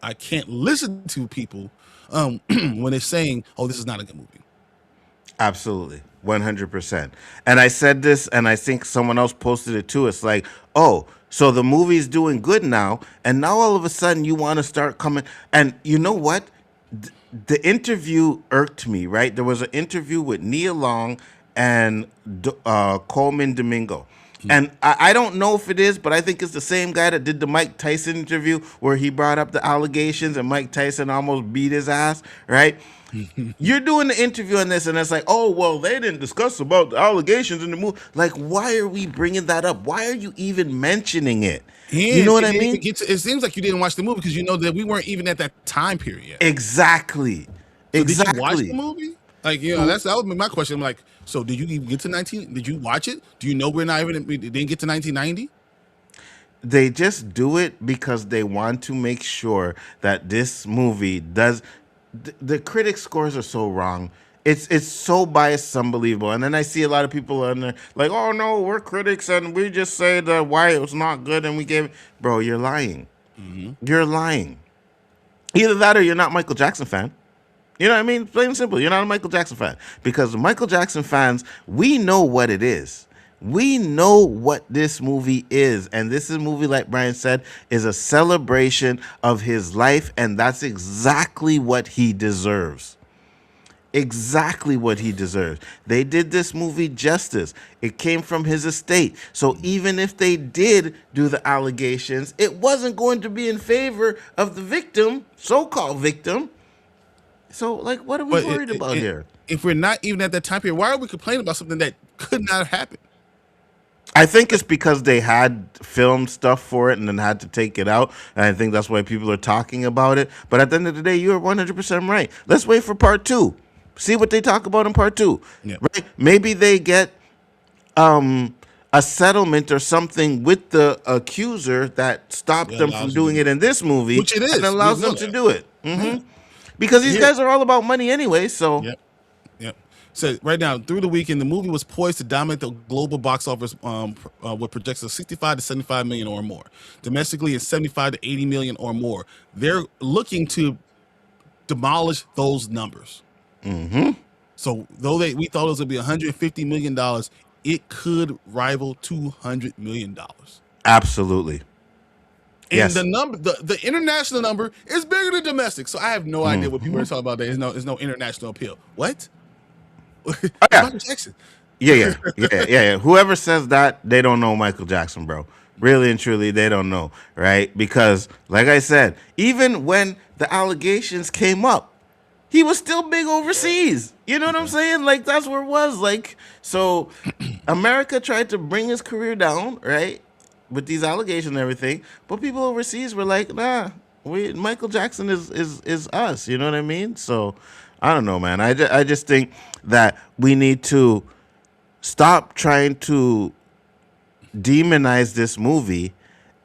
I can't listen to people when they're saying, "Oh, this is not a good movie." Absolutely, 100%. And I said this, and I think someone else posted it too. It's like, so the movie's doing good now, and now all of a sudden you want to start coming. And you know what? The interview irked me, right? There was an interview with Nia Long and Coleman Domingo. And I don't know if it is, but I think it's the same guy that did the Mike Tyson interview where he brought up the allegations and Mike Tyson almost beat his ass, right? You're doing the interview on this, and it's like, they didn't discuss about the allegations in the movie. Like, why are we bringing that up? Why are you even mentioning it? You know what I mean? It seems like you didn't watch the movie because you know that we weren't even at that time period yet. Exactly. So did you watch the movie? Like, that would be my question. I'm like, so did you even get to 19? Did you watch it? Do you know we didn't get to 1990? They just do it because they want to make sure that this movie does. The critic scores are so wrong. It's so biased, it's unbelievable. And then I see a lot of people on there like, oh no, we're critics and we just say why it was not good and we gave it. Bro, you're lying. You're lying. Either that or you're not a Michael Jackson fan. You know what I mean? Plain and simple. You're not a Michael Jackson fan. Because the Michael Jackson fans, we know what it is. We know what this movie is, and this is a movie, like Bryon said, is a celebration of his life, and that's exactly what he deserves. Exactly what he deserves. They did this movie justice. It came from his estate. So even if they did do the allegations, it wasn't going to be in favor of the victim, so-called victim. So, like, what are we But worried about here? if we're not even at that time period, why are we complaining about something that could not have happened? I think it's because they had filmed stuff for it and then had to take it out. And I think that's why people are talking about it. But at the end of the day, you're 100% right. Let's wait for part two. See what they talk about in part two. Yeah. Right? Maybe they get a settlement or something with the accuser that stopped That them from allows you to doing do it in this movie, Which it is. and allows We know them to that. do it. Because these Here- guys are all about money anyway. So Yep. Yep. So right now, through the weekend, the movie was poised to dominate the global box office with projections of 65 to 75 million or more. Domestically, it's 75 to 80 million or more. They're looking to demolish those numbers. So though we thought it was going to be 150 million dollars, it could rival 200 million dollars. absolutely. And Yes. the number, the international number is bigger than domestic. So I have no idea what people are talking about. There's no international appeal. What? yeah. Michael Jackson. Yeah. Whoever says that, they don't know Michael Jackson, bro. Really and truly, they don't know, right? Because, like I said, even when the allegations came up, he was still big overseas. You know what I'm saying? Like, that's where it was. Like, so America tried to bring his career down, right? With these allegations and everything. But people overseas were like, nah, Michael Jackson is us. You know what I mean? So I don't know, man. I just think that we need to stop trying to demonize this movie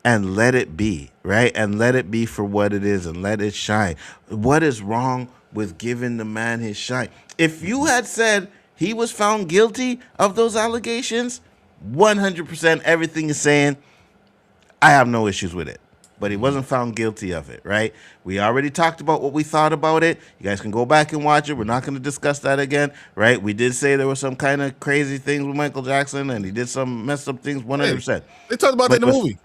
and let it be, right? And let it be for what it is and let it shine. What is wrong with giving the man his shine? If you had said he was found guilty of those allegations, 100% everything is saying, I have no issues with it. But he wasn't found guilty of it, right? We already talked about what we thought about it. You guys can go back and watch it. We're not going to discuss that again, right? We did say there was some kind of crazy things with Michael Jackson, and he did some messed up things, 100%. They talked about that in the movie.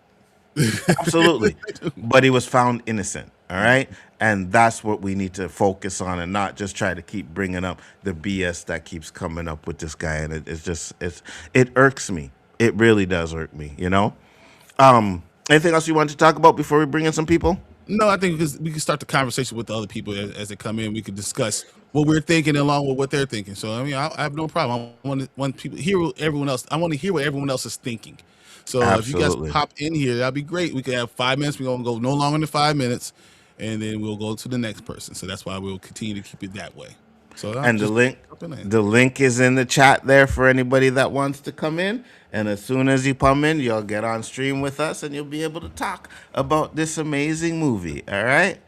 Absolutely. But he was found innocent, all right? And that's what we need to focus on and not just try to keep bringing up the BS that keeps coming up with this guy. And it irks me. It really does irk me, you know? Anything else you want to talk about before we bring in some people? No, I think we can start the conversation with the other people as they come in. We could discuss what we're thinking along with what they're thinking. So I mean, I have no problem. I want people hear what everyone else. I want to hear what everyone else is thinking. So if you Absolutely. guys pop in here, that'd be great. We could have 5 minutes. We're gonna go no longer than 5 minutes, and then we'll go to the next person. So that's why we'll continue to keep it that way. So And just jump in. the link is in the chat there for anybody that wants to come in. And as soon as you come in, you'll get on stream with us and you'll be able to talk about this amazing movie. All right.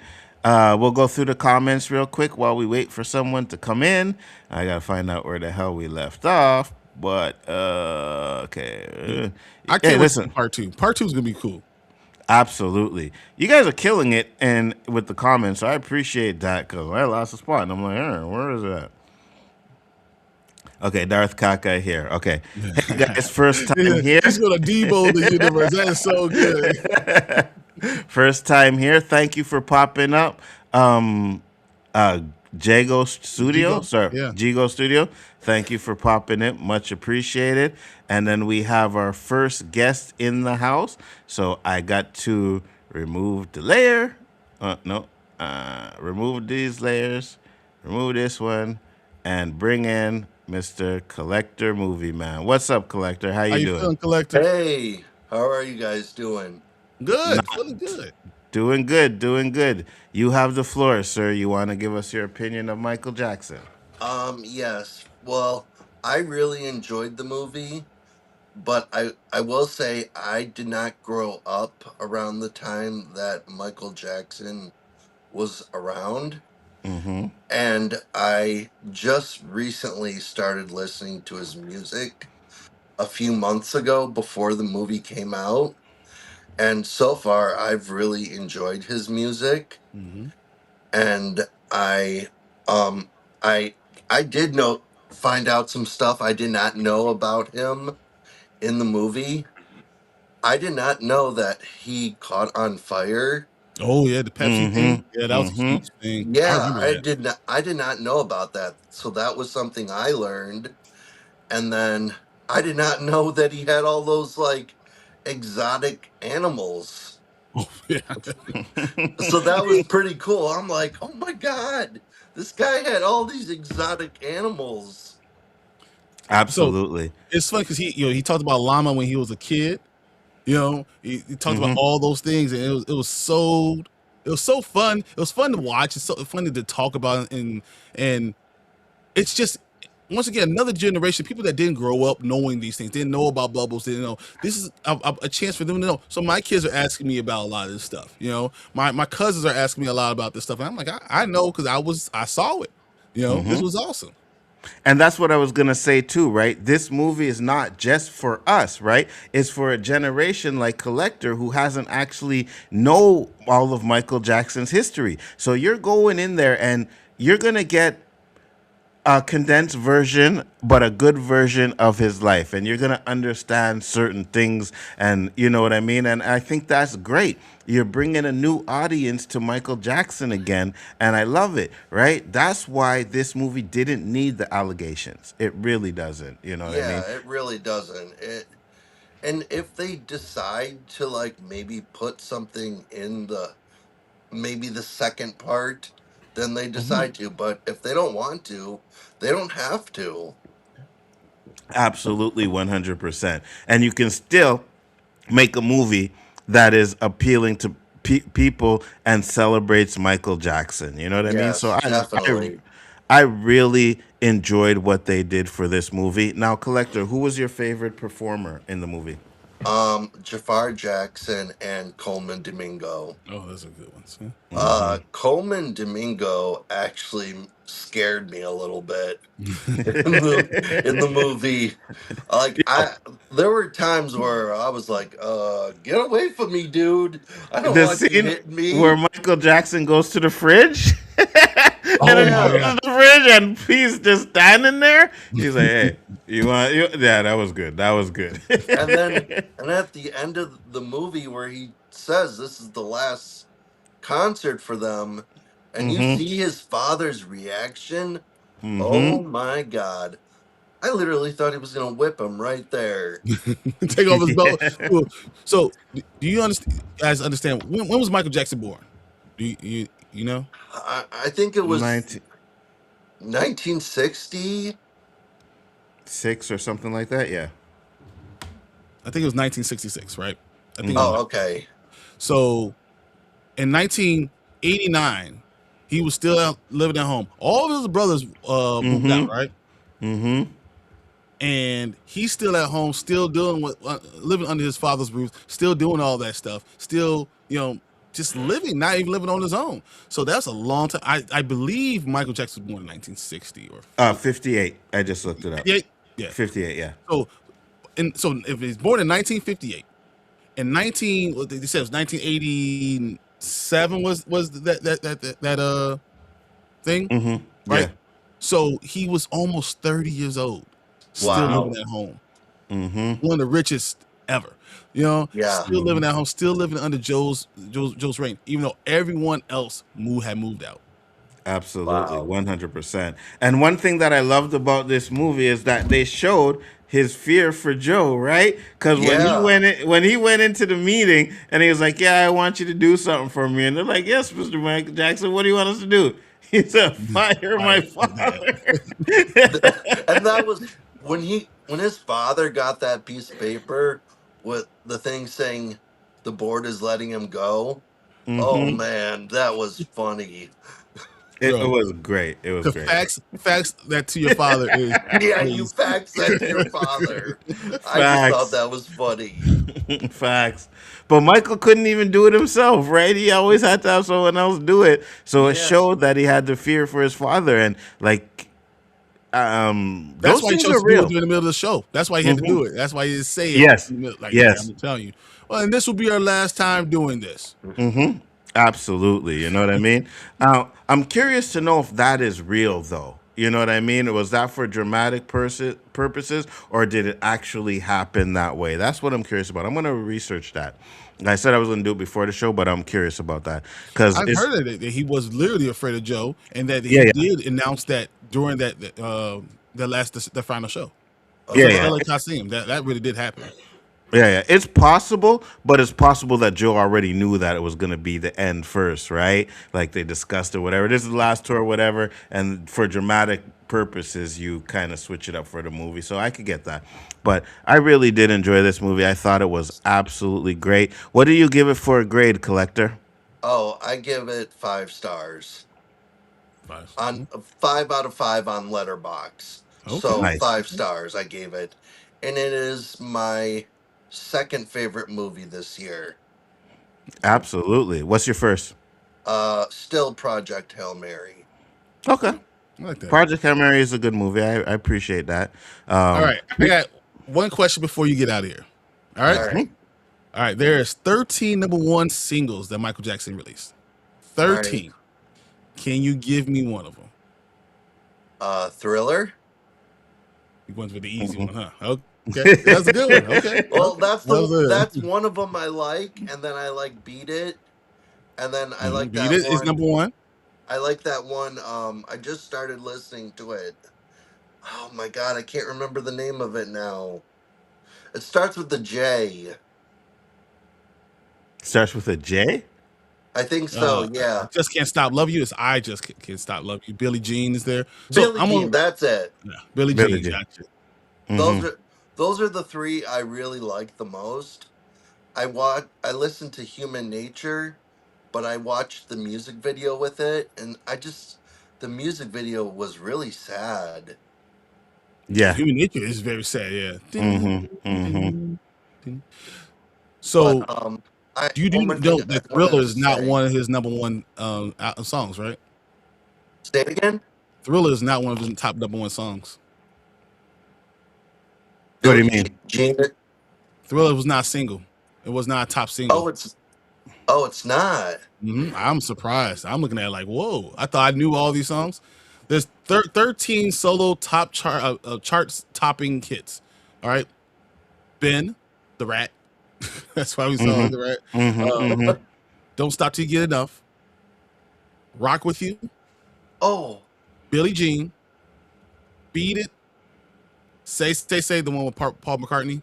We'll go through the comments real quick while we wait for someone to come in. I gotta find out where the hell we left off. But okay. I can't Hey, wait listen. for part two. Part 2 is gonna be cool. Absolutely. You guys are killing it and with the comments. So I appreciate that because I lost a spot and I'm like, where is it at? Okay, Darth Kaka here. Okay. Hey guys, first time here. He's gonna debo the universe. That is so good. First time here. Thank you for popping up. Jago Studio. Jigo? Sorry. Yeah. Jigo Studio. Thank you for popping it. Much appreciated. And then we have our first guest in the house. So I got to remove the layer. No. Remove these layers. Remove this one. And bring in Mr. Collector Movie Man. What's up, Collector? How How you you doing? feeling, collector? Hey, how are you guys doing? Good. Feeling good. Doing good, doing good. You have the floor, sir. You want to give us your opinion of Michael Jackson? Yes. Well, I really enjoyed the movie, but I will say I did not grow up around the time that Michael Jackson was around, Mm-hmm. and I just recently started listening to his music a few months ago before the movie came out, and so far I've really enjoyed his music. Mm-hmm. And I um I I did find out some stuff I did not know about him in the movie, I did not know that he caught on fire. Oh yeah, the Pepsi thing. Yeah, that was a huge thing. I Yeah, remember that. I did not know about that. So that was something I learned. And then I did not know that he had all those like exotic animals. Oh yeah. So that was pretty cool. I'm like, oh my God, this guy had all these exotic animals. So Absolutely. it's funny because he talked about llama when he was a kid. He talked about all those things, and it was so fun. It was fun to watch. It's so funny to talk about, and it's just once again another generation people that didn't grow up knowing these things, didn't know about bubbles, didn't know. This is a chance for them to know. So my kids are asking me about a lot of this stuff. My cousins are asking me a lot about this stuff, and I'm like, I know because I saw it. This was awesome. And that's what I was going to say too, right? This movie is not just for us, right? It's for a generation like Collector who hasn't actually know all of Michael Jackson's history. So you're going in there and you're going to get a condensed version, but a good version of his life. And you're going to understand certain things. And you know what I mean? And I think that's great. You're bringing a new audience to Michael Jackson again. And I love it, right? That's why this movie didn't need the allegations. It really doesn't. You know what I Yeah, mean? it really doesn't. And if they decide to like maybe put something in the maybe the second part, then they decide to. But if they don't want to, they don't have to. Absolutely 100%. And you can still make a movie that is appealing to people and celebrates Michael Jackson. You know what I mean? So Yes, definitely. I really enjoyed what they did for this movie. Now, Collector, who was your favorite performer in the movie? Jafar Jackson and Coleman Domingo. Oh, those are good ones. Huh? Coleman Domingo actually scared me a little bit in the movie. Like there were times where I was like, get away from me, dude. I don't The want you scene hitting where me. Michael Jackson goes to the fridge and Oh then my goes Yeah. god. to the fridge and he's just standing there. He's like, "Hey, yeah, that was good. That was good." And at the end of the movie where he says this is the last concert for them, and you Mhm. see his father's reaction, oh Mhm. my God. I literally thought he was gonna whip him right there. Take off his belt. So, do you guys understand when was Michael Jackson born? Do you know? I think it was 1960. 96 or something like that. Yeah. I think it was 1966, right? I think it was. Oh, okay. So in 1989, he was still out living at home. All of his brothers moved out, right? Mhm. And he's still at home, still doing living under his father's roof, still doing all that stuff, still, just living, not even living on his own. So that's a long time. I believe Michael Jackson was born in 1960 or 58. I just looked it up. 58. Yeah. 58, yeah. So if he's born in 1958, in what they said it was 1987 was that thing, Mhm. right? Yeah. So he was almost 30 years old, still Wow. living at home. Mhm. One of the richest ever. Yeah. Still living at home, still living under Joe's reign, even though everyone else had moved out. Absolutely, Wow. 100%. And one thing that I loved about this movie is that they showed his fear for Joe, right? Because Yeah. when he went into the meeting and he was like, "Yeah, I want you to do something for me," and they're like, "Yes, Mr. Michael Jackson, what do you want us to do?" He said, "Fire my father." And that was when his father got that piece of paper with the thing saying the board is letting him go. Oh Hmm. man, that was funny. It Bro, was great. It was the great. facts that to your father Yeah, you is fax that to your father. I just thought Facts. that was funny. Facts. But Michael couldn't even do it himself, right? He always had to have someone else do it. So it Yeah. showed that he had the fear for his father, and like That's those why he things chose are to do it real. during the middle of the show. That's why he had to do it. That's why he didn't say it Yes. in the middle. Like, yeah, Yes. I'm telling you. Well, and this will be our last time doing this. Absolutely. You know what I mean? I'm curious to know if that is real though. You know what I mean? Was that for dramatic purposes, or did it actually happen that way? That's what I'm curious about. I'm gonna research that. I said I was gonna do it before the show, but I'm curious about that because I've it's heard that he was literally afraid of Joe, and that yeah, he yeah, did announce that during the final show. It's yeah, at the yeah. LA Coliseum. That really did happen. Yeah, yeah, it's possible, but it's possible that Joe already knew that it was going to be the end first, right? Like they discussed or whatever. This is the last tour, or whatever, and for dramatic purposes, you kind of switch it up for the movie. So I could get that, but I really did enjoy this movie. I thought it was absolutely great. What do you give it for a grade, Collector? Oh, I give it 5 stars. Five. On 5 out of 5 on Letterbox. So Okay. Nice, 5 stars I gave it. And it is my second favorite movie this year. absolutely. What's your first? Still Project Hail Mary. Okay, I like that. Project Hail Mary is a good movie. I appreciate that. All right. I got one question before you get out of here. All right. All right. All right. There's 13 number one singles that Michael Jackson released. All right. 13. Can you give me one of them? Thriller. You went for the easy one, huh? Okay. That's a good one. Okay. Well, Okay. that's one of them I like, and then I like Beat It, and then I like Beat that It is one. number one. I like that one. I just started listening to it. Oh my god, I can't remember the name of it now. It starts with the J. Starts with a J. I think so. I Yeah, just can't stop love you. It's I just can't stop love you. Billie Jean is there. So Billie I'm Jean. on That's it. Billie Billie Jean. Jean. Gotcha. Those Mm-hmm. are those are the three I really like the most. I listened to Human Nature, but I watched the music video with it, and the music video was really sad. Yeah. Human Nature is very sad. Yeah. Mm-hmm. Mm-hmm. But So I you do one more thing know I that wanted Thriller to is not say. one of his number one songs, right? Say it again. Thriller is not one of his top number one songs. What do you Billie mean? Jean. Thriller was not a single. It was not a top single. Oh, it's not. I'm surprised. I'm looking at it like, whoa! I thought I knew all these songs. There's 13 solo charts topping hits. All right, Ben, the Rat. That's why we saw the Rat. Mm-hmm. Mm-hmm. Don't stop till you get enough. Rock with you. Oh, Billie Jean. Beat It. Say the one with Paul McCartney.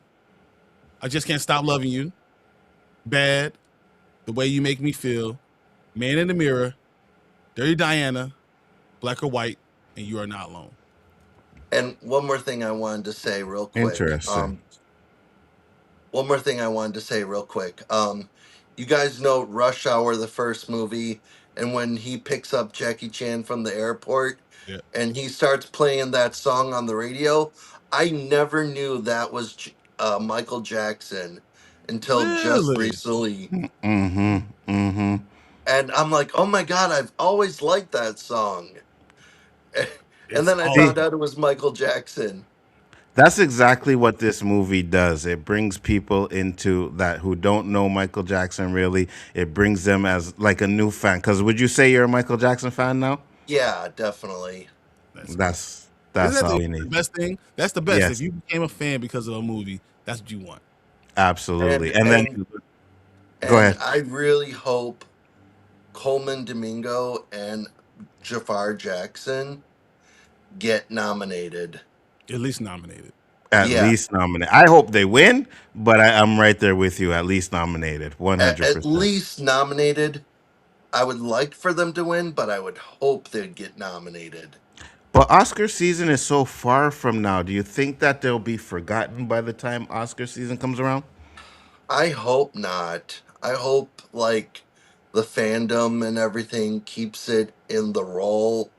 I just can't stop loving you. Bad. The way you make me feel. Man in the Mirror. Dirty Diana. Black or White. And You Are Not Alone. and one more thing I wanted to say real quick. Interesting. One more thing I wanted to say real quick. You guys know Rush Hour, the first movie, and when he picks up Jackie Chan from the airport Yeah. and he starts playing that song on the radio, I never knew that was Michael Jackson until just Really? recently. Mm-hmm. Mm-hmm. And I'm like, oh my God, I've always liked that song. And It's then I See, found awesome. out it was Michael Jackson. that's exactly what this movie does. It brings people into that who don't know Michael Jackson really. It brings them as like a new fan. Because would you say you're a Michael Jackson fan now? Yeah, definitely. That's awesome. That's Isn't that's that all the you need. best thing? That's the best. If Yes, you became a fan because of a movie, that's what you want. absolutely. And And then and go and ahead. I really hope Coleman Domingo and Jafar Jackson get nominated. At least nominated. At Yeah, least nominated. I hope they win, but I'm right there with you. At least nominated, at 100%. least nominated. I would like for them to win, but I would hope they'd get nominated. But Oscar season is so far from now. Do you think that they'll be forgotten by the time Oscar season comes around? I hope not. I hope like the fandom and everything keeps it in the role,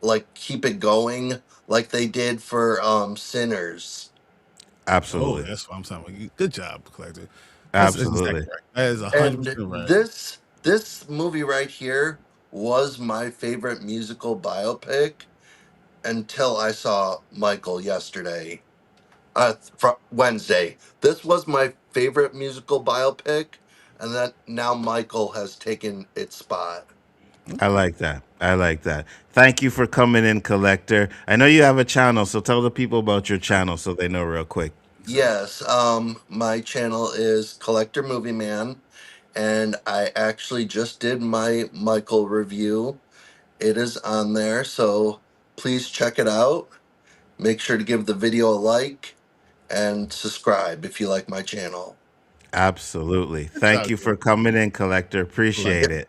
like keep it going like they did for Sinners. Oh, Absolutely. that's what I'm talking about. Good job, Collector. That's exactly Absolutely. right. That is And 100% right. this movie right here was my favorite musical biopic until I saw Michael yesterday. Wednesday. This was my favorite musical biopic, and then now Michael has taken its spot. I like that. I like that. Thank you for coming in, Collector. I know you have a channel, so tell the people about your channel so they know real quick. Yes, my channel is Collector Movie Man, and I actually just did my Michael review. It is on there, so please check it out. Make sure to give the video a like and subscribe if you like my channel. Absolutely. Good Thank job, you for coming in, Collector. Appreciate Collector. Yep, it.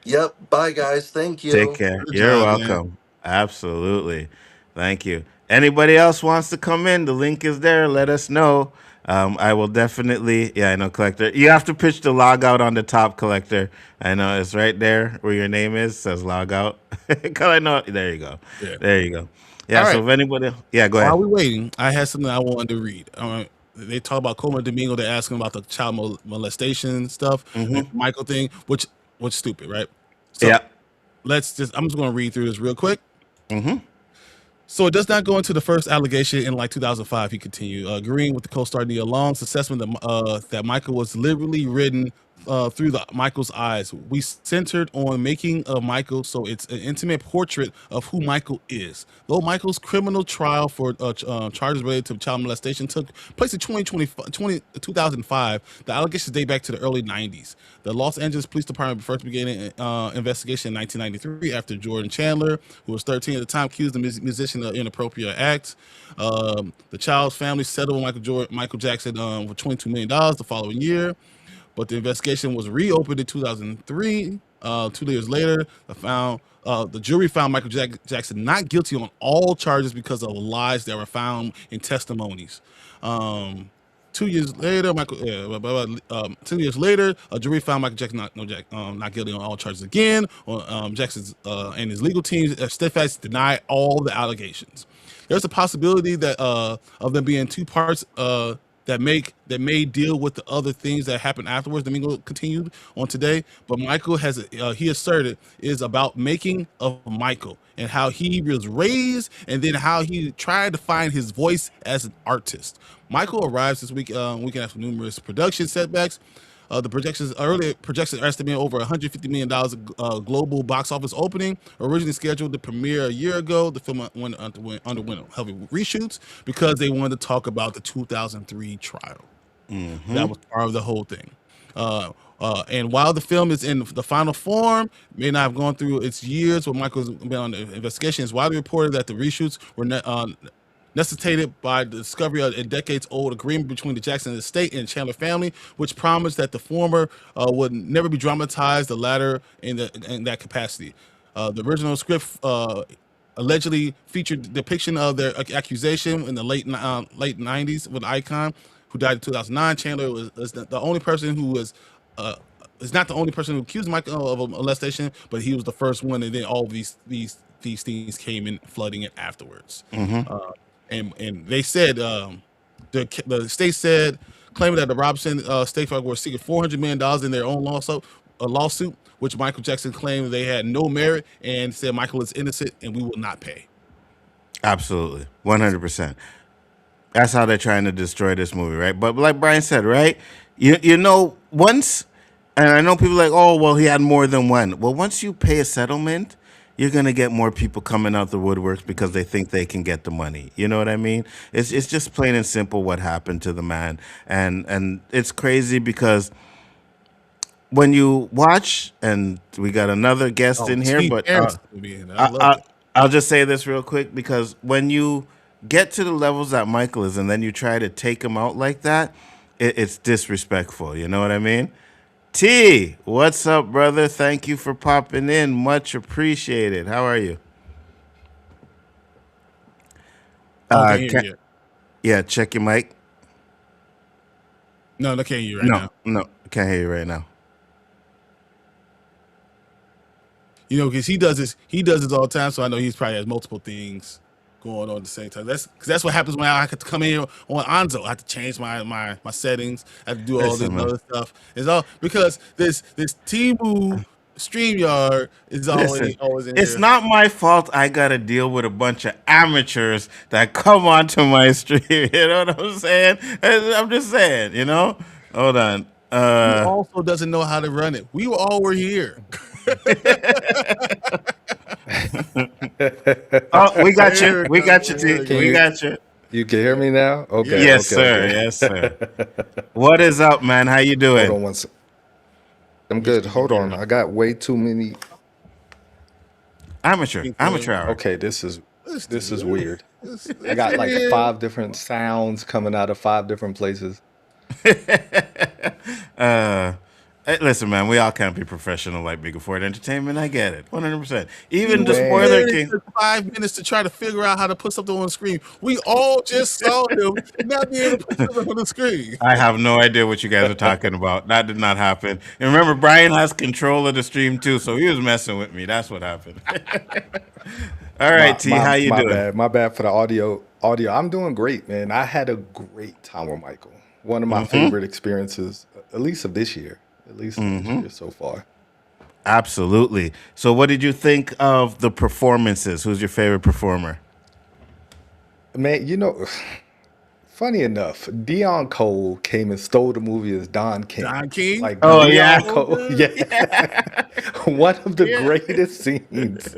yep. Bye, guys. Thank Take you. care. Good You're job, man. welcome. Absolutely. Thank you. Anybody else wants to come in? The link is there. Let us know. I will definitely. Yeah, I know, Collector. You have to pitch the log out on the top, Collector. I know it's right there where your name is. Says log out. Cause I know. There you go. Yeah. There you go. All Yeah. right. So if anybody, yeah, go ahead. While we're waiting, I had something I wanted to read. They talk about Coma Domingo. They're asking about the child molestation stuff and Mm-hmm. Michael thing, which stupid, right? So Yeah. I'm just going to read through this real quick. Mm-hmm. So it does not go into the first allegation in like 2005. He continued, agreeing with the co-star Nia Long's assessment that Michael was liberally written through Michael's eyes. We centered on making of Michael, so it's an intimate portrait of who Michael is. Though Michael's criminal trial for charges related to child molestation took place in 2005, the allegations date back to the early 90s. The Los Angeles Police Department first began an investigation in 1993 after Jordan Chandler, who was 13 at the time, accused the musician of inappropriate acts. The child's family settled with Michael Jackson for $22 million the following year, but the investigation was reopened in 2003. 2 years later, the jury found Michael Jackson not guilty on all charges because of lies that were found in testimonies. 2 years later, 2 years later, a jury found Michael Jackson not guilty on all charges again. Jackson's and his legal team steadfastly denied all the allegations. There's a possibility that of them being two parts that may deal with the other things that happened afterwards. Domingo continued on today, but Michael has he asserted is about making of Michael and how he was raised, and then how he tried to find his voice as an artist. Michael arrives this weekend after numerous production setbacks. The earlier projections are estimating over $150 million global box office opening. Originally scheduled to premiere a year ago, the film underwent heavy reshoots because they wanted to talk about the 2003 trial. That was part of the whole thing. And while the film is in the final form, may not have gone through its years where Michael's been on the investigation, it's widely reported that the reshoots were necessitated by the discovery of a decades-old agreement between the Jackson estate and Chandler family, which promised that the former would never be dramatized, the latter in that capacity. The original script allegedly featured depiction of their accusation in the late 90s with Icon, who died in 2009. Chandler was the only person who was is not the only person who accused Michael of a molestation, but he was the first one, and then all these things came in flooding it afterwards. And they said the state said, claiming that the Robinson State Farm were seeking $400 million in their own lawsuit, which Michael Jackson claimed they had no merit, and said Michael is innocent and we will not pay. Absolutely. 100%. That's how they're trying to destroy this movie, right? But like Brian said, right? You know, once, and I know people are like, oh, well, he had more than one. Well, once you pay a settlement, you're gonna get more people coming out the woodworks because they think they can get the money. You know what I mean? It's just plain and simple what happened to the man, and it's crazy because when you watch, and we got another guest in here, Steve but Aaron's gonna be in it. I I, love I, it. I'll just say this real quick because when you get to the levels that Michael is and then you try to take him out like that, it's disrespectful. You know what I mean? T, what's up, brother? Thank you for popping in. Much appreciated. How are you? I don't can't hear Ca you yet. yeah, check your mic. No, I can't hear you right No, now. no, can't hear you right now. You know, because he does this all the time, so I know he's probably has multiple things going on at the same time. That's what happens when I have to come in here on Anzo. I have to change my settings. I have to do all this Listen, man. other stuff. It's all because this Temu StreamYard is Listen, always in it's here. not my fault I gotta deal with a bunch of amateurs that come onto my stream. You know what I'm saying? I'm just saying, you know? Hold on. He also doesn't know how to run it. We all were here. Oh, we got you. There we We go. got you, There T. we go. We got you. You can hear me now? Okay, Yeah. Yes, okay, sir. okay. Yes, sir. What is up, man? How you Hold doing? on one second. I'm Yes, good. we can Hold hear on. you. I got way too many. Amateur hour. Okay, this is weird. This I got like is 5 different sounds coming out of 5 different places. Hey, listen, man, we all can't be professional like Big Ford Entertainment. I get it, 100%. He Even the was Man. spoiler there king. for 5 minutes to try to figure out how to put something on the screen. We all just saw him not being able to put something on the screen. I have no idea what you guys are talking about. That did not happen. And remember, Bryon has control of the stream too, so he was messing with me. That's what happened. All right, T, how you doing? Bad. My bad for the audio. I'm doing great, man. I had a great time with Micheal. One of my favorite experiences, at least of this year. At least of this year so far. Absolutely. So, what did you think of the performances? Who's your favorite performer? Man, funny enough, Dion Cole came and stole the movie as Don King. Don King? Like Oh, Dion yeah. Cole, yeah. One of the greatest scenes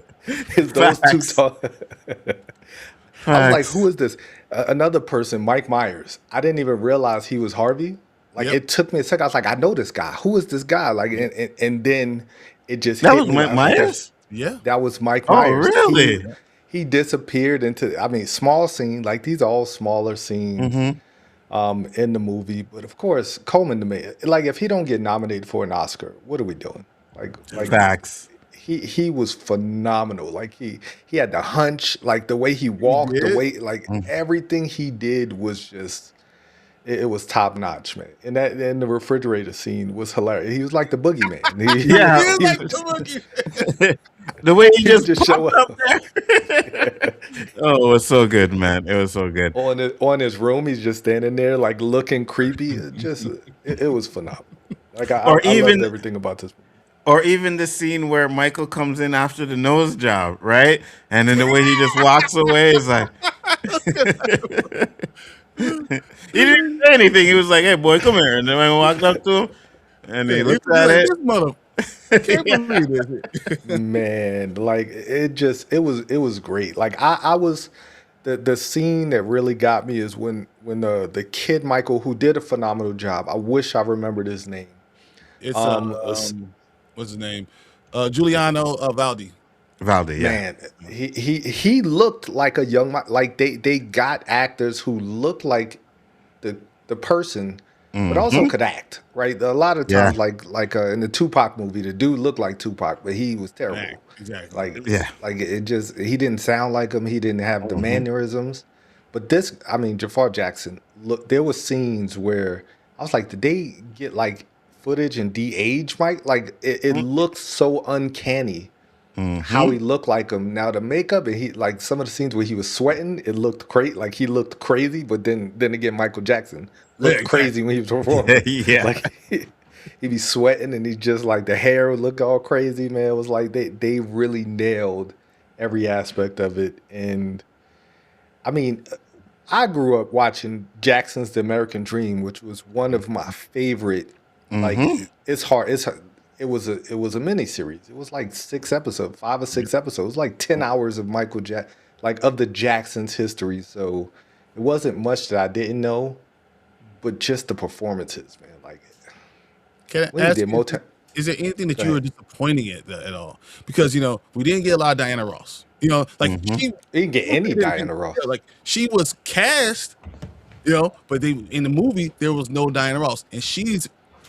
is those two Facts. talking. I was like, Facts. who is this? Another person, Mike Myers. I didn't even realize he was Harvey. Like, Yep. it took me a second. I was like, I know this guy. Who is this guy? Like, and then it just That hit was me. Mike I was like, Myers? Yeah. that was Mike Oh, Myers. really? He disappeared into, I mean, small scene. Like, these are all smaller scenes in the movie. But of course, Coleman to me, like, if he don't get nominated for an Oscar, what are we doing? Like Facts. he was phenomenal. Like he had the hunch, like the way he walked, the did? way like everything he did was just it was top notch, man. And the refrigerator scene was hilarious. He was like the boogeyman. Yeah. He was he like, was- "Come on." The way he he would just, just show popped up there. Oh, it was so good, man. It was so good. on his room. He's just standing there, like looking creepy. It was phenomenal. Like I even- loved everything about this movie. Or even the scene where Michael comes in after the nose job, right? And then the way he just walks away is like, he didn't say anything. He was like, "Hey, boy, come here." And then I walked up to him, and he looked at like, it. "This mother can't believe this." Man, like it was great. Like I was the scene that really got me is when the kid Michael, who did a phenomenal job. I wish I remembered his name. It's what's his name? Giuliano Valdi. Valdi, yeah. Man, he looked like a young like they got actors who looked like the person, but also could act. Right, a lot of times, Yeah. like in the Tupac movie, the dude looked like Tupac, but he was terrible. Right, exactly. Like Yeah. like it just he didn't sound like him. He didn't have the mannerisms. But this, I mean, Jafar Jackson. Look, there was scenes where I was like, did they get like footage and de-age Mike? Like it looked so uncanny how he looked like him. Now the makeup and he like some of the scenes where he was sweating, it looked great. Like he looked crazy. But then again, Michael Jackson looked Yeah, crazy when he was performing. Yeah. Like he'd be sweating and he just like the hair would look all crazy, man. It was like they really nailed every aspect of it. And I mean, I grew up watching Jackson's The American Dream, which was one of my favorite. Like it's hard. It was a mini series. It was like 6 episodes, 5 or 6 episodes. It was like 10 hours of like of the Jacksons history. So it wasn't much that I didn't know, but just the performances, man. Like Can I when he ask did you, Motown. is there anything that Go you were ahead. disappointing at all? Because we didn't get a lot of Diana Ross. Like she He didn't get any Diana Ross. Like she was cast, but in the movie there was no Diana Ross, and she's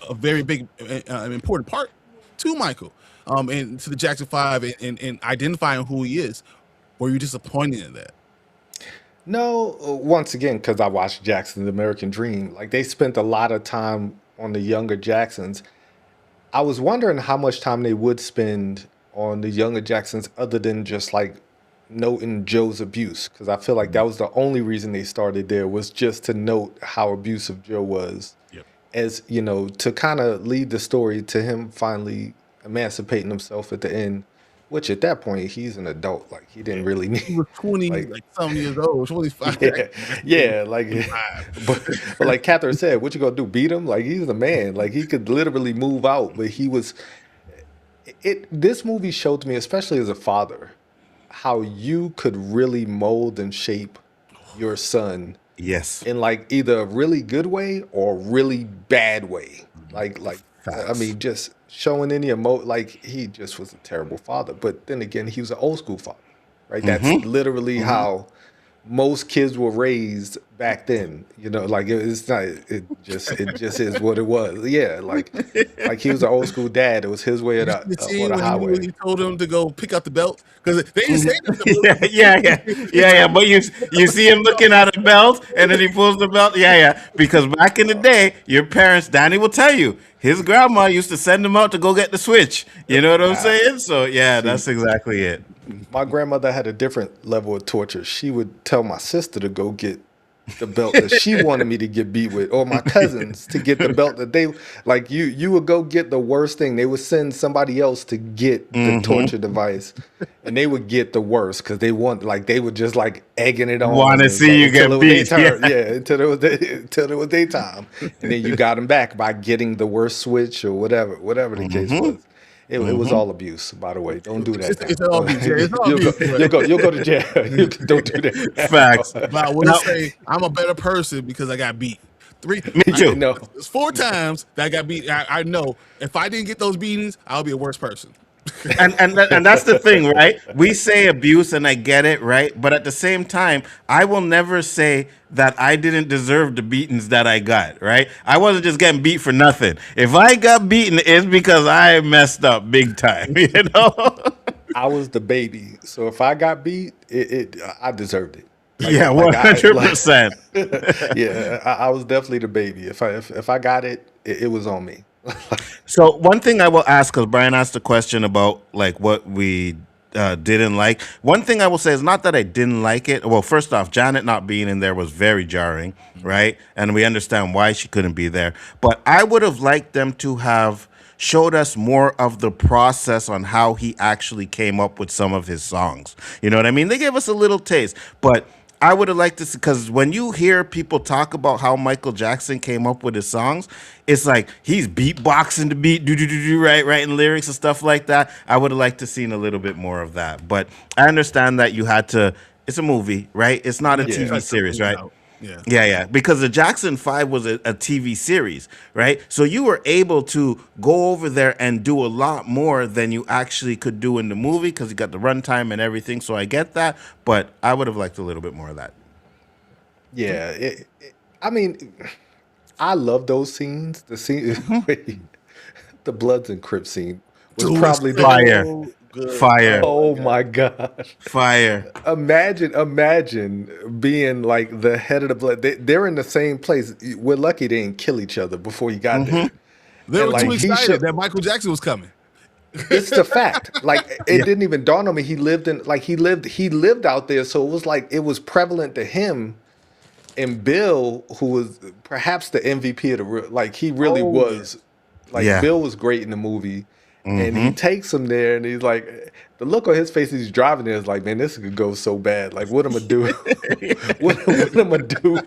a very big, important part to Michael, and to the Jackson Five, and identifying who he is. Were you disappointed in that? No, once again, because I watched Jackson's American Dream. Like they spent a lot of time on the younger Jacksons. I was wondering how much time they would spend on the younger Jacksons other than just like noting Joe's abuse. Because I feel like that was the only reason they started there was just to note how abusive Joe was. Yep. As, to kind of lead the story to him finally emancipating himself at the end. Which at that point, he's an adult. Like he didn't really He need. was 20, Like- some years old, 25. Yeah, like, but like Catherine said, what you gonna do? Beat him? Like he's a man. Like he could literally move out, but he was This movie showed me, especially as a father, how you could really mold and shape your son Yes. in like either a really good way or a really bad way. I Facts. mean, just showing any like he just was a terrible father. But then again, he was an old school father, right? That's literally how most kids were raised back then. You know, like it's not. It just is what it was. Yeah, like he was an old school dad. It was his way You see the or scene the when highway. he told him to go pick out the belt because they didn't say that in Yeah, the yeah, yeah, yeah, yeah. But you see him looking at a belt, and then he pulls the belt. Yeah, yeah. Because back in the day, your parents, Danny will tell you, his grandma used to send him out to go get the switch. You know what I'm Nah, saying? So yeah, see, that's exactly it. my grandmother had a different level of torture. She would tell my sister to go get the belt that she wanted me to get beat with, or my cousins to get the belt that they like. You would go get the worst thing. They would send somebody else to get the torture device, and they would get the worst because they would just like egging it Want on to see you until it get was their beat? Yeah. turn. Yeah, until it was their time, and then you got them back by getting the worst switch or whatever the case was. It was all abuse, by the way. Don't do that it's now. all abuse. Yeah, it's all abuse. You'll go to jail. Don't do Facts. that. But I will Now, say I'm a better person because I got beat. me too. No. It's 4 times that I got beat. I know if I didn't get those beatings, I'll be a worse person. And that's the thing, right? We say abuse, and I get it, right? But at the same time, I will never say that I didn't deserve the beatings that I got, right? I wasn't just getting beat for nothing. If I got beaten, it's because I messed up big time, you know? I was the baby, so if I got beat, I deserved it. Yeah, 100%. Yeah, I was definitely the baby. If I got it, it was on me. So one thing I will ask, because Brian asked a question about like what we didn't like. One thing I will say is not that I didn't like it. Well, first off, Janet not being in there was very jarring, right? And we understand why she couldn't be there. But I would have liked them to have showed us more of the process on how he actually came up with some of his songs. You know what I mean? They gave us a little taste, but I would have liked this because when you hear people talk about how Michael Jackson came up with his songs, it's like he's beatboxing the beat, right, writing lyrics and stuff like that. I would have liked to seen a little bit more of that, but I understand that you had to. It's a movie, right? It's not a TV series, right? Yeah. Yeah. Because the Jackson 5 was a TV series, right? So you were able to go over there and do a lot more than you actually could do in the movie because you got the runtime and everything. So I get that, but I would have liked a little bit more of that. Yeah, I mean, I love those scenes. The scene, the Bloods and Crips scene was Dude, probably it's Fire. so good. Fire. Oh my gosh. Fire. Imagine being like the head of the Blood. They're in the same place. We're lucky they didn't kill each other before you got there. They And, were like, too he excited should- that Michael Jackson was coming. It's the fact. Like it didn't even dawn on me. He lived out there, so it was like it was prevalent to him. And Bill, who was perhaps the MVP of like he really was. Like Yeah. Bill was great in the movie. And he takes him there, and he's like, the look on his face as he's driving there is like, man, this could go so bad. Like, what am I do? what am I do?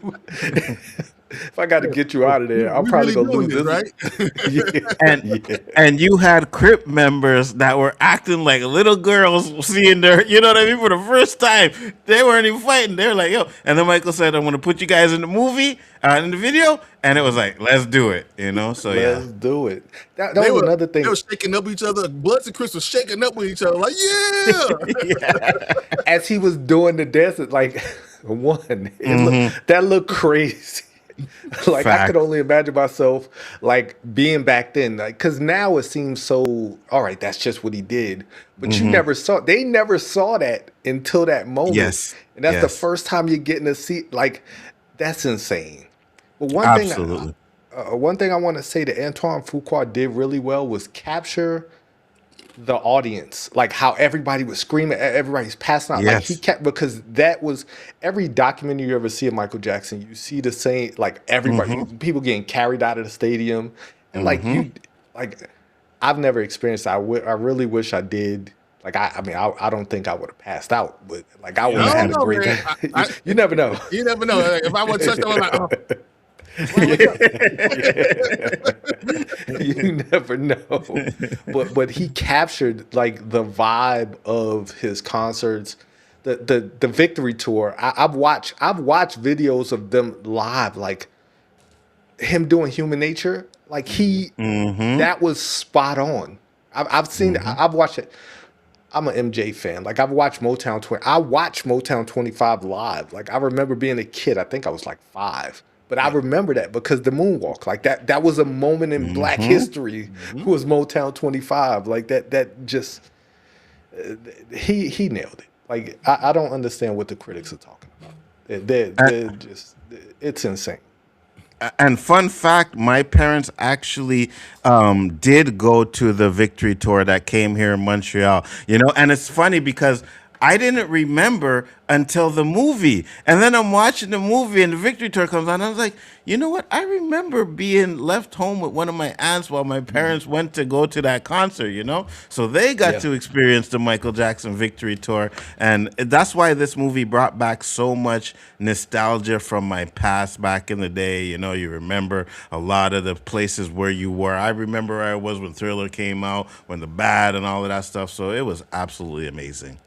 If I got to get you out of there, I'm We probably really gonna doing lose this, this. right? And you had Crip members that were acting like little girls seeing their, you know what I mean, for the first time. They weren't even fighting. They were like, yo. And then Michael said, I'm going to put you guys in the movie, in the video. And it was like, let's do it, you know? So, Let's yeah. do it. That They was were, another thing. They were shaking up each other. Bloods and Crips were shaking up with each other. Like, yeah. As he was doing the dance, like that looked crazy. Like I Fact. could only imagine myself like being back then, like because now it seems so. All right, that's just what he did, but you never saw. They never saw that until that moment. Yes. and that's the Yes. first time you're getting to see. Like that's insane. But Absolutely. one thing I want to say that Antoine Fuqua did really well was capture the audience, like how everybody was screaming, everybody's passing out. Like he Yes. kept because that was every documentary you ever see of Michael Jackson, you see the same like everybody, people getting carried out of the stadium, and I've never experienced. I really wish I did. Like I mean, I don't think I would have passed out, but like I would have I had don't a great know, day. man. You never know. You never know. Like, if I would touch them, I'm like, oh. Well, what's up? You never know. But he captured like the vibe of his concerts. The Victory Tour. I've watched videos of them live, like him doing Human Nature. Like that was spot on. I've seen I've watched it. I'm an MJ fan. Like I've watched Motown 20. I watched Motown 25 live. Like I remember being a kid. I think I was like 5. But I remember that because the moonwalk, like that was a moment in Black history. Was Motown 25. Like that just he nailed it. Like I don't understand what the critics are talking about. They're just it's insane. And fun fact, my parents actually did go to the Victory Tour that came here in Montreal. And it's funny because I didn't remember until the movie. And then I'm watching the movie and the Victory Tour comes on. And I was like, you know what? I remember being left home with one of my aunts while my parents went to go to that concert, So they got to experience the Michael Jackson Victory Tour. And that's why this movie brought back so much nostalgia from my past back in the day. You remember a lot of the places where you were. I remember where I was when Thriller came out, when The Bad and all of that stuff. So it was absolutely amazing.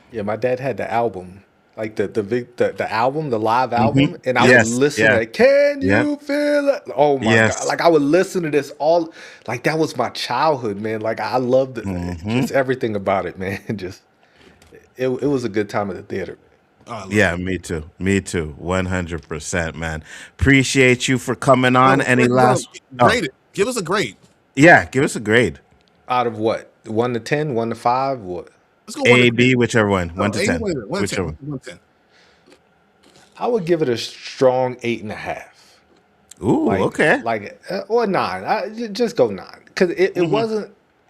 Yeah, my dad had the album, like the album, the live album, and I would listen to it. Can you feel it? Oh my God. Like I would listen to this all, like that was my childhood, man. Like I loved it. Just everything about it, man. Just it was a good time at the theater. Yeah, me too. 100%, man. Appreciate you for coming on. Any last grade it. Give us a grade. Yeah, give us a grade. Out of what? 1 to 10, 1 to 5, what? Let's go A, B, whichever one. 1 to 10. 1 to 10. 1 to 10. I would give it a strong 8.5. Ooh, okay. Or 9. Just go 9 because it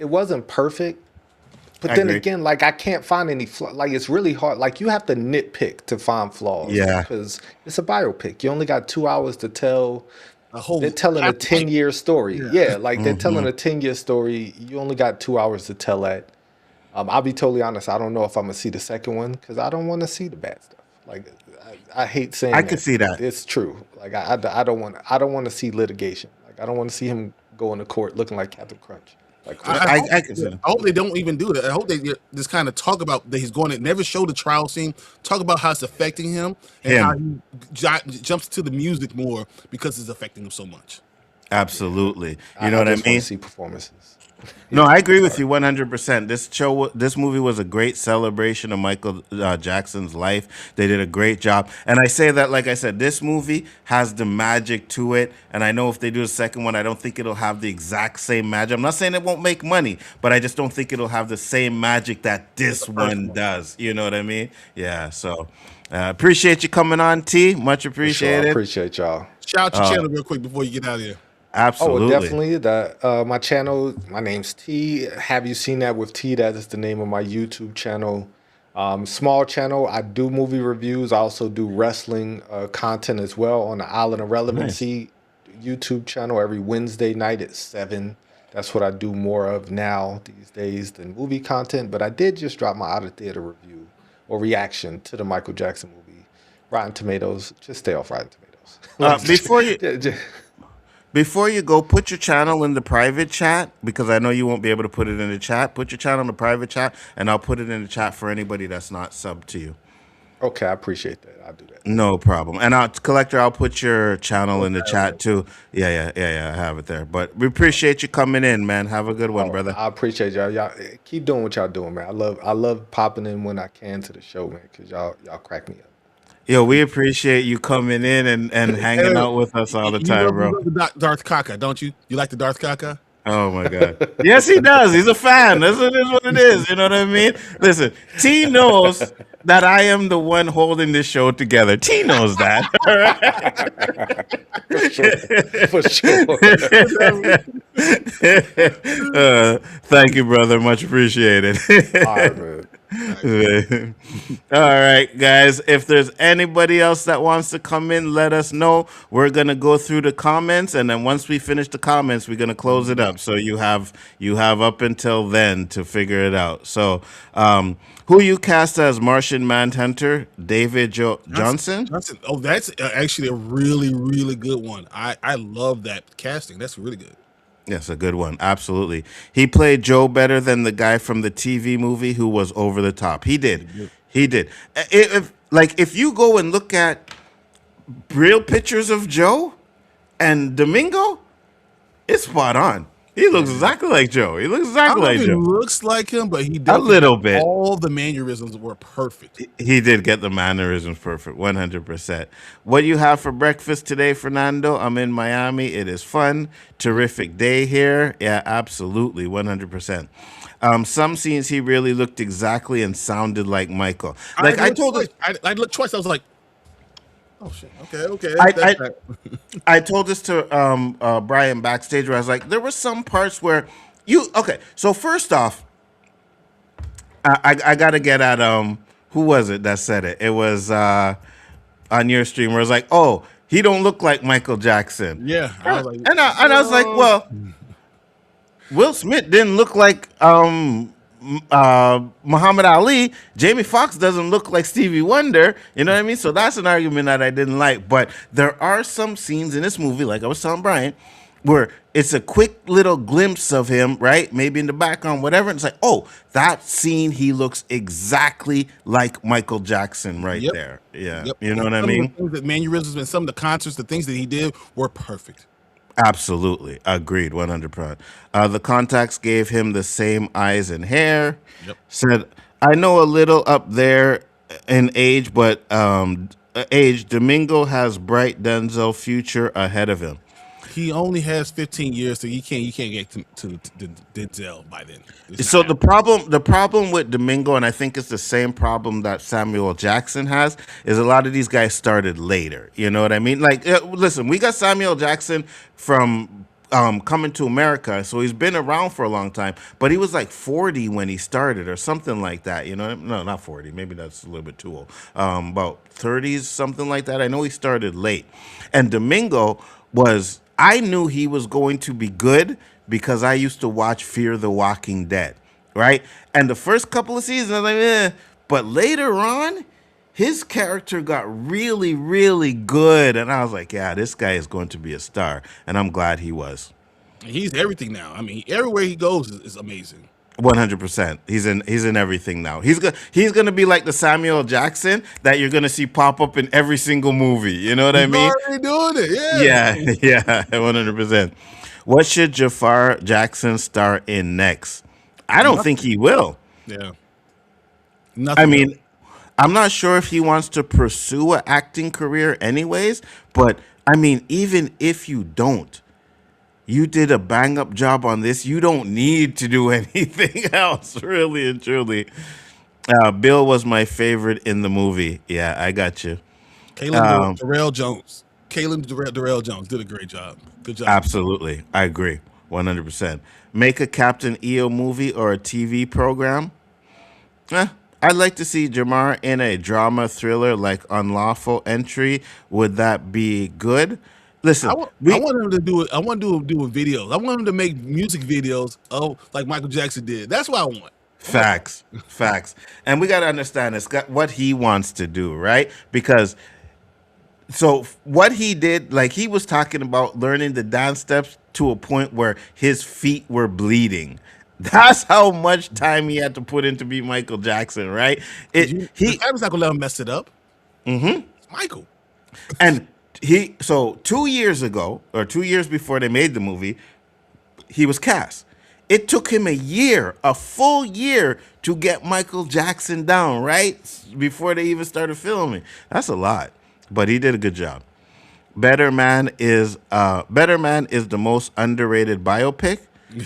wasn't perfect. But then again, like I can't find any flaws. Like it's really hard. Like you have to nitpick to find flaws. Yeah, because it's a biopic. You only got 2 hours to tell. They're telling a 10-year story. Yeah, like they're telling a 10-year story. You only got 2 hours to tell that. I'll be totally honest. I don't know if I'm gonna see the second one because I don't want to see the bad stuff. Like I hate saying I can see that. It's true. Like I don't want to see litigation. Like I don't want to see him go into court looking like Captain Crunch. Like I hope they don't even do that. I hope they just kind of talk about that he's going to never show the trial scene. Talk about how it's affecting him and how he jumps to the music more because it's affecting him so much. Absolutely. You know what I mean? Want to see performances. No, I agree with you 100%. This movie was a great celebration of Michael Jackson's life. They did a great job. And I say that, like I said, this movie has the magic to it. And I know if they do a second one, I don't think it'll have the exact same magic. I'm not saying it won't make money, but I just don't think it'll have the same magic that this one does. You know what I mean? Yeah, so appreciate you coming on, T. Much appreciated. Sure, appreciate y'all. Shout out your channel real quick before you get out of here. Absolutely. Oh, definitely. My channel, my name's T. Have you seen that with T? That is the name of my YouTube channel. Small channel. I do movie reviews. I also do wrestling content as well on the Island of Relevancy YouTube channel every Wednesday night at 7. That's what I do more of now these days than movie content. But I did just drop my out of theater review or reaction to the Michael Jackson movie. Rotten Tomatoes. Just stay off Rotten Tomatoes. Before you go, put your channel in the private chat because I know you won't be able to put it in the chat. Put your channel in the private chat, and I'll put it in the chat for anybody that's not subbed to you. Okay, I appreciate that. I'll do that. No problem. And Collector, I'll put your channel in the chat too. Yeah, I have it there. But we appreciate you coming in, man. Have a good one, brother. I appreciate y'all. Y'all keep doing what y'all doing, man. I love popping in when I can to the show, man, because y'all crack me up. Yo, we appreciate you coming in and hanging out with us all the time, bro. You love the Darth Kaka, don't you? You like the Darth Kaka? Oh my God. Yes, he does. He's a fan. That's what it is. You know what I mean? Listen, T knows that I am the one holding this show together. T knows that. For sure. Thank you, brother. Much appreciated. All right, man. All right, guys. If there's anybody else that wants to come in, let us know. We're gonna go through the comments, and then once we finish the comments, we're gonna close it up. So you have up until then to figure it out. So, who you cast as Martian Manhunter? David Johnson. Johnson. Oh, that's actually a really, really good one. I love that casting. That's really good. Yes, a good one. Absolutely. He played Joe better than the guy from the TV movie who was over the top. He did. He did. If you go and look at real pictures of Joe and Domingo, it's spot on. He looks exactly like Joe. He looks I exactly don't know like if he Joe. looks like him, but he A definitely little bit. all the mannerisms were perfect. He did get the mannerisms perfect, 100%. What do you have for breakfast today, Fernando? I'm in Miami. It is fun. Terrific day here. Yeah, absolutely, 100%. Some scenes he really looked exactly and sounded like Michael. Like I told us, I looked twice. I was like, oh shit. Okay. I That's I told this to Bryon backstage where I was like, there were some parts where okay. So first off, I got to get at who was it that said it? It was on your stream where it was like, oh, he don't look like Michael Jackson. yeah. I was like, And I was like, well, Will Smith didn't look like Muhammad Ali. Jamie Foxx doesn't look like Stevie Wonder. You know what I mean? So that's an argument that I didn't like. But there are some scenes in this movie, like I was telling Bryon, where it's a quick little glimpse of him, right? Maybe in the background, whatever. And it's like, oh, that scene, he looks exactly like Michael Jackson right Yep. there. Yeah. Yep. You know what I Some of the mean? things that mannerisms and some of the concerts, the things that he did were perfect. Absolutely. Agreed. 100%. The contacts gave him the same eyes and hair. Yep. Said, I know a little up there in age, but Domingo has bright Denzel future ahead of him. He only has 15 years, so you can't get to Denzel by then. It's So not the problem with Domingo, and I think it's the same problem that Samuel Jackson has, is a lot of these guys started later. You know what I mean? Like, listen, we got Samuel Jackson from Coming to America, so he's been around for a long time. But he was like 40 when he started, or something like that. You know, no, not 40. Maybe that's a little bit too old. About 30s, something like that. I know he started late, and Domingo was. I knew he was going to be good because I used to watch Fear the Walking Dead, right? And the first couple of seasons, I was like, eh. But later on, his character got really, really good. And I was like, yeah, this guy is going to be a star. And I'm glad he was. And he's everything now. I mean, everywhere he goes is amazing. 100%. He's in everything now. He's gonna be like the Samuel Jackson that you're gonna see pop up in every single movie. You know what I He's mean? already doing it. Yeah, 100%. What should Jafar Jackson star in next? I don't think he will. Yeah. Nothing. I mean, I'm not sure if he wants to pursue an acting career anyways, but I mean, even if you don't, you did a bang up job on this. You don't need to do anything else, really and truly. Bill was my favorite in the movie. Yeah, I got you. Caleb Darrell Jones. Caleb Darrell Jones did a great job. Good job. Absolutely. I agree. 100%. Make a Captain EO movie or a TV program. I'd like to see Jamar in a drama thriller like Unlawful Entry. Would that be good? Listen, I want him to do it. I want to do videos. I want him to make music videos like Michael Jackson did. That's what I want. Facts. And we got to understand this, what he wants to do, right? Because so what he did, like he was talking about learning the dance steps to a point where his feet were bleeding. That's how much time he had to put in to be Michael Jackson, right? I was not gonna let him mess it up. Mm-hmm. It's Michael. And 2 years ago, or 2 years before they made the movie, he was cast. It took him a full year to get Michael Jackson down, right? Before they even started filming. That's a lot. But he did a good job. Better Man is the most underrated biopic.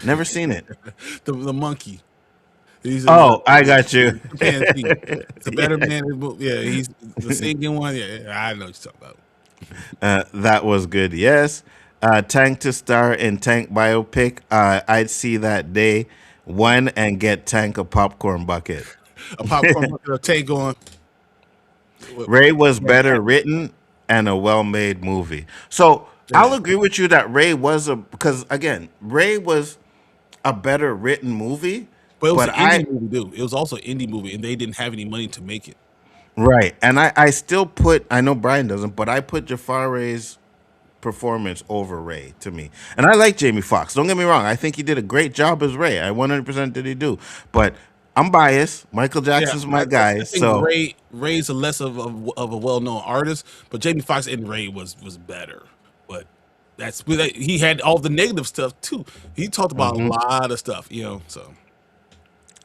Never seen it. the monkey. I got you. It's a Better Man. Yeah, he's the singing one. Yeah, I know what you're talking about. That was good. Yes. Tank to star in Tank biopic. I'd see that day one and get Tank a popcorn bucket. a popcorn tank going. Ray was better written and a well-made movie. So I'll agree with you that Ray was because again, Ray was a better written movie. But it was But an indie movie, dude. It was also an indie movie, and they didn't have any money to make it. right, and I still put, I know Brian doesn't, but I put Jafar Ray's performance over Ray to me. And I like Jamie Foxx. Don't get me wrong. I think he did a great job as Ray. I 100% did he do. But I'm biased. Michael Jackson's my guy. I think So Ray's a less of a well-known artist, but Jamie Foxx and Ray was better. But he had all the negative stuff too. He talked about a lot of stuff, so.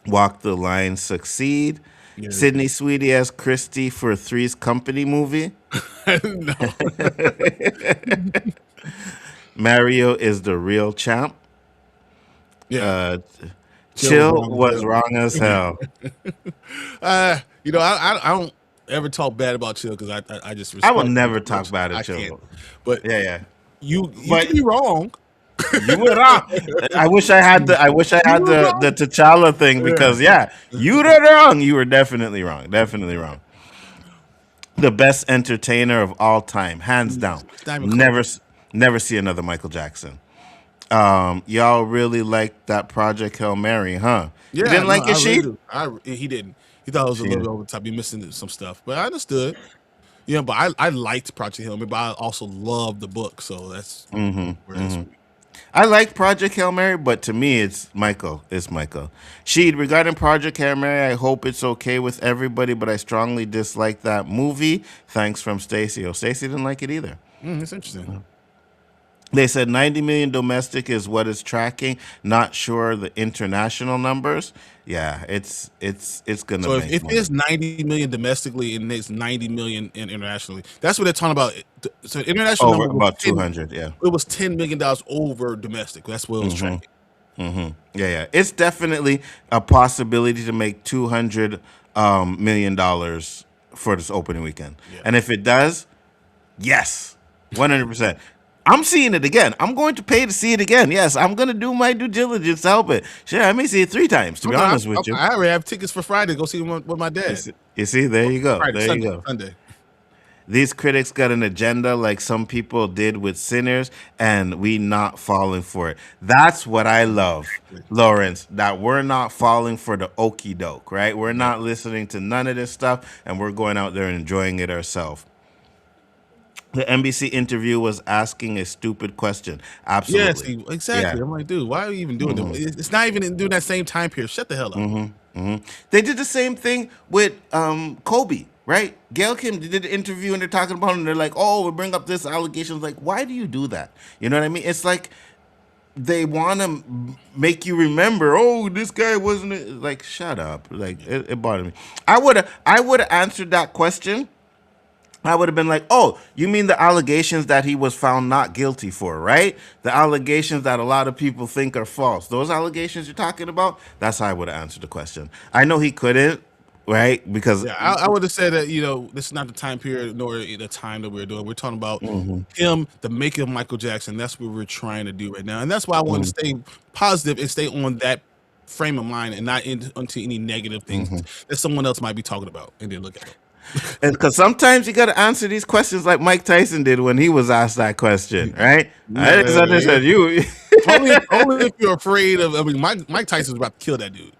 Walk the Line, Succeed. Yeah. Sydney Sweetie as Christy for Three's Company movie. No. Mario is the real champ. Yeah. Chill was wrong as hell. I don't ever talk bad about Chill because I just I will respect never him. talk bad at I Chill. can't. But Yeah. you can be wrong. You were wrong. I wish I had the T'Challa thing because you were wrong. You were definitely wrong. Definitely wrong. The best entertainer of all time, hands down. Never see another Michael Jackson. Y'all really liked that Project Hail Mary, huh? Yeah, you didn't like it, She? He didn't. He thought it was a little bit over the top. He missing some stuff, but I understood. Yeah, but I liked Project Hail Mary, but I also loved the book, so that's where it's. I like Project Hail Mary, but to me, it's Michael. It's Michael. Sheed, regarding Project Hail Mary, I hope it's okay with everybody, but I strongly dislike that movie. Thanks from Stacy. Oh, Stacy didn't like it either. It's interesting. They said 90 million domestic is what it's tracking. Not sure the international numbers. Yeah, it's gonna. So make if money. it's 90 million domestically and it's 90 million internationally, that's what they're talking about. So international over number about 10 200. Yeah, it was $10 million over domestic. That's what it was tracking. yeah. It's definitely a possibility to make $200 million for this opening weekend. Yeah. And if it does, yes, 100%. I'm seeing it again. I'm going to pay to see it again. Yes, I'm going to do my due diligence to help it. Sure, I may see it 3 times, to be honest with you. I already have tickets for Friday to go see it with my dad. You see, there you go. Friday, there Sunday, you go. Sunday. These critics got an agenda like some people did with Sinners, and we not falling for it. That's what I love, Lawrence, that we're not falling for the okie doke, right? We're not listening to none of this stuff, and we're going out there and enjoying it ourselves. The NBC interview was asking a stupid question. Absolutely. Yes, exactly. Yeah. I'm like, dude, why are you even doing that? It's not even during that same time period. Shut the hell up. They did the same thing with Kobe, right? Gail Kim did the interview and they're talking about it and they're like, oh, we bring up this allegation. Like, why do you do that? You know what I mean? It's like they want to make you remember, oh, this guy wasn't like, shut up. Like, it bothered me. I would have answered that question. I would have been like, oh, you mean the allegations that he was found not guilty for, right? The allegations that a lot of people think are false. Those allegations you're talking about, that's how I would have answered the question. I know he couldn't, right? Because I would have said that, this is not the time period nor the time that we're doing. We're talking about him, the making of Michael Jackson. That's what we're trying to do right now. And that's why I want to stay positive and stay on that frame of mind and not into any negative things that someone else might be talking about and then look at it. And because sometimes you got to answer these questions like Mike Tyson did when he was asked that question, right? I just understood you. only if you're afraid of. I mean, Mike Tyson's about to kill that dude.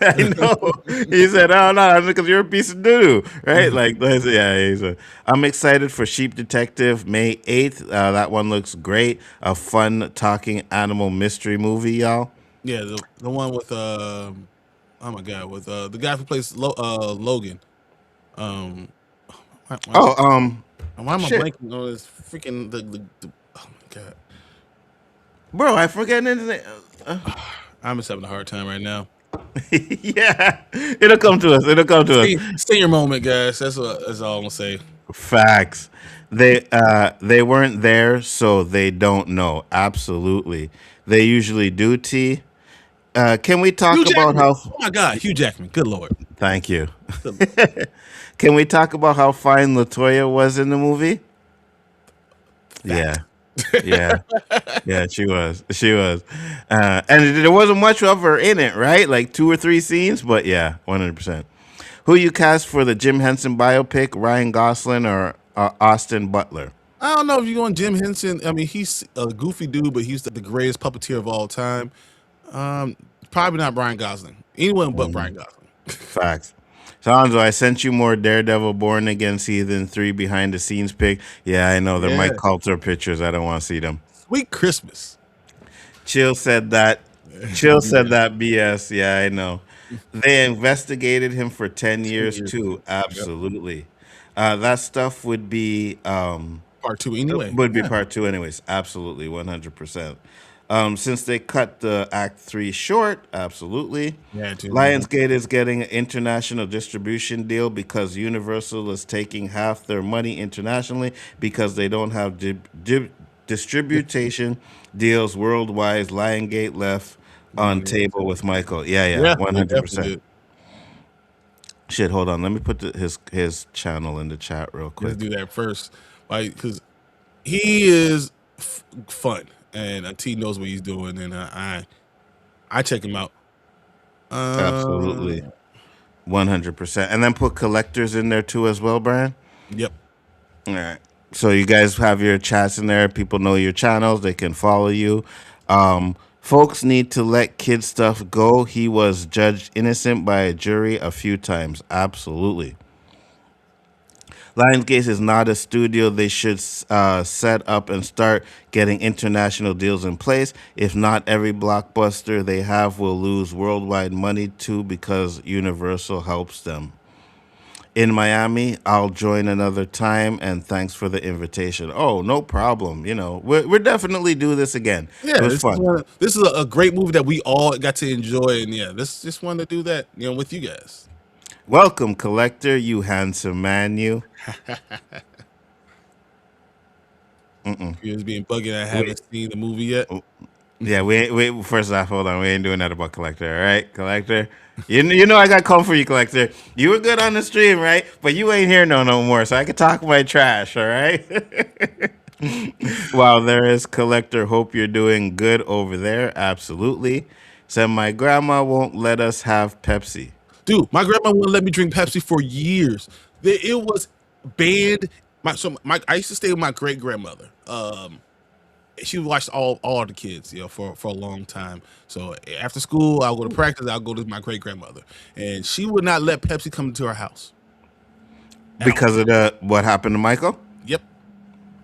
I know. He said, "Oh no, because you're a piece of doo-doo," right? Like, yeah. I'm excited for Sheep Detective May 8th. That one looks great. A fun talking animal mystery movie, y'all. Yeah, the one with oh my god, with the guy who plays Logan. Why am I blanking on this freaking the oh my god, bro? I forget anything. I'm just having a hard time right now. Yeah, it'll come to us. Stay your moment, guys. That's all I'm gonna say. Facts. They weren't there, so they don't know. Absolutely, they usually do. Can we talk about how? Oh my god, Hugh Jackman. Good lord. Thank you. Can we talk about how fine LaToya was in the movie? Fact. Yeah. Yeah, she was. She was. And there wasn't much of her in it, right? Like 2 or 3 scenes, but yeah, 100%. Who you cast for the Jim Henson biopic, Ryan Gosling or Austin Butler? I don't know if you're going Jim Henson. I mean, he's a goofy dude, but he's the greatest puppeteer of all time. Probably not Bryan Gosling. Anyone but Bryan Gosling. Facts. So, Alonzo, I sent you more Daredevil Born Again Season 3 behind the scenes pic. Yeah, I know. They're my Yeah. culture pictures. I don't want to see them. Sweet Christmas. Chill said that. Chill said that BS. Yeah, I know. They investigated him for 10 years years. too. Yep. Absolutely. That stuff Part 2 anyway. would be Yeah. part 2 anyways. Absolutely, 100%. Since they cut the Act 3 short, absolutely. Yeah, too. Lionsgate is getting an international distribution deal because Universal is taking half their money internationally because they don't have distribution deals worldwide. Lionsgate left on table with Michael. Yeah, Yeah, they definitely 100%. did. Shit, hold on. Let me put his channel in the chat real Let's quick. do that first, like, because he is fun, and T knows what he's doing, and I check him out. Absolutely. 100%. And then put collectors in there too as well, Brian. Yep. All right. So you guys have your chats in there. People know your channels. They can follow you. Folks need to let kid stuff go. He was judged innocent by a jury a few times. Absolutely. Lionsgate is not a studio. They should set up and start getting international deals in place. If not, every blockbuster they have will lose worldwide money too because Universal helps them. In Miami, I'll join another time, and thanks for the invitation. Oh, no problem. You know, we're definitely do this again. Yeah, It was fun. this is a great movie that we all got to enjoy, and yeah, let's just want to do that, with you guys. Welcome, collector, you handsome man, you. You're just being buggy. I haven't seen the movie yet. Yeah, we first off, hold on. We ain't doing that about collector, all right? Collector. You know I got come for you, collector. You were good on the stream, right? But you ain't here no more, so I can talk my trash, all right? Wow, there is collector. Hope you're doing good over there. Absolutely. Said my grandma won't let us have Pepsi. Dude, my grandma wouldn't let me drink Pepsi for years. It was banned. I used to stay with my great grandmother. She watched all the kids, for a long time. So after school, I'll go to practice. I'll go to my great grandmother, and she would not let Pepsi come into our house. Because of what happened to Michael? Yep,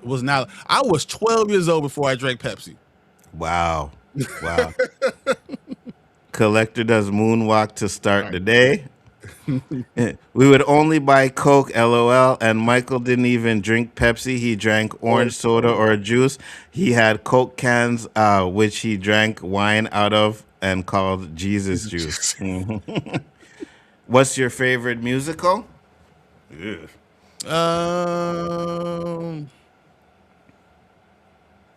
it was not. I was 12 years old before I drank Pepsi. Wow. Wow. Collector does moonwalk to start the day. We would only buy Coke, LOL, and Michael didn't even drink Pepsi. He drank orange soda or juice. He had Coke cans, which he drank wine out of and called Jesus juice. What's your favorite musical?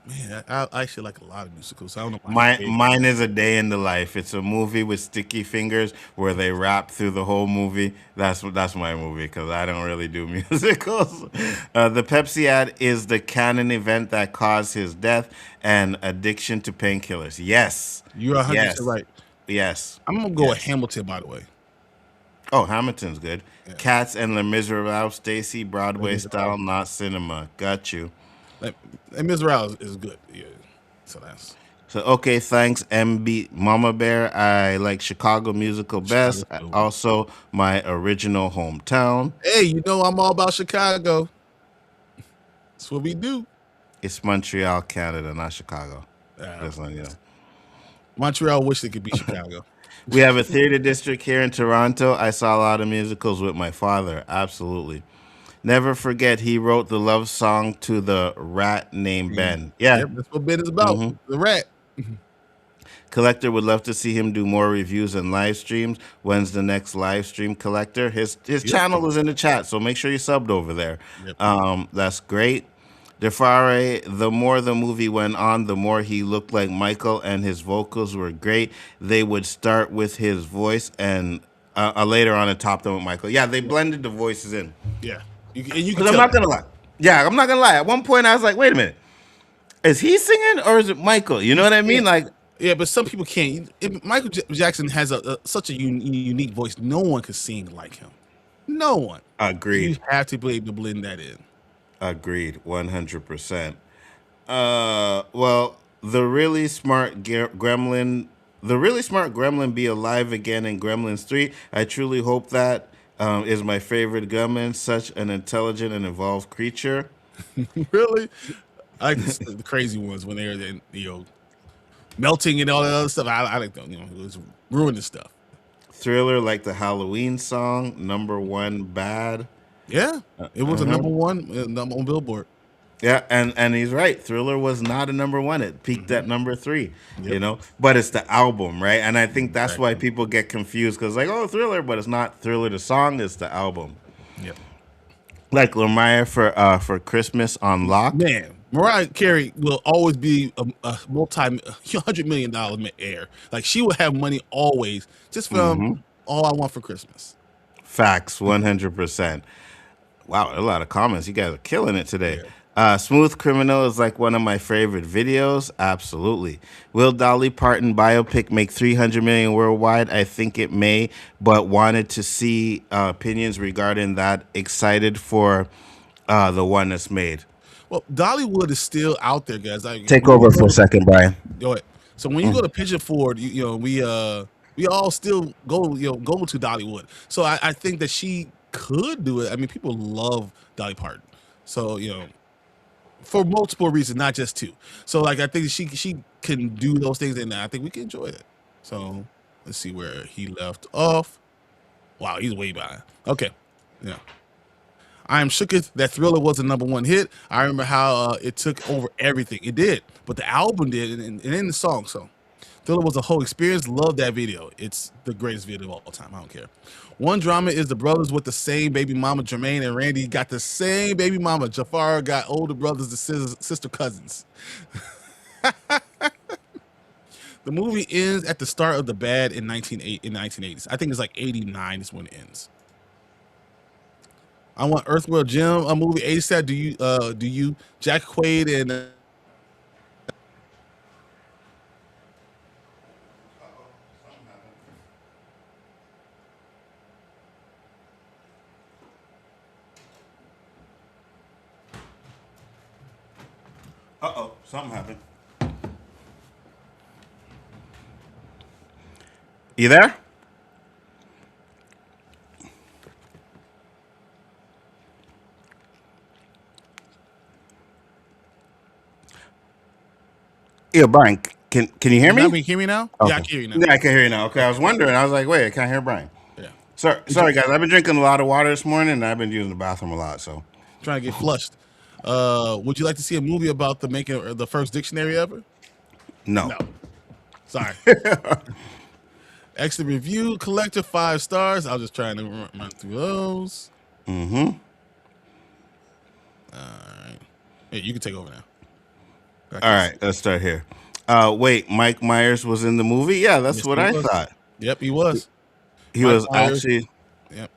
Man, I actually like a lot of musicals. I don't know my favorite. Mine is A Day in the Life. It's a movie with sticky fingers where they rap through the whole movie. That's my movie because I don't really do musicals. The Pepsi ad is the canon event that caused his death and addiction to painkillers. Yes. You're 100% Yes. right. Yes. I'm gonna go with Hamilton, by the way. Oh, Hamilton's good. Yeah. Cats and Les Miserables, Stacy, Broadway style, not cinema. Got you. And Ms. Rouse is good. Yeah. So that's So, okay, thanks, MB Mama Bear. I like Chicago musical best. Chicago's good. Also, my original hometown. Hey, I'm all about Chicago. That's what we do. It's Montreal, Canada, not Chicago. Yeah. Just letting you know. Montreal wish it could be Chicago. We have a theater district here in Toronto. I saw a lot of musicals with my father. Absolutely. Never forget, he wrote the love song to the rat named Ben. Yeah. Yep, that's what Ben is about. The rat. Collector would love to see him do more reviews and live streams. When's the next live stream, Collector? His channel is in the chat, so make sure you subbed over there. Yep. That's great. Defare, the more the movie went on, the more he looked like Michael, and his vocals were great. They would start with his voice and later on and top them with Michael. Yeah, they blended the voices in. Yeah. You can Because I'm not going to lie. Yeah, I'm not going to lie. At one point, I was like, wait a minute. Is he singing or is it Michael? You know You what I mean? can't. Like, Yeah, but some people can't. Michael Jackson has such a unique voice. No one can sing like him. No one. You agreed, have to be able to blend that in. agreed, 100%. Well, the really smart gremlin be alive again in Gremlins 3. I truly hope that is my favorite gremlin, such an intelligent and evolved creature. Really, I like the crazy ones when they're melting and all that other stuff. I like them. It was ruining stuff. Thriller, like the Halloween song, number one bad. Yeah, it was a number one on Billboard. Yeah, and he's right. Thriller was not a number one. It peaked at number three, Yep. But it's the album, right? And I think that's why Exactly. people get confused because, like, oh, Thriller, but it's not Thriller the song, it's the album. Yep. Like Lamaya for Christmas on Lock. Man, Mariah Carey will always be a $100 million heir. Like she will have money always, just from All I Want for Christmas. Facts, 100%. Wow, a lot of comments. You guys are killing it today. Yeah. Smooth Criminal is like one of my favorite videos. Absolutely. Will Dolly Parton biopic make 300 million worldwide? I think it may, but wanted to see opinions regarding that. Excited for the one that's made. Well, Dollywood is still out there, guys. Take over for a second, Brian. Go ahead. So when you go to Pigeon Forward, we all still go to Dollywood. So I think that she could do it. I mean, people love Dolly Parton. So for multiple reasons, not just two. So like I think she can do those things, and I think we can enjoy it. So let's see where he left off. Wow, he's way behind. Okay, yeah. I am shooketh that Thriller was a number one hit. I remember how it took over everything. It did, but the album did, and in the song. So Thriller was a whole experience. Love that video. It's the greatest video of all time. I don't care. One drama is the brothers with the same baby mama. Jermaine and Randy got the same baby mama. Jafar got older brothers, the sister cousins. The movie ends at the start of the bad in 1980s. I think it's like 89 is when it ends. I want Earthworld Jim a movie ASAP. Do you Jack Quaid and Something happened. You there? Yeah, Brian, can you hear me? Hear me now? Okay. Yeah, I can hear you now. Yeah, I can hear you now. Okay, I was wondering. I was like, wait, I can't hear Brian. Yeah. Sorry, guys. I've been drinking a lot of water this morning, and I've been using the bathroom a lot. So Trying to get flushed. Would you like to see a movie about the making of the first dictionary ever? no. No. Sorry. Excellent review. Collector 5 stars. I was just trying to run through those. Mm-hmm. All right. Hey, you can take over now. All right, let's start here. Wait, Mike Myers was in the movie? Yeah, that's Yes, what he I was. thought. Yep, he was. He Mike was Myers. actually. Yep.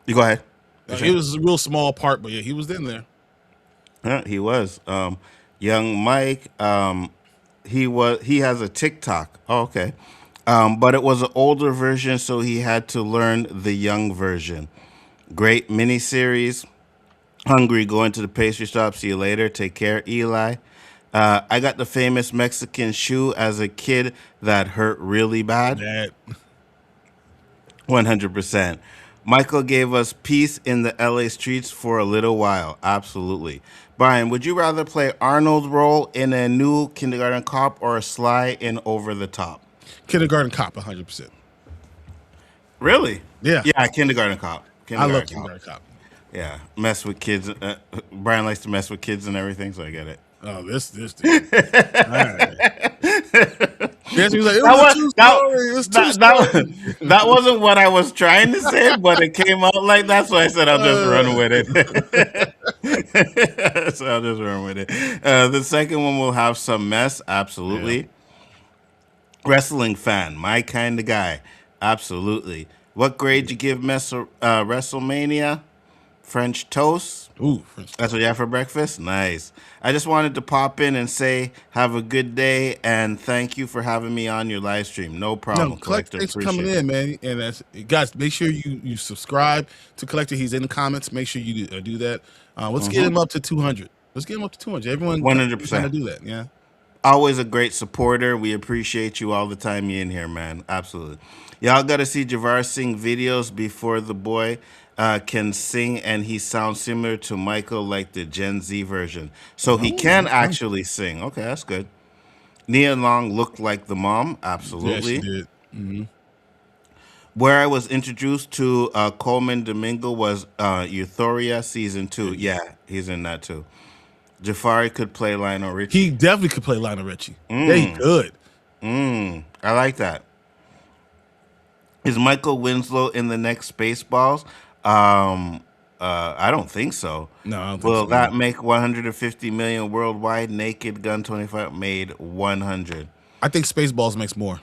You go ahead. It was a real small part, but yeah, he was in there. Yeah, he was. Young Mike. He has a TikTok. Oh, okay. But it was an older version, so he had to learn the young version. Great miniseries. Hungry, going to the pastry shop. See you later. Take care, Eli. I got the famous Mexican shoe as a kid that hurt really bad. That 100%. Michael gave us peace in the LA streets for a little while. Absolutely. Brian, would you rather play Arnold's role in a new Kindergarten Cop or Sly in Over the Top? Kindergarten Cop, 100%. Really? Yeah. Yeah, Kindergarten Cop. I love Kindergarten Cop. Yeah, mess with kids. Brian likes to mess with kids and everything, so I get it. Oh, this dude. All right. Yes, he was like, That wasn't what I was trying to say, but it came out like that, so I said I'll just run with it. So I'll just run with it. The second one will have some mess, absolutely. Yeah. Wrestling fan, my kind of guy, absolutely. What grade you give WrestleMania? French toast. Ooh, French That's what you have for breakfast? Nice. I just wanted to pop in and say have a good day and thank you for having me on your live stream. No No, problem, Collector, Collector. thanks for coming Appreciate in, it. man. And guys, make sure you subscribe to Collector. He's in the comments. Make sure you do that. Let's get him up to 200. Let's get him up to 200. Everyone trying to 100%. do that. Yeah. Always a great supporter. We appreciate you all the time you in here, man. Absolutely. Y'all got to see Javar sing videos before the boy can sing, and he sounds similar to Micheal, like the Gen Z version. So he can actually sing. Okay, that's good. Nia Long looked like the mom. Yeah, Absolutely. she did. Where I was introduced to Coleman Domingo was Euphoria season 2. Yeah, he's in that too. Jafari could play Lionel Richie. He definitely could play Lionel Richie. Yeah, he could. I like that. Is Michael Winslow in the next Spaceballs? I don't think so. No, I don't think Will so. that make 150 million worldwide? Naked Gun 25 made 100. I think Spaceballs makes more.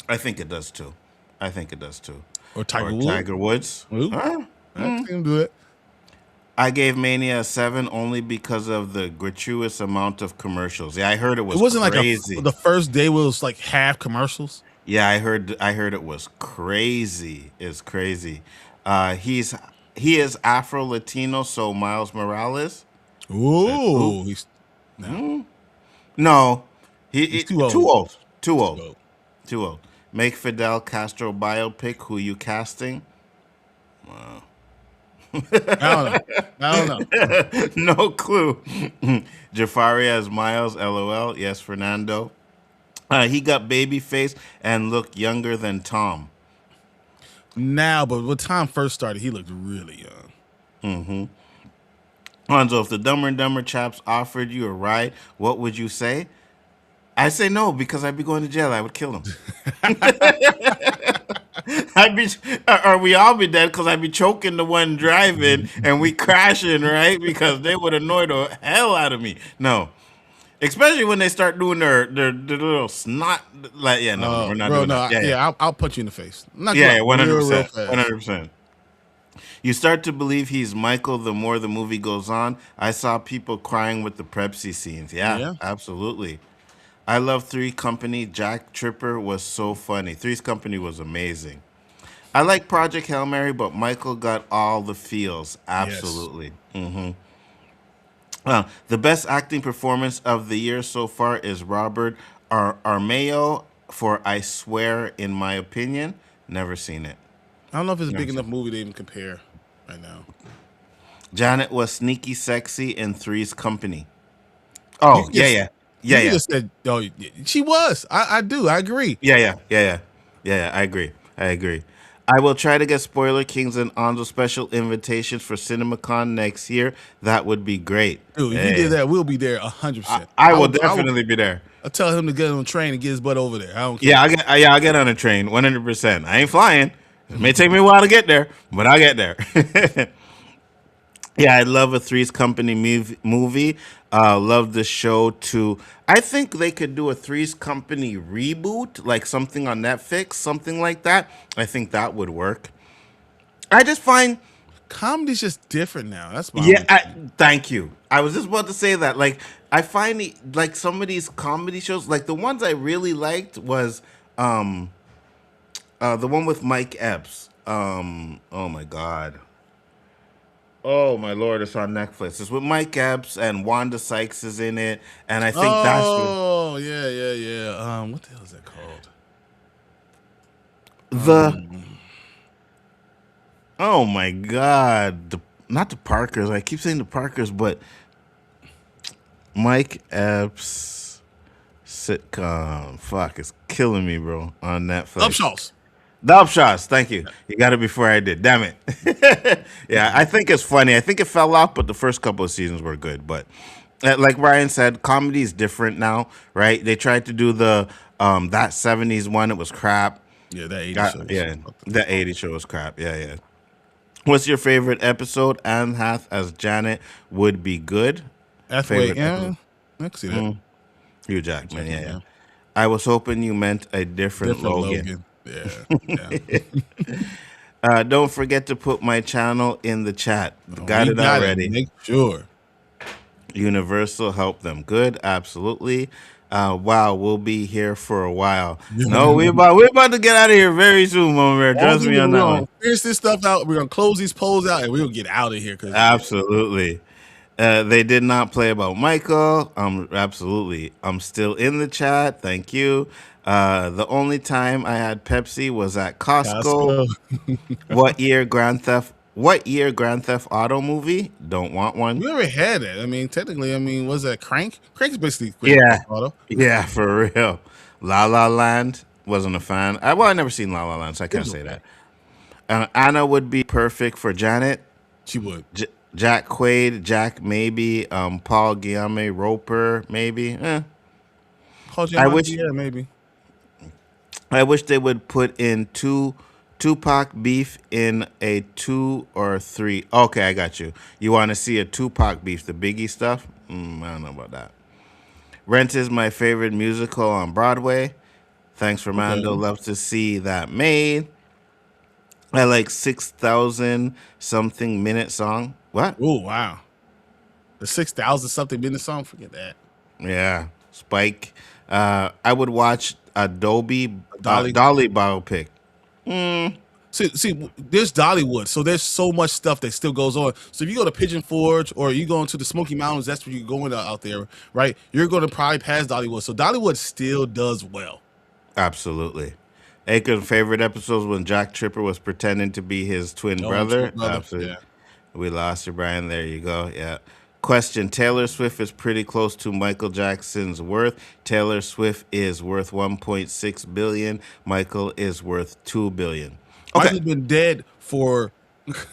I think it does too. Or Tiger Or Woods. Tiger Woods. Ooh. Huh? I can see him do it. I gave Mania a 7 only because of the gratuitous amount of commercials. Yeah, I heard it was It wasn't crazy. like the first day was like half commercials. Yeah, I heard it was crazy. It's crazy. He is Afro Latino, so Miles Morales. Ooh, No, He's too old. Too old. Make Fidel Castro biopic. Who you casting? I don't know. No clue. Jafari as Miles. LOL. Yes, Fernando. He got baby face and looked younger than Tom. Now, but when Tom first started, he looked really young. Hanzo, if the Dumber and Dumber chaps offered you a ride, what would you say? I say no because I'd be going to jail. I would kill him. Or we all be dead because I'd be choking the one driving and we crashing, right? Because they would annoy the hell out of me. No. Especially when they start doing their little snot. Like, yeah, no, we're not Bro, doing no, that. Yeah, I'll punch you in the face. Knock yeah, you yeah, out real 100%. fast. 100%. You start to believe he's Michael the more the movie goes on. I saw people crying with the Pepsi scenes. Yeah, absolutely. I love Three's Company. Jack Tripper was so funny. Three's Company was amazing. I like Project Hail Mary, but Michael got all the feels. Absolutely. The best acting performance of the year so far is Robert Armeo for I Swear, in my opinion. Never seen it. I don't know if it's a big enough movie to even compare right now. Janet was sneaky sexy in Three's Company. Oh, yeah. You just said, oh, she was. I do. I agree. Yeah. I agree. I will try to get Spoiler Kings and Onzo special invitations for CinemaCon next year. That would be great. Dude, if you did that, we'll be there 100%. I will definitely be there. I'll tell him to get on a train and get his butt over there. I don't care. Yeah, I'll get on a train, 100%. I ain't flying. It may take me a while to get there, but I'll get there. Yeah, I love a Three's Company movie. Love the show too. I think they could do a Three's Company reboot, like something on Netflix, something like that. I think that would work. I just find comedy's just different now. That's my thank you. I was just about to say that. Like, I find like some of these comedy shows, like the ones I really liked was the one with Mike Epps. Oh my God. Oh my Lord, it's on Netflix. It's with Mike Epps and Wanda Sykes is in it, and I think that's yeah. What the hell is that called? Oh my God, not the Parkers. I keep saying the Parkers, but Mike Epps sitcom. Fuck, it's killing me, bro. On Netflix. Upshaws. The Upshots, thank you. You got it before I did. Damn it. Yeah, I think it's funny. I think it fell off, but the first couple of seasons were good. But like Bryon said, comedy is different now, right? They tried to do the that 70s one. It was crap. Yeah, that 80s show. Yeah, that 80s show was crap. Yeah. What's your favorite episode? Anne Hath as Janet would be good. Favorite episode? I can see that. Hugh Jackman, yeah. I was hoping you meant a different Logan. Yeah. Don't forget to put my channel in the chat. Got We it got it. already. Make sure. Universal help them. Good, absolutely. Wow, we'll be here for a while. No, All we're about to get out of here very soon, Momer. Trust me on we're that gonna one. finish this stuff out. We're gonna close these polls out, and we're gonna get out of here because Absolutely. They did not play about Michael. Absolutely. I'm still in the chat. Thank you. The only time I had Pepsi was at Costco. What year Grand Theft Auto movie? Don't want one. we already had it. I mean, technically, was that Crank? Crank's basically Grand Yeah. Theft Auto. Yeah, for real. La La Land, wasn't a fan. I never seen La La Land, so I can't say that. Anna would be perfect for Janet. She would. Jack Quaid, Jack maybe. Paul Guillaume Roper maybe. Paul I Giamatti, wish yeah, maybe. I wish they would put in Tupac beef in a 2 or 3. Okay, I got you. You want to see a Tupac beef, the Biggie stuff? I don't know about that. Rent is my favorite musical on Broadway. Thanks, Romando. Okay. Love to see that made. I like 6,000 something minute song. What? Oh wow, the 6,000 something minute song. Forget that. Yeah, Spike. I would watch Adobe Dolly. Dolly biopic. See, there's Dollywood, so there's so much stuff that still goes on. So if you go to Pigeon Forge or you go into the Smoky Mountains, that's where you're going out there, right? You're going to probably pass Dollywood. So Dollywood still does well. Absolutely. Akon's favorite episodes when Jack Tripper was pretending to be his twin brother. Absolutely. Yeah. We lost you, Brian. There you go. Yeah. Question: Taylor Swift is pretty close to Michael Jackson's worth. Taylor Swift is worth 1.6 billion. Michael is worth 2 billion. Okay. Michael's been dead for.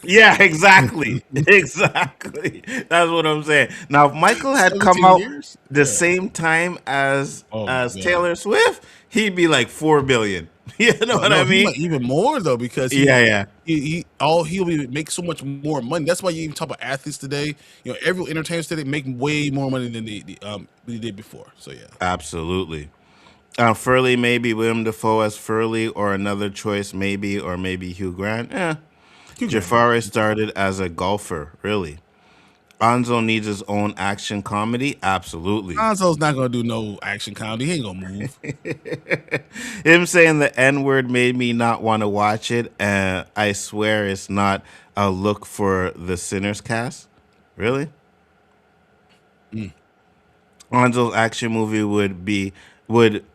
Yeah, exactly. Exactly. That's what I'm saying. Now, if Michael had 17 come out years? the Yeah. same time as God. Taylor Swift, he'd be like 4 billion. You know what I He mean? might even more though because Yeah. he'll make so much more money. That's why you even talk about athletes today. Every entertainer today make way more money than they did before. So yeah, Absolutely. Furley, maybe William Dafoe as Furley, or another choice, maybe, or maybe Hugh Grant. Jafari started as a golfer, really. Anzo needs his own action comedy. Absolutely. Lonzo's not gonna do no action comedy. He ain't gonna move. Him saying the N word made me not want to watch it. I swear it's not a look for the Sinners cast. Really? Anzo's action movie would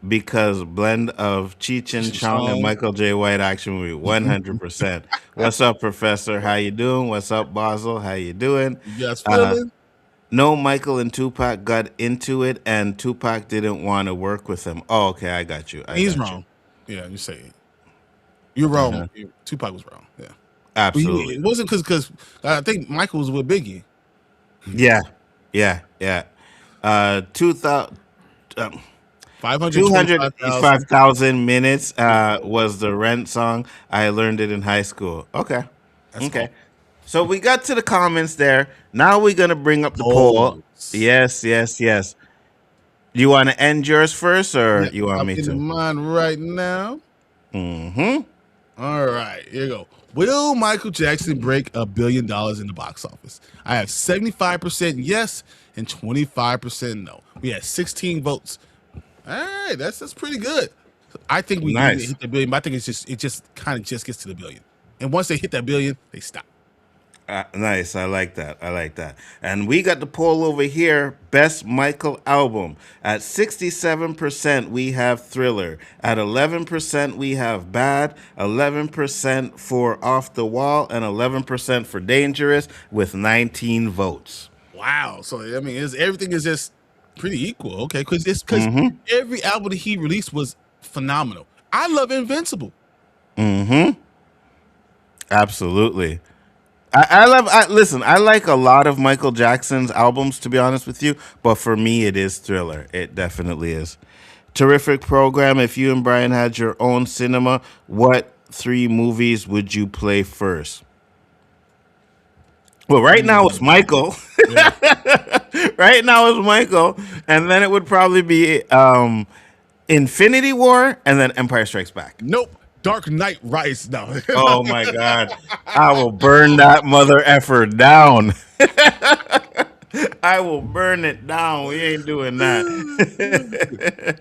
because blend of Cheech and Chong and Michael J. White action movie 100%. What's up, Professor? How you doing? What's up, Basel? How you doing? You guys feeling? No, Michael and Tupac got into it, and Tupac didn't want to work with him. Oh, okay, I got you. He's wrong. Yeah, you say it. You're wrong. Tupac was wrong. Yeah, Absolutely. It wasn't because I think Michael was with Biggie. Yeah. 225,000 minutes was the Rent song. I learned it in high school. Okay. That's okay. cool. So we got to the comments there. Now we're going to bring up the poll. Yes. You want to end yours first, or you want me to? I'm in mine right now. Mm-hmm. All right, here you go. Will Michael Jackson break $1 billion in the box office? I have 75% yes and 25% no. We had 16 votes. All right, that's pretty good. I think we need to hit the billion, but I think it just kind of just gets to the billion. And once they hit that billion, they stop. Nice. I like that. And we got the poll over here. Best Michael album. At 67%, we have Thriller. At 11%, we have Bad. 11% for Off the Wall. And 11% for Dangerous with 19 votes. Wow. So, I mean, everything is just pretty equal. Okay. Because every album that he released was phenomenal. I love Invincible. Absolutely. I like a lot of Michael Jackson's albums, to be honest with you, but for me, it is Thriller. It definitely is. Terrific program. If you and Bryon had your own cinema, what 3 movies would you play first? Well, right now it's Michael. Right now it's Michael, and then it would probably be Infinity War, and then Empire Strikes Back. Nope. Dark Knight Rice. No. Oh my God. I will burn that mother effer down. I will burn it down. We ain't doing that.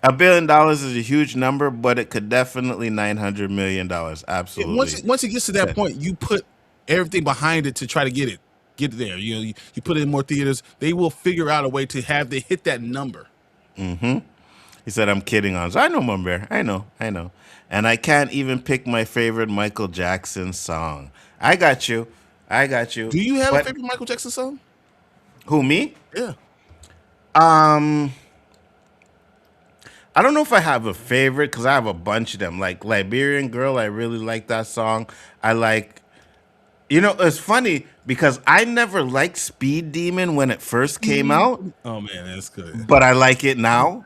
$1 billion is a huge number, but it could definitely $900 million. Absolutely. Once it gets to that point, you put everything behind it to try to get it there. You put it in more theaters. They will figure out a way to have they hit that number. He said, I'm kidding on. So I know, Mom Bear. I know. And I can't even pick my favorite Michael Jackson song. I got you. Do you have a favorite Michael Jackson song? Who, me? Yeah. I don't know if I have a favorite because I have a bunch of them. Like Liberian Girl, I really like that song. I like, it's funny because I never liked Speed Demon when it first came out, Oh man, that's good. but I like it now.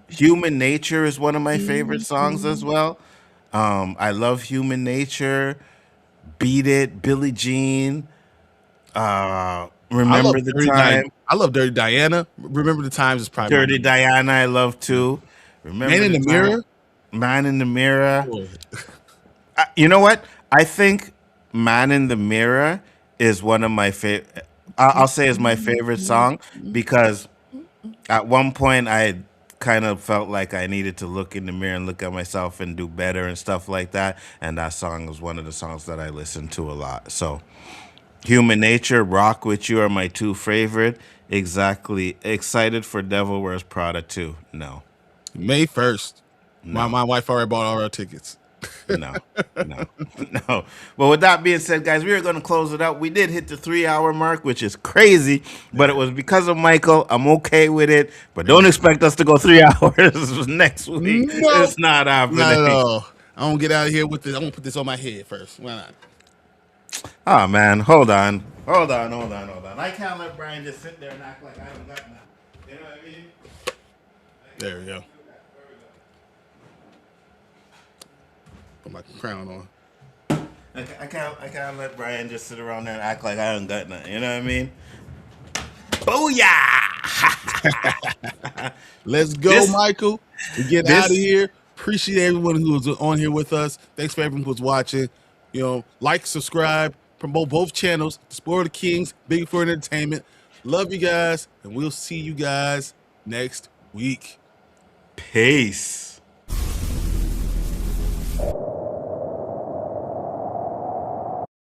Human Nature is one of my favorite songs as well. I love Human Nature, Beat It, Billie Jean, Remember the Time. I love Dirty Diana. Remember the Times is probably Dirty Diana, I love too. Remember Man in the Mirror. Man in the Mirror. Oh. You know what? I think Man in the Mirror is one of my favorite. I'll say is my favorite song because at one point I kind of felt like I needed to look in the mirror and look at myself and do better and stuff like that. And that song was one of the songs that I listened to a lot. So Human Nature, Rock With You are my two favorite. Exactly. Excited for Devil Wears Prada 2. No. May 1st. My wife already bought all our tickets. No. Well, with that being said, guys, we are going to close it out. We did hit the 3-hour mark, which is crazy, but it was because of Michael. I'm okay with it, but don't expect us to go 3 hours next week. No. It's not happening. Not at all. I'm going to get out of here with this. I'm going to put this on my head first. Why not? Oh, man. Hold on. I can't let Bryon just sit there and act like I haven't got that. You know what I mean? There we go. Put my crown on. I can't let Bryon just sit around there and act like I haven't got nothing. You know what I mean? Booyah! Let's go, Michael. We get out of here. Appreciate everyone who was on here with us. Thanks for everyone who's watching. Like, subscribe, promote both channels. Sport of the Kings, Big for Entertainment. Love you guys, and we'll see you guys next week. Peace.